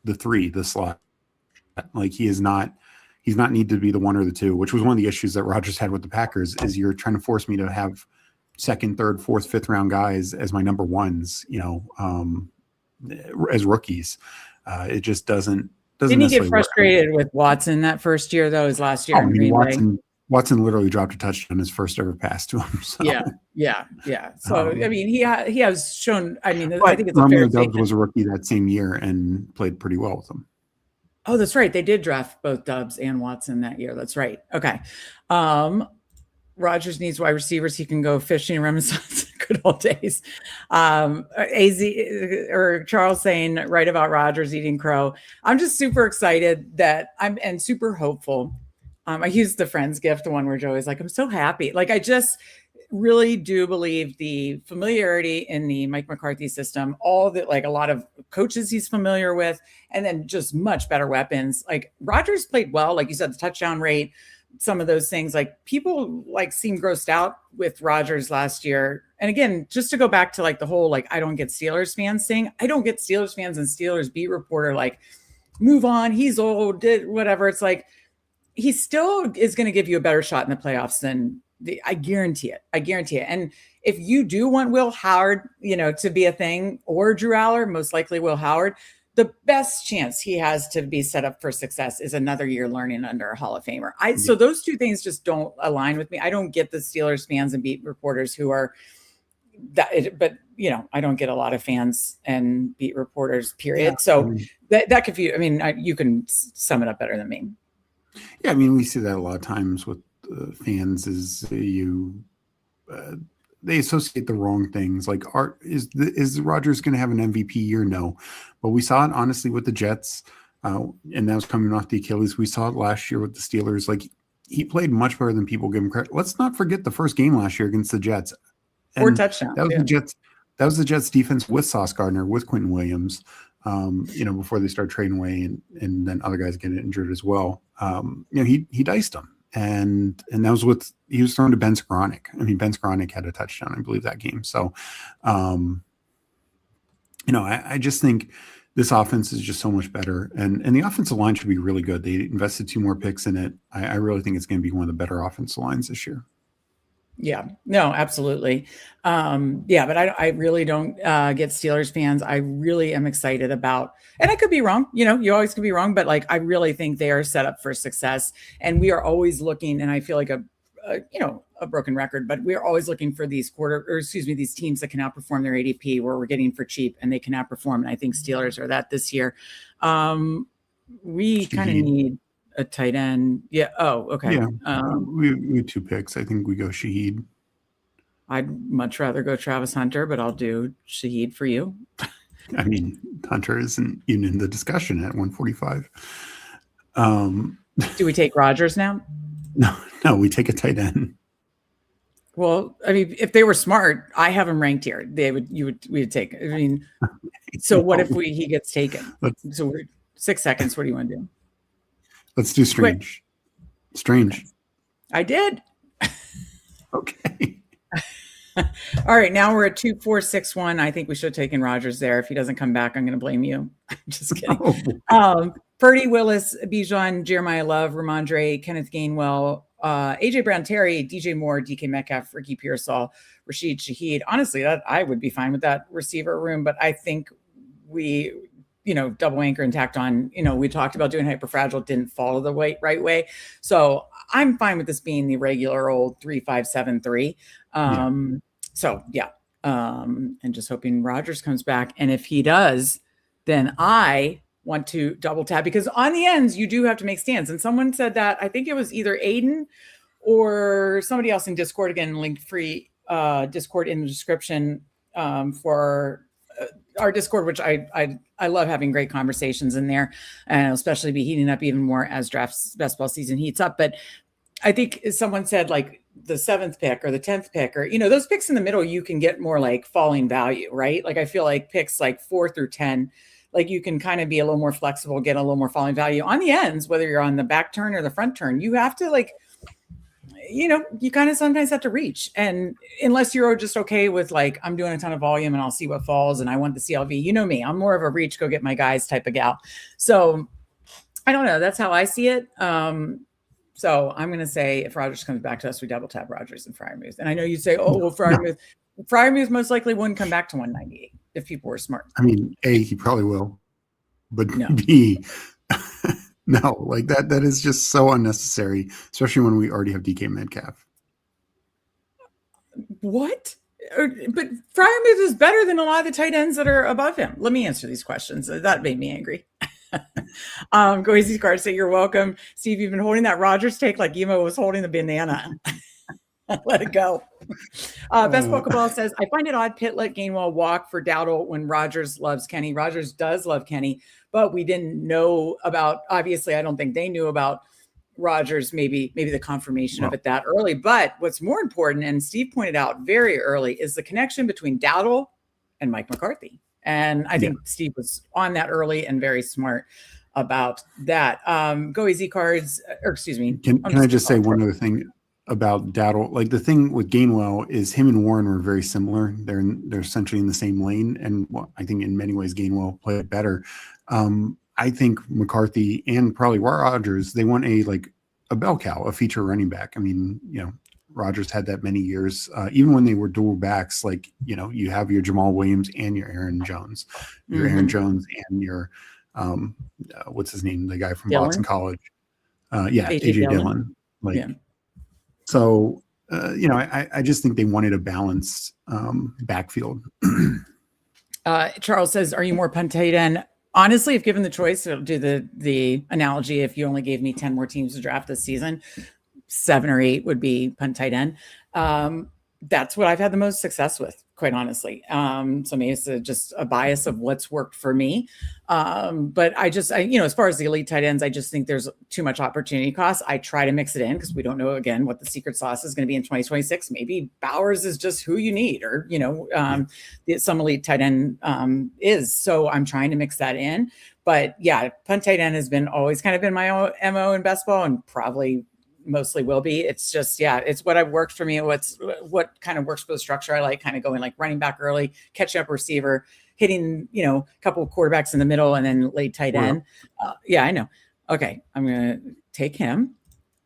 the 3, the slot. Like he's not need to be the 1 or the 2, which was one of the issues that Rodgers had with the Packers, is you're trying to force me to have 2nd, 3rd, 4th, 5th round guys as my number ones, as rookies. It just doesn't Didn't he get frustrated with Watson that first year, though, his last year? Watson literally dropped a touchdown his first ever pass to him. So. Yeah. So, I mean, he has shown, I think it's Romeo Doubs was a rookie that same year and played pretty well with him. Oh, that's right. They did draft both Doubs and Watson that year. That's right. Okay. Rodgers needs wide receivers. He can go fishing in Renaissance good old days. AZ or Charles saying right about Rodgers eating crow. I'm just super excited and super hopeful. I used the Friends gift, the one where Joey's like, I'm so happy. Like, I just really do believe the familiarity in the Mike McCarthy system, all that, like a lot of coaches he's familiar with, and then just much better weapons. Like Rodgers played well, like you said, the touchdown rate, some of those things, like people like seem grossed out with Rodgers last year. And again, just to go back to like the whole, like, I don't get Steelers fans thing. I don't get Steelers fans and Steelers beat reporter, like, move on. He's old, did whatever. It's like, he still is going to give you a better shot in the playoffs than I guarantee it. I guarantee it. And if you do want Will Howard, to be a thing, or Drew Aller, most likely Will Howard, the best chance he has to be set up for success is another year learning under a Hall of Famer. So those two things just don't align with me. I don't get the Steelers fans and beat reporters who are that, but I don't get a lot of fans and beat reporters, period. Yeah, so that confuse. I mean, you can sum it up better than me. Yeah, I mean, we see that a lot of times with fans is they associate the wrong things. Like, is Rodgers going to have an MVP year? No, but we saw it honestly with the Jets, and that was coming off the Achilles. We saw it last year with the Steelers. Like, he played much better than people give him credit. Let's not forget the first game last year against the Jets. 4 touchdowns. That was the Jets. That was the Jets defense with Sauce Gardner, with Quentin Williams. Before they start trading away and then other guys get injured as well. He diced them. And that was he was thrown to Ben Skowronek. I mean, Ben Skowronek had a touchdown, I believe, that game. So, I just think this offense is just so much better. And the offensive line should be really good. They invested 2 more picks in it. I really think it's going to be one of the better offensive lines this year. Yeah, no, absolutely. But I really don't get Steelers fans. I really am excited about, and I could be wrong, you always could be wrong, but like, I really think they are set up for success, and we are always looking, and I feel like a broken record, but we're always looking for these these teams that can outperform their ADP, where we're getting for cheap and they can outperform. And I think Steelers are that this year. We kind of need a tight end. Yeah. Oh, okay. Yeah. We have 2 picks. I think we go Shaheed. I'd much rather go Travis Hunter, but I'll do Shaheed for you. I mean, Hunter isn't even in the discussion at 145. Do we take Rodgers now? No, we take a tight end. Well, I mean, if they were smart, I have him ranked here. We would take. I mean, so what if he gets taken? So we're 6 seconds. What do you want to do? Let's do Strange. Quick. Strange. I did. Okay. All right. Now we're at 2-4-6-1. I think we should have taken Rodgers there. If he doesn't come back, I'm going to blame you. I'm just kidding. Purdy, Willis, Bijan, Jeremiah Love, Ramondre, Kenneth Gainwell, AJ Brown, Terry, DJ Moore, DK Metcalf, Ricky Pearsall, Rashid Shaheed. Honestly, that I would be fine with that receiver room, but I think we double anchor and tacked on, we talked about doing hyperfragile, didn't follow the right way. So I'm fine with this being the regular old 3-5-7-3. So yeah. And just hoping Rodgers comes back. And if he does, then I want to double tap, because on the ends, you do have to make stands. And someone said that, I think it was either Aiden or somebody else in Discord, again, link free Discord in the description for our Discord, which I love having great conversations in there, and especially be heating up even more as best ball season heats up. But I think someone said like the 7th pick or the 10th pick, or, those picks in the middle, you can get more like falling value, right? Like, I feel like picks like 4 through 10, like you can kind of be a little more flexible, get a little more falling value on the ends, whether you're on the back turn or the front turn. You have to you kind of sometimes have to reach. And unless you're just okay with like, I'm doing a ton of volume and I'll see what falls and I want the CLV, you know me, I'm more of a reach, go get my guys type of gal. So I don't know. That's how I see it. So I'm going to say if Rodgers comes back to us, we double tap Rodgers and Freiermuth. And I know you'd say, Freiermuth most likely wouldn't come back to 198 if people were smart. I mean, A, he probably will, but no. B, no, like that is just so unnecessary, especially when we already have DK Metcalf. What? But Freiermuth is better than a lot of the tight ends that are above him. Let me answer these questions. That made me angry. Go easy card, say you're welcome. Steve, you've been holding that Rodgers take like Emo was holding the banana. Let it go. Best Pokeball says, I find it odd Pitt let Gainwell walk for Dowdle when Rodgers loves Kenny. Rodgers does love Kenny, but we didn't know about, obviously, I don't think they knew about Rodgers, maybe the confirmation of it that early. But what's more important, and Steve pointed out very early, is the connection between Dowdle and Mike McCarthy. And I think Steve was on that early and very smart about that. Go easy cards, or excuse me. Can I just say one other thing about Dowdle? Like, the thing with Gainwell is him and Warren were very similar. They're essentially in the same lane. And I think in many ways Gainwell played better. I think McCarthy and probably Rodgers, they want a bell cow, a feature running back. I mean, Rodgers had that many years, even when they were dual backs. Like, you have your Jamal Williams and your Aaron Jones, Aaron Jones and your what's his name, the guy from Boston College, AJ Dillon. So I just think they wanted a balanced backfield. Charles says, "Are you more punt tight end?" Honestly, if given the choice, I'll do the analogy. If you only gave me 10 more teams to draft this season, 7 or 8 would be punt tight end. That's what I've had the most success with, quite honestly. So maybe it's just a bias of what's worked for me. But I as far as the elite tight ends, I just think there's too much opportunity cost. I try to mix it in because we don't know, again, what the secret sauce is going to be in 2026. Maybe Bowers is just who you need, or, some elite tight end is. So I'm trying to mix that in. But yeah, punt tight end has always kind of been my MO in best ball, and probably mostly will be. It's just, it's what I've worked for me. What kind of works for the structure. I like kind of going like running back early, catch up receiver, hitting, a couple of quarterbacks in the middle, and then late tight end. I know. Okay. I'm going to take him,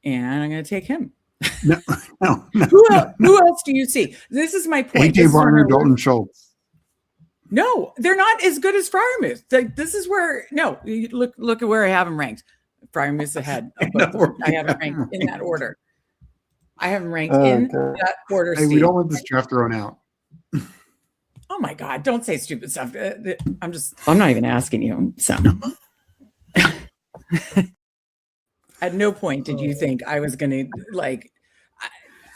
and I'm going to take him. No. Who else do you see? This is my point. AJ Barner, Dalton Schultz. No, they're not as good as Freiermuth. This is where, you look at where I have them ranked. Freiermuth's ahead. I have him ranked in that order. I have him ranked in that order. Hey, we don't want this draft thrown out. Oh my God, don't say stupid stuff. I'm not even asking you. So at no point did you think I was going to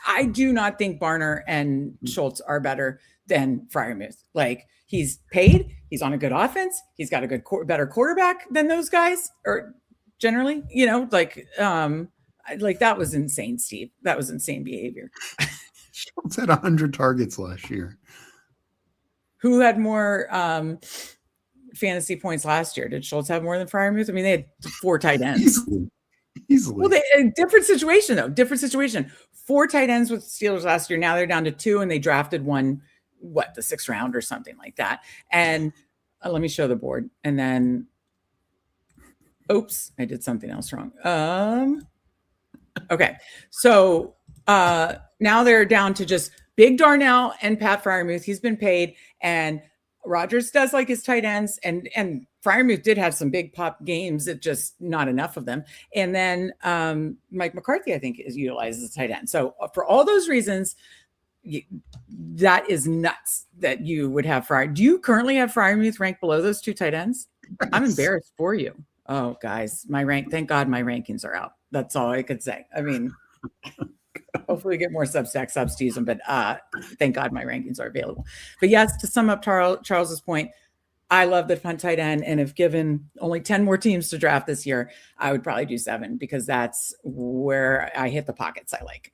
I do not think Barner and Schultz are better than Freiermuth. He's paid. He's on a good offense. He's got a better quarterback than those guys, or generally, that was insane, Steve. That was insane behavior. Schultz had 100 targets last year. Who had more fantasy points last year? Did Schultz have more than Freiermuth? I mean, they had 4 tight ends. Easily. Well, different situation, though. Different situation. 4 tight ends with Steelers last year. Now they're down to 2, and they drafted one, the 6th round or something like that. And let me show the board. And then, oops, I did something else wrong. Okay. So now they're down to just Big Darnell and Pat Freiermuth. He's been paid, and Rodgers does like his tight ends, and Freiermuth did have some big pop games. It's just not enough of them. And then Mike McCarthy, I think, is utilized as a tight end. So for all those reasons, that is nuts that you would have Freiermuth. Do you currently have Freiermuth ranked below those 2 tight ends? Yes. I'm embarrassed for you. Oh, guys, thank God my rankings are out. That's all I could say. I mean, hopefully we get more SUBSTACK subs to use them, but thank God my rankings are available. But yes, to sum up Charles's point, I love the punt tight end, and if given only 10 more teams to draft this year, I would probably do 7, because that's where I hit the pockets I like.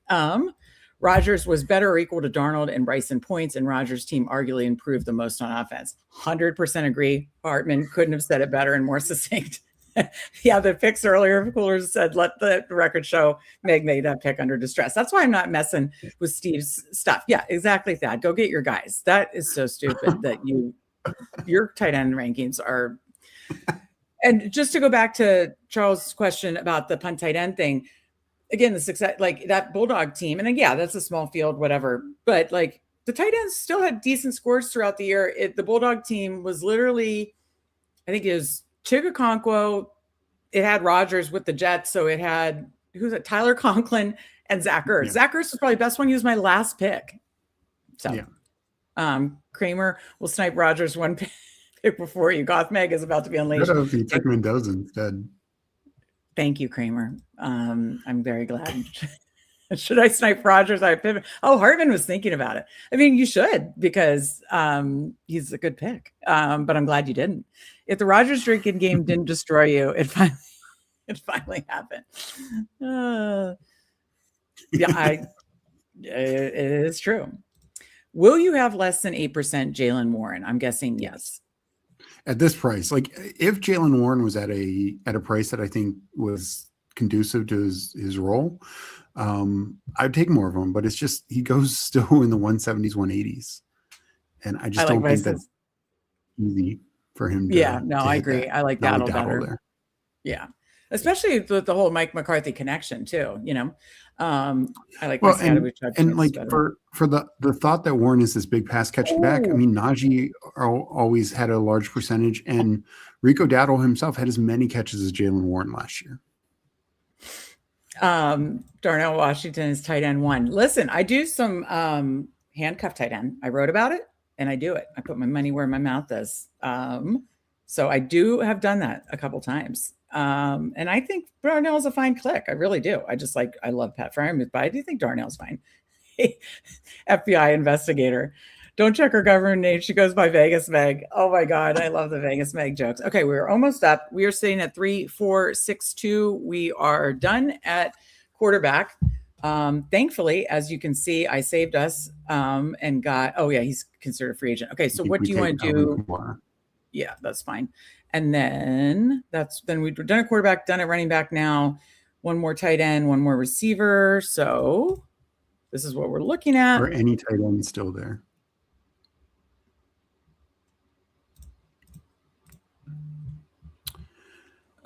Rodgers was better or equal to Darnold and Bryson points, and Rodgers' team arguably improved the most on offense. 100% agree. Hartman couldn't have said it better and more succinct. Yeah, the picks earlier, Coolers said, let the record show Meg made that pick under distress. That's why I'm not messing with Steve's stuff. Yeah, exactly that. Go get your guys. That is so stupid that your tight end rankings are. And just to go back to Charles' question about the punt tight end thing, again, the success, that Bulldog team, and then, that's a small field, whatever, but the tight ends still had decent scores throughout the year. The Bulldog team was literally, I think it was Chigakonkwo. It had Rodgers with the Jets, so it had Tyler Conklin and Zach Ertz. Yeah. Zach Ertz was probably the best one. He was my last pick. So, Kramer will snipe Rodgers one pick before you. Goth Meg is about to be unleashed. What if he took Mendoza instead? Thank you, Kramer. I'm very glad. Should I snipe Rodgers? Hartman was thinking about it. I mean, you should, because he's a good pick. But I'm glad you didn't. If the Rodgers drinking game didn't destroy you, it finally happened. It is true. Will you have less than 8% Jalen Warren? I'm guessing yes. At this price, if Jalen Warren was at a price that I think was conducive to his role, I'd take more of him. But it's just he goes still in the 170s, 180s, and I just don't think that's easy for him. I agree. I like Battle better. There. Yeah, especially with the whole Mike McCarthy connection too. I like Well, and like better. for the thought that Warren is this big pass catching back. I mean, Najee always had a large percentage, and Rico Dowdle himself had as many catches as Jalen Warren last year. Darnell Washington is tight end 1. Listen, I do some handcuff tight end. I wrote about it and I do it. I put my money where my mouth is. So I do have done that a couple times. And I think Darnell is a fine click. I really do. I love Pat Freiermuth, but I do think Darnell's fine. FBI investigator. Don't check her government name. She goes by Vegas Meg. Oh my God. I love the Vegas Meg jokes. Okay. We're almost up. We are sitting at 3-4-6-2. We are done at quarterback. Thankfully, as you can see, I saved us and got, he's considered a free agent. Okay. So what do you want to do? Yeah, that's fine. And then we've done a quarterback, done a running back now, one more tight end, one more receiver. So this is what we're looking at. Or any tight end still there?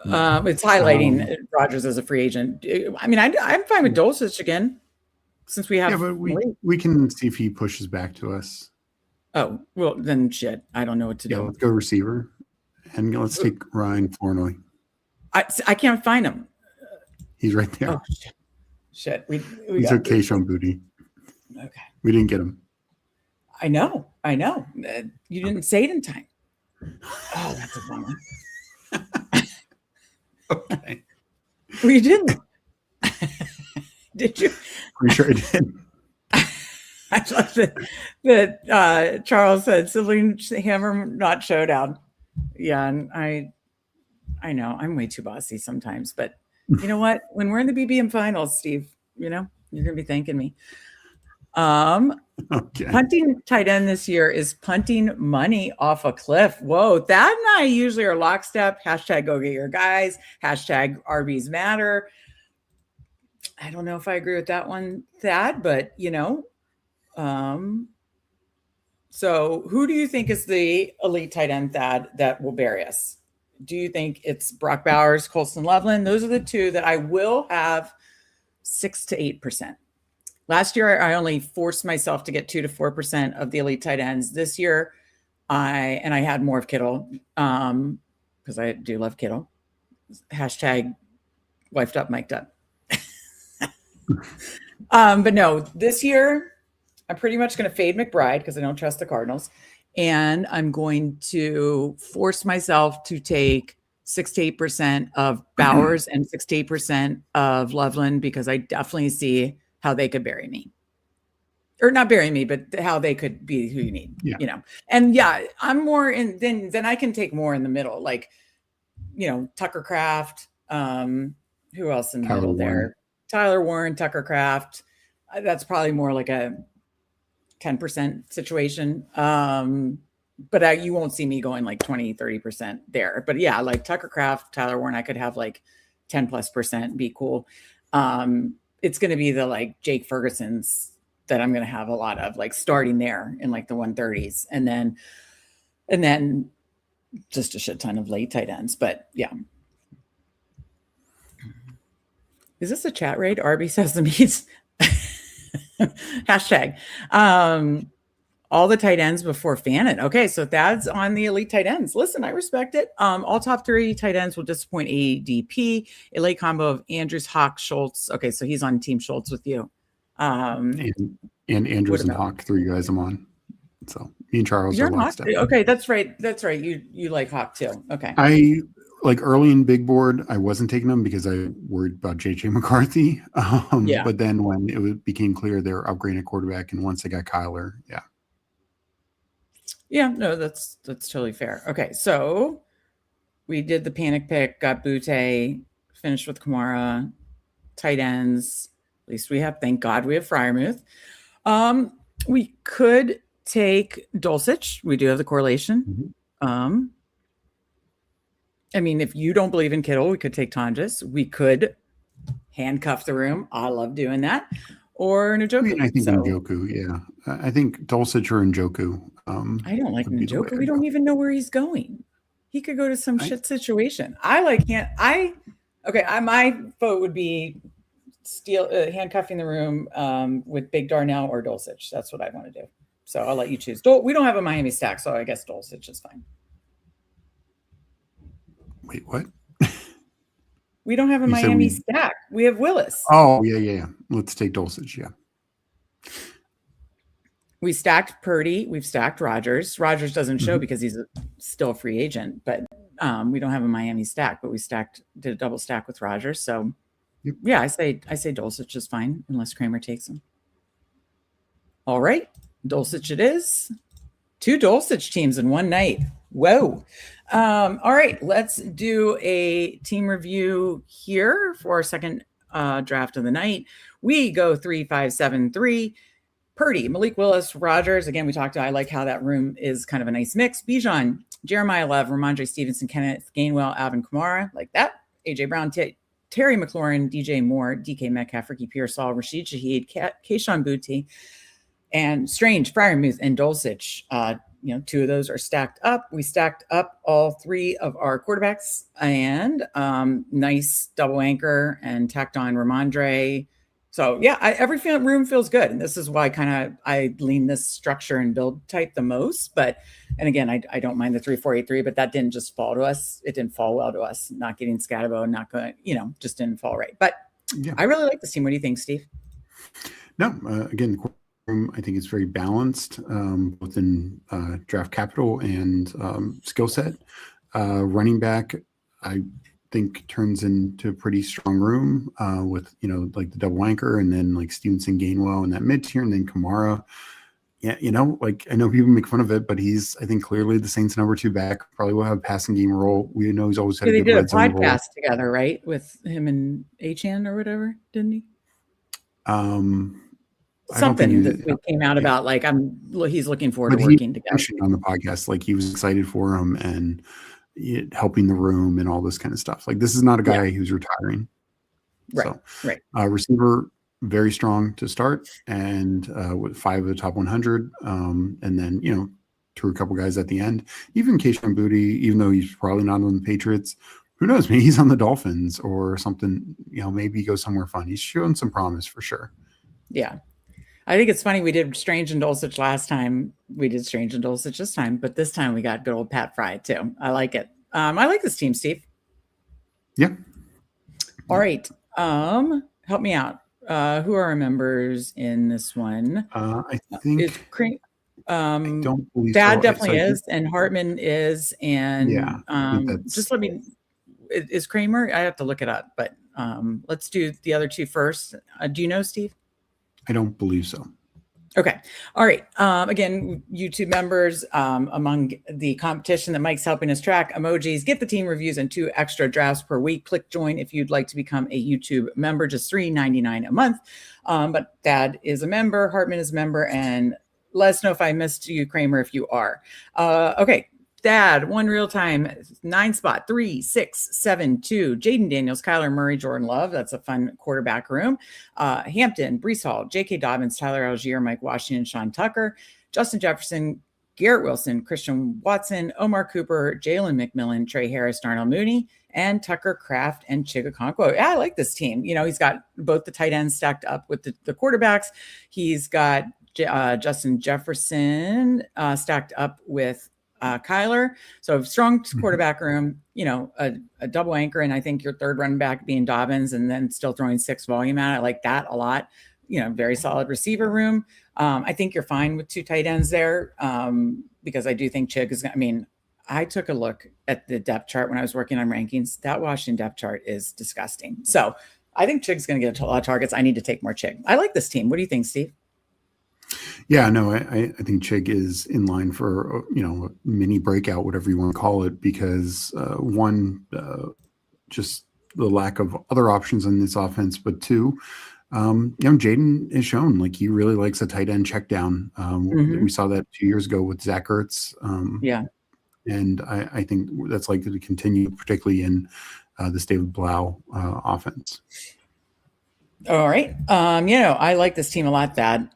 It's highlighting Rodgers as a free agent. I mean, I'm fine with Dulcich again, since we have. Yeah, but we can see if he pushes back to us. Oh, well, then shit. I don't know what to do. Let's go receiver. And let's take Ryan Flournoy. I can't find him. He's right there. Oh, shit. We took Keishon Boutte. Okay. We didn't get him. I know. You didn't say it in time. Oh, that's a bummer. Okay. Well, you didn't. Did you? Pretty sure I did. I love that Charles said Sibling Hammer, not Showdown. Yeah, and I know I'm way too bossy sometimes, but you know what? When we're in the BBM finals, Steve, you're gonna be thanking me. Okay. Punting tight end this year is punting money off a cliff. Whoa, Thad and I usually are lockstep. Hashtag go get your guys. Hashtag RBs matter. I don't know if I agree with that one, Thad, but so who do you think is the elite tight end, Thad, that will bury us? Do you think it's Brock Bowers, Colston Loveland? Those are the two that I will have 6 to 8%. Last year, I only forced myself to get 2 to 4% of the elite tight ends. This year, I had more of Kittle because I do love Kittle. Hashtag wifed up, mic'd up. But no, this year, I'm pretty much going to fade McBride because I don't trust the Cardinals. And I'm going to force myself to take 6 to 8% of Bowers and 6 to 8% of Loveland because I definitely see how they could bury me. Or not bury me, but how they could be who you need. Yeah. And I'm more in then I can take more in the middle, like Tucker Kraft. Who else in the middle there? Tyler Warren, Tucker Kraft. That's probably more like a 10% situation. But you won't see me going like 20, 30% there. But yeah, like Tucker Kraft, Tyler Warren, I could have like 10+%, be cool. It's going to be the like Jake Ferguson's that I'm going to have a lot of, like starting there in like the 130s. And then just a shit ton of late tight ends. But yeah. Is this a chat raid? Arby says the meats. Hashtag. All the tight ends before Fannin. Okay, so that's on the elite tight ends. Listen, I respect it. All top 3 tight ends will disappoint ADP. A late combo of Andrews, Hawk, Schultz. Okay, so he's on Team Schultz with you. And Andrews and Hawk, 3 guys I'm on. So me and Charles You're are locked up. Okay, that's right. That's right. You like Hawk too. Okay. I like early in big board, I wasn't taking them because I worried about JJ McCarthy. Yeah. But then when it became clear they were upgrading a quarterback, and once they got Kyler, yeah. Yeah, no, that's totally fair. Okay, so we did the panic pick, got Boutte, finished with Kamara, tight ends. At least we have, thank God, we have Freiermuth. We could take Dulcich. We do have the correlation. Mm-hmm. I mean, if you don't believe in Kittle, we could take Tonjes. We could handcuff the room. I love doing that. Or Njoku. I think Njoku, yeah. I think Dulcich or Njoku. I don't like Njoku. We don't even know where he's going. He could go to some shit situation. I Okay, my vote would be handcuffing the room with Big Darnell or Dulcich. That's what I want to do. So I'll let you choose. We don't have a Miami stack, so I guess Dulcich is fine. Wait, what? We don't have a Miami stack. We have Willis. Oh, yeah. Let's take Dulcich, yeah. We stacked Purdy. We've stacked Rodgers. Rodgers doesn't show because he's still a free agent, but we don't have a Miami stack, but we did a double stack with Rodgers. So yeah, I say Dulcich is fine unless Kramer takes him. All right. Dulcich it is. 2 Dulcich teams in one night. Whoa. All right. Let's do a team review here for our second draft of the night. We go 3-5-7-3. Purdy, Malik Willis, Rodgers. Again, we talked about, I like how that room is kind of a nice mix. Bijan, Jeremiah Love, Ramondre Stevenson, Kenneth Gainwell, Alvin Kamara, like that. AJ Brown, Terry McLaurin, DJ Moore, DK Metcalf, Ricky Pearsall, Rashid Shaheed, Keyshawn Boutte, and Strange, Freiermuth, and Dulcich. 2 of those are stacked up. We stacked up all 3 of our quarterbacks and nice double anchor and tacked on Ramondre. So yeah, every room feels good. And this is why I lean this structure and build type the most. But, and again, I don't mind the 3-4-8-3, but that didn't just fall to us. It didn't fall well to us. Not getting Scatabo, not going, just didn't fall right. But yeah, I really like this team. What do you think, Steve? No, again, the room, I think it's very balanced, both in draft capital and skill set. Running back, I think turns into a pretty strong room with like the double anchor and then like Stevenson, Gainwell in that mid tier, and then Kamara. Yeah, like I know people make fun of it, but he's I think clearly the Saints' number 2 back. Probably will have a passing game role. We know he's always had a good red zone role. They did a podcast together, right, with him and Achan or whatever, didn't he? Something that came out about like he's looking forward to working together on the podcast. Like he was excited for him and helping the room and all this kind of stuff. Like this is not a guy who's retiring. Right. So, right. Receiver, very strong to start and with 5 of the top 100. And then, threw a couple guys at the end. Even Keyshawn Boutte, even though he's probably not on the Patriots, who knows? Maybe he's on the Dolphins or something, maybe he goes somewhere fun. He's showing some promise for sure. Yeah. I think it's funny. We did Strange and Dulcich last time. We did Strange and Dulcich this time, but this time we got good old Pat Fry too. I like it. I like this team, Steve. Yeah. All right. Help me out. Who are our members in this one? I think I don't believe Thad definitely is, and Hartman is, and just let me. Is Kramer? I have to look it up, but let's do the other 2 first. Do you know, Steve? I don't believe so. Okay. All right. Again, YouTube members, among the competition that Mike's helping us track, emojis, get the team reviews and 2 extra drafts per week. Click join if you'd like to become a YouTube member, just $3.99 a month. But Thad is a member, Hartman is a member, and let us know if I missed you, Kramer, if you are. Okay. Thad, 1 real time, 9 spot, 3, 6, 7, 2. Jaden Daniels, Kyler Murray, Jordan Love. That's a fun quarterback room. Hampton, Breece Hall, J.K. Dobbins, Tyler Algier, Mike Washington, Sean Tucker, Justin Jefferson, Garrett Wilson, Christian Watson, Omar Cooper, Jalen McMillan, Trey Harris, Darnell Mooney, and Tucker Kraft and Chigakonkwo. Yeah, I like this team. He's got both the tight ends stacked up with the quarterbacks. He's got Justin Jefferson stacked up with Kyler. So strong quarterback room, a double anchor. And I think your third running back being Dobbins and then still throwing 6 volume at it. I like that a lot. Very solid receiver room. I think you're fine with 2 tight ends there because I do think Chig is I took a look at the depth chart when I was working on rankings. That Washington depth chart is disgusting. So I think Chig's going to get a lot of targets. I need to take more Chig. I like this team. What do you think, Steve? Yeah, no, I think Chig is in line for, a mini breakout, whatever you want to call it, because just the lack of other options in this offense, but 2, Jaden has shown like he really likes a tight end check down. We saw that 2 years ago with Zach Ertz. And I think that's likely to continue, particularly in this David Blau offense. All right. I like this team a lot, Thad.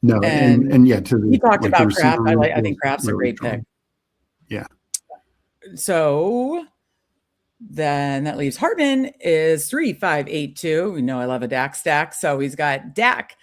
No, and yeah, he talked about Kraft. I think Kraft's a great pick. Yeah. So Then that leaves Hartman is 3-5-8-2. We know I love a Dak stack. So he's got Dak,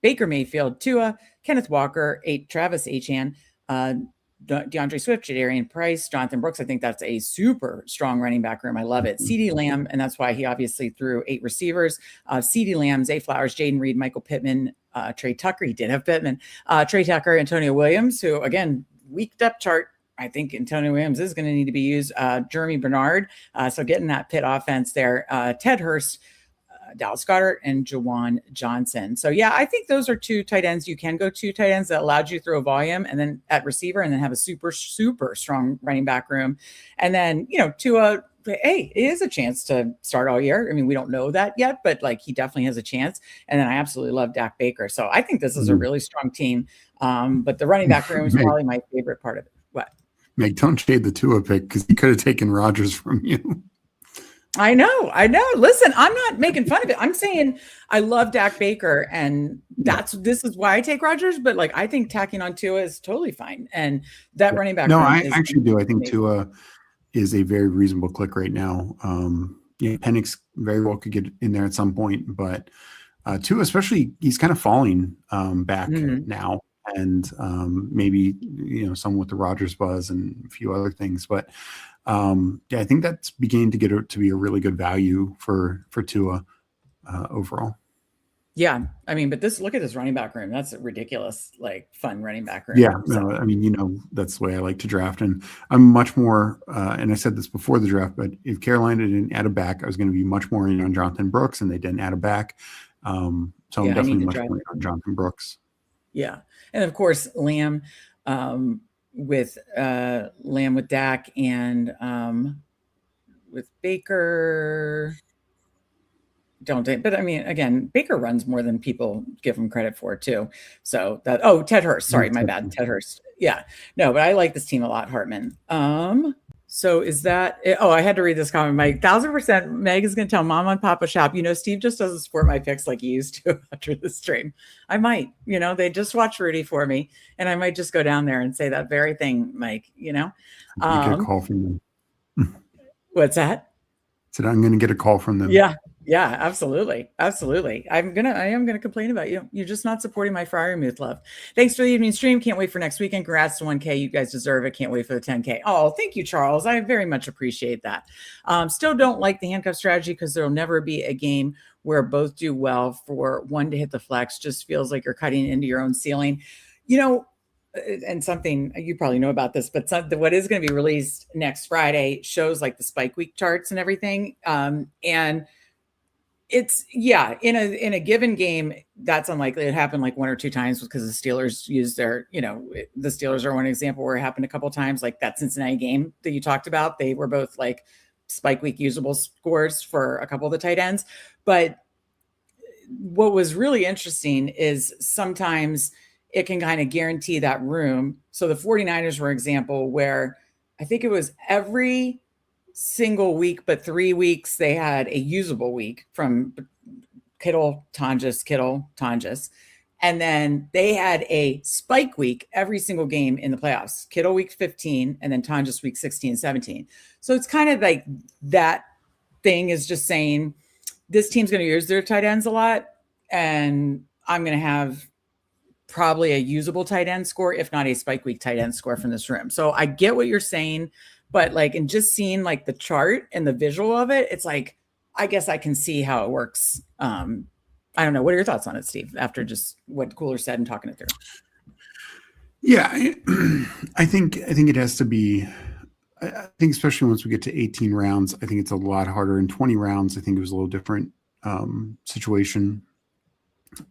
Baker Mayfield, Tua, Kenneth Walker, Travis Etienne, DeAndre Swift, Jadarian Price, Jonathan Brooks. I think that's a super strong running back room. I love it. CeeDee Lamb, and that's why he obviously threw 8 receivers. CeeDee Lamb, Zay Flowers, Jaden Reed, Michael Pittman, Trey Tucker. He did have Pittman. Trey Tucker, Antonio Williams, who, again, weak depth chart. I think Antonio Williams is going to need to be used. Jeremy Bernard. So getting that Pitt offense there. Ted Hurst, Dallas Goedert, and Jawan Johnson. So yeah, I think those are 2 tight ends. You can go 2 tight ends that allowed you to throw volume and then at receiver and then have a super, super strong running back room. And then, Tua, hey, it is a chance to start all year. I mean, we don't know that yet, but like he definitely has a chance. And then I absolutely love Dak Baker. So I think this is a really strong team. But the running back room is probably my favorite part of it. What? Meg, don't shade the Tua pick because he could have taken Rodgers from you. I know. Listen, I'm not making fun of it. I'm saying I love Dak Baker, and this is why I take Rodgers. But like, I think tacking on Tua is totally fine, and that running back. No, I actually do. I think Tua is a very reasonable click right now. Penix very well could get in there at some point, but Tua, especially, he's kind of falling back now. And maybe some with the Rodgers buzz and a few other things, but I think that's beginning to get to be a really good value for Tua overall. Yeah, I mean, but look at this running back room. That's a ridiculous, like, fun running back room. Yeah, no, I mean, that's the way I like to draft, and I'm much more. And I said this before the draft, but if Carolina didn't add a back, I was going to be much more in on Jonathan Brooks, and they didn't add a back. So I'm definitely much more in on Jonathan Brooks. Yeah, and of course Lamb with Dak and with Baker. But I mean, again, Baker runs more than people give him credit for too. So Ted Hurst. Sorry, my bad. Ted Hurst. Yeah, no, but I like this team a lot, Hartman. So is that it? Oh, I had to read this comment. Mike, 1,000% Meg is going to tell Mama and Papa Shop, Steve just doesn't support my picks like he used to after the stream. I might, they just watch Rudy for me, and I might just go down there and say that very thing, Mike, You get a call from them. What's that? Said I'm going to get a call from them. Yeah, absolutely. I am gonna complain about you. You're just not supporting my Friarmouth love. Thanks for the evening stream. Can't wait for next weekend. Congrats to 1K. You guys deserve it. Can't wait for the 10K. Oh, thank you, Charles. I very much appreciate that. Still don't like the handcuff strategy because there'll never be a game where both do well. For one to hit the flex just feels like you're cutting into your own ceiling. And something you probably know about this, but what is going to be released next Friday shows like the spike week charts and everything. And it's in a given game, that's unlikely. It happened like 1 or 2 times because the Steelers used their, the Steelers are one example where it happened a couple of times, like that Cincinnati game that you talked about. They were both like spike week usable scores for a couple of the tight ends. But what was really interesting is sometimes it can kind of guarantee that room. So the 49ers were an example where I think it was every single week, but 3 weeks they had a usable week from Kittle, Tonjes. And then they had a spike week every single game in the playoffs. Kittle week 15 and then Tonjes week 16 and 17. So it's kind of like that thing is just saying this team's going to use their tight ends a lot. And I'm going to have probably a usable tight end score, if not a spike week tight end score from this room. So I get what you're saying, but like, and just seeing like the chart and the visual of it, it's like, I guess I can see how it works. I don't know. What are your thoughts on it, Steve, after just what Cooler said and talking it through? Yeah, I think it has to be, I think especially once we get to 18 rounds, I think it's a lot harder. In 20 rounds, I think it was a little different situation.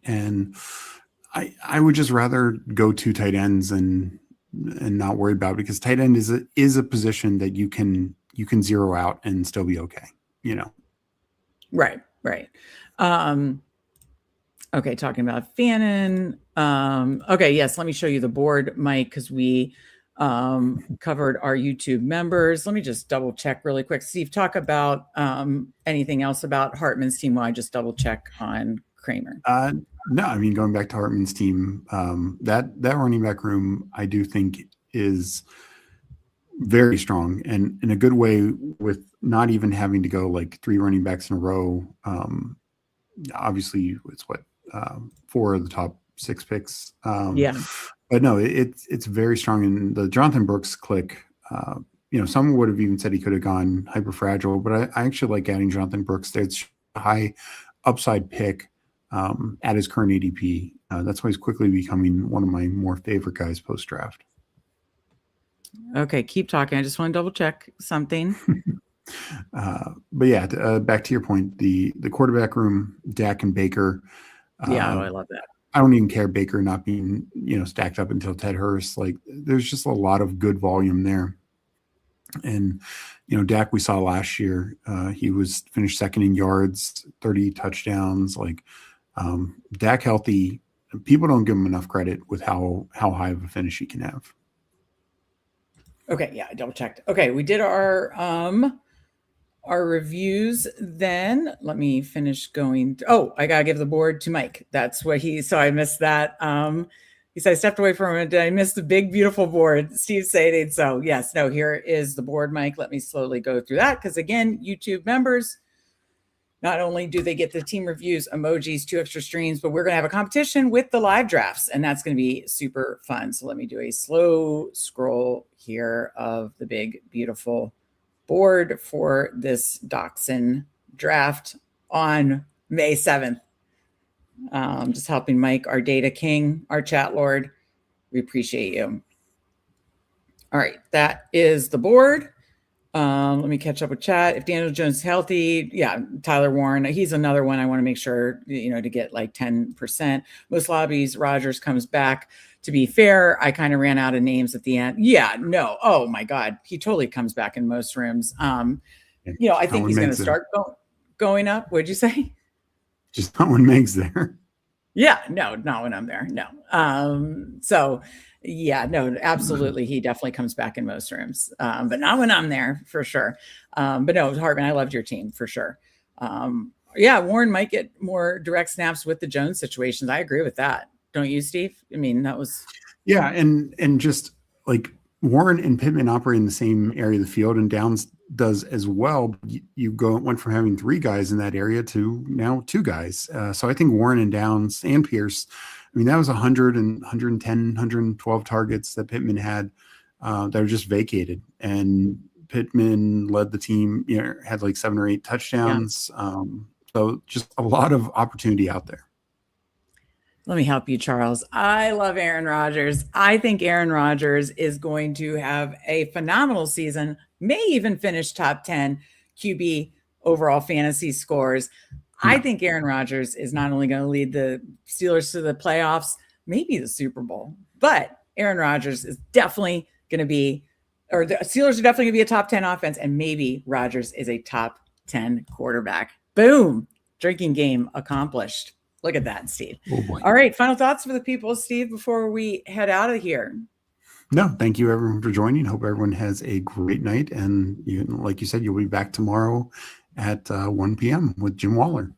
And I would just rather go 2 tight ends and not worry about it, because tight end is a position that you can zero out and still be okay, Right. Okay, talking about Fannin. Okay, yes, let me show you the board, Mike, because we covered our YouTube members. Let me just double check really quick. Steve, talk about anything else about Hartman's team while I just double check on Kramer. No, I mean, going back to Hartman's team, that running back room, I do think is very strong and in a good way, with not even having to go like 3 running backs in a row. Obviously, it's 4 of the top 6 picks. But no, it's very strong. And the Jonathan Brooks click, someone would have even said he could have gone hyper fragile, but I actually like adding Jonathan Brooks. There's a high upside pick at his current ADP. That's why he's quickly becoming one of my more favorite guys post draft. Okay, keep talking. I just want to double check something. But yeah, back to your point, the quarterback room, Dak and Baker. I love that. I don't even care Baker not being, stacked up until Ted Hurst. Like, there's just a lot of good volume there. And, Dak, we saw last year, he was finished second in yards, 30 touchdowns. Like, Dak healthy, people don't give him enough credit with how high of a finish he can have. Okay, yeah, I double checked. Okay, we did our reviews. Then let me finish going. I gotta give the board to Mike. That's what so I missed that. He said I stepped away from it. Did I miss the big, beautiful board? Steve saying so. Yes, no, here is the board, Mike. Let me slowly go through that. Because again, YouTube members, not only do they get the team reviews, emojis, 2 extra streams, but we're going to have a competition with the live drafts, and that's going to be super fun. So let me do a slow scroll here of the big, beautiful board for this Dachshund draft on May 7th. Just helping Mike, our data king, our chat lord. We appreciate you. All right, that is the board. Let me catch up with chat. If Daniel Jones is healthy, Tyler Warren, he's another one I want to make sure, to get like 10%. Most lobbies, Rodgers comes back. To be fair, I kind of ran out of names at the end. Yeah, no. Oh my God. He totally comes back in most rooms. I think he's going to start going up. What'd you say? Just not when Meg's there. Yeah, no, not when I'm there. No. Absolutely. He definitely comes back in most rooms, but not when I'm there for sure. But no, Hartman, I loved your team for sure. Warren might get more direct snaps with the Jones situations. I agree with that. Don't you, Steve? I mean, that was. Yeah. And just like Warren and Pittman operate in the same area of the field, and Downs does as well. You went from having 3 guys in that area to now 2 guys. So I think Warren and Downs and Pierce, I mean, that was 100 and 110, 112 targets that Pittman had that were just vacated. And Pittman led the team, had like 7 or 8 touchdowns. Yeah. So just a lot of opportunity out there. Let me help you, Charles. I love Aaron Rodgers. I think Aaron Rodgers is going to have a phenomenal season, may even finish top 10 QB overall fantasy scores. I think Aaron Rodgers is not only going to lead the Steelers to the playoffs, maybe the Super Bowl, but Aaron Rodgers is definitely going to be, or the Steelers are definitely going to be a top 10 offense, and maybe Rodgers is a top 10 quarterback. Boom. Drinking game accomplished. Look at that, Steve. Oh boy. All right. Final thoughts for the people, Steve, before we head out of here. No, thank you everyone for joining. Hope everyone has a great night. And like you said, you'll be back tomorrow at 1 p.m. with Jim Waller.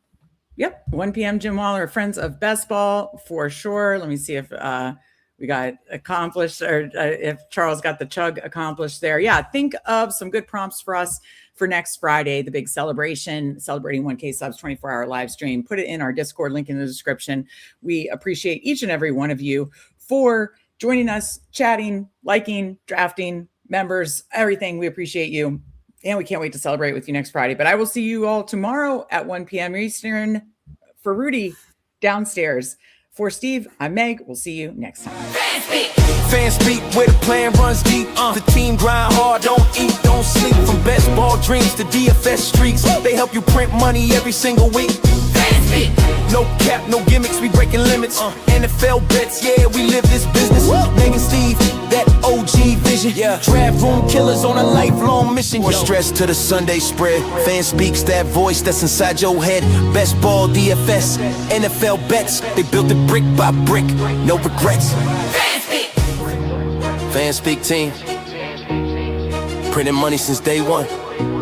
Yep. 1 p.m. Jim Waller, Friends of Best Ball for sure. Let me see if we got accomplished, or if Charles got the chug accomplished there. Yeah. Think of some good prompts for us for next Friday, the big celebration, celebrating 1K subs, 24-hour live stream. Put it in our Discord, link in the description. We appreciate each and every one of you for joining us, chatting, liking, drafting, members, everything. We appreciate you. And we can't wait to celebrate with you next Friday. But I will see you all tomorrow at 1 p.m. Eastern. For Rudy, downstairs. For Steve, I'm Meg. We'll see you next time. Fanspeak, where the plan runs deep. The team grind hard, don't eat, don't sleep. From best ball dreams to DFS streaks, they help you print money every single week. No cap, no gimmicks, we breaking limits. NFL bets, yeah, we live this business. Meg and Steve, that OG vision. Draft room killers on a lifelong mission. We're stressed to the Sunday spread. Fanspeak's that voice that's inside your head. Best ball, DFS, NFL bets. They built it brick by brick, no regrets. Fanspeak team, printing money since day one.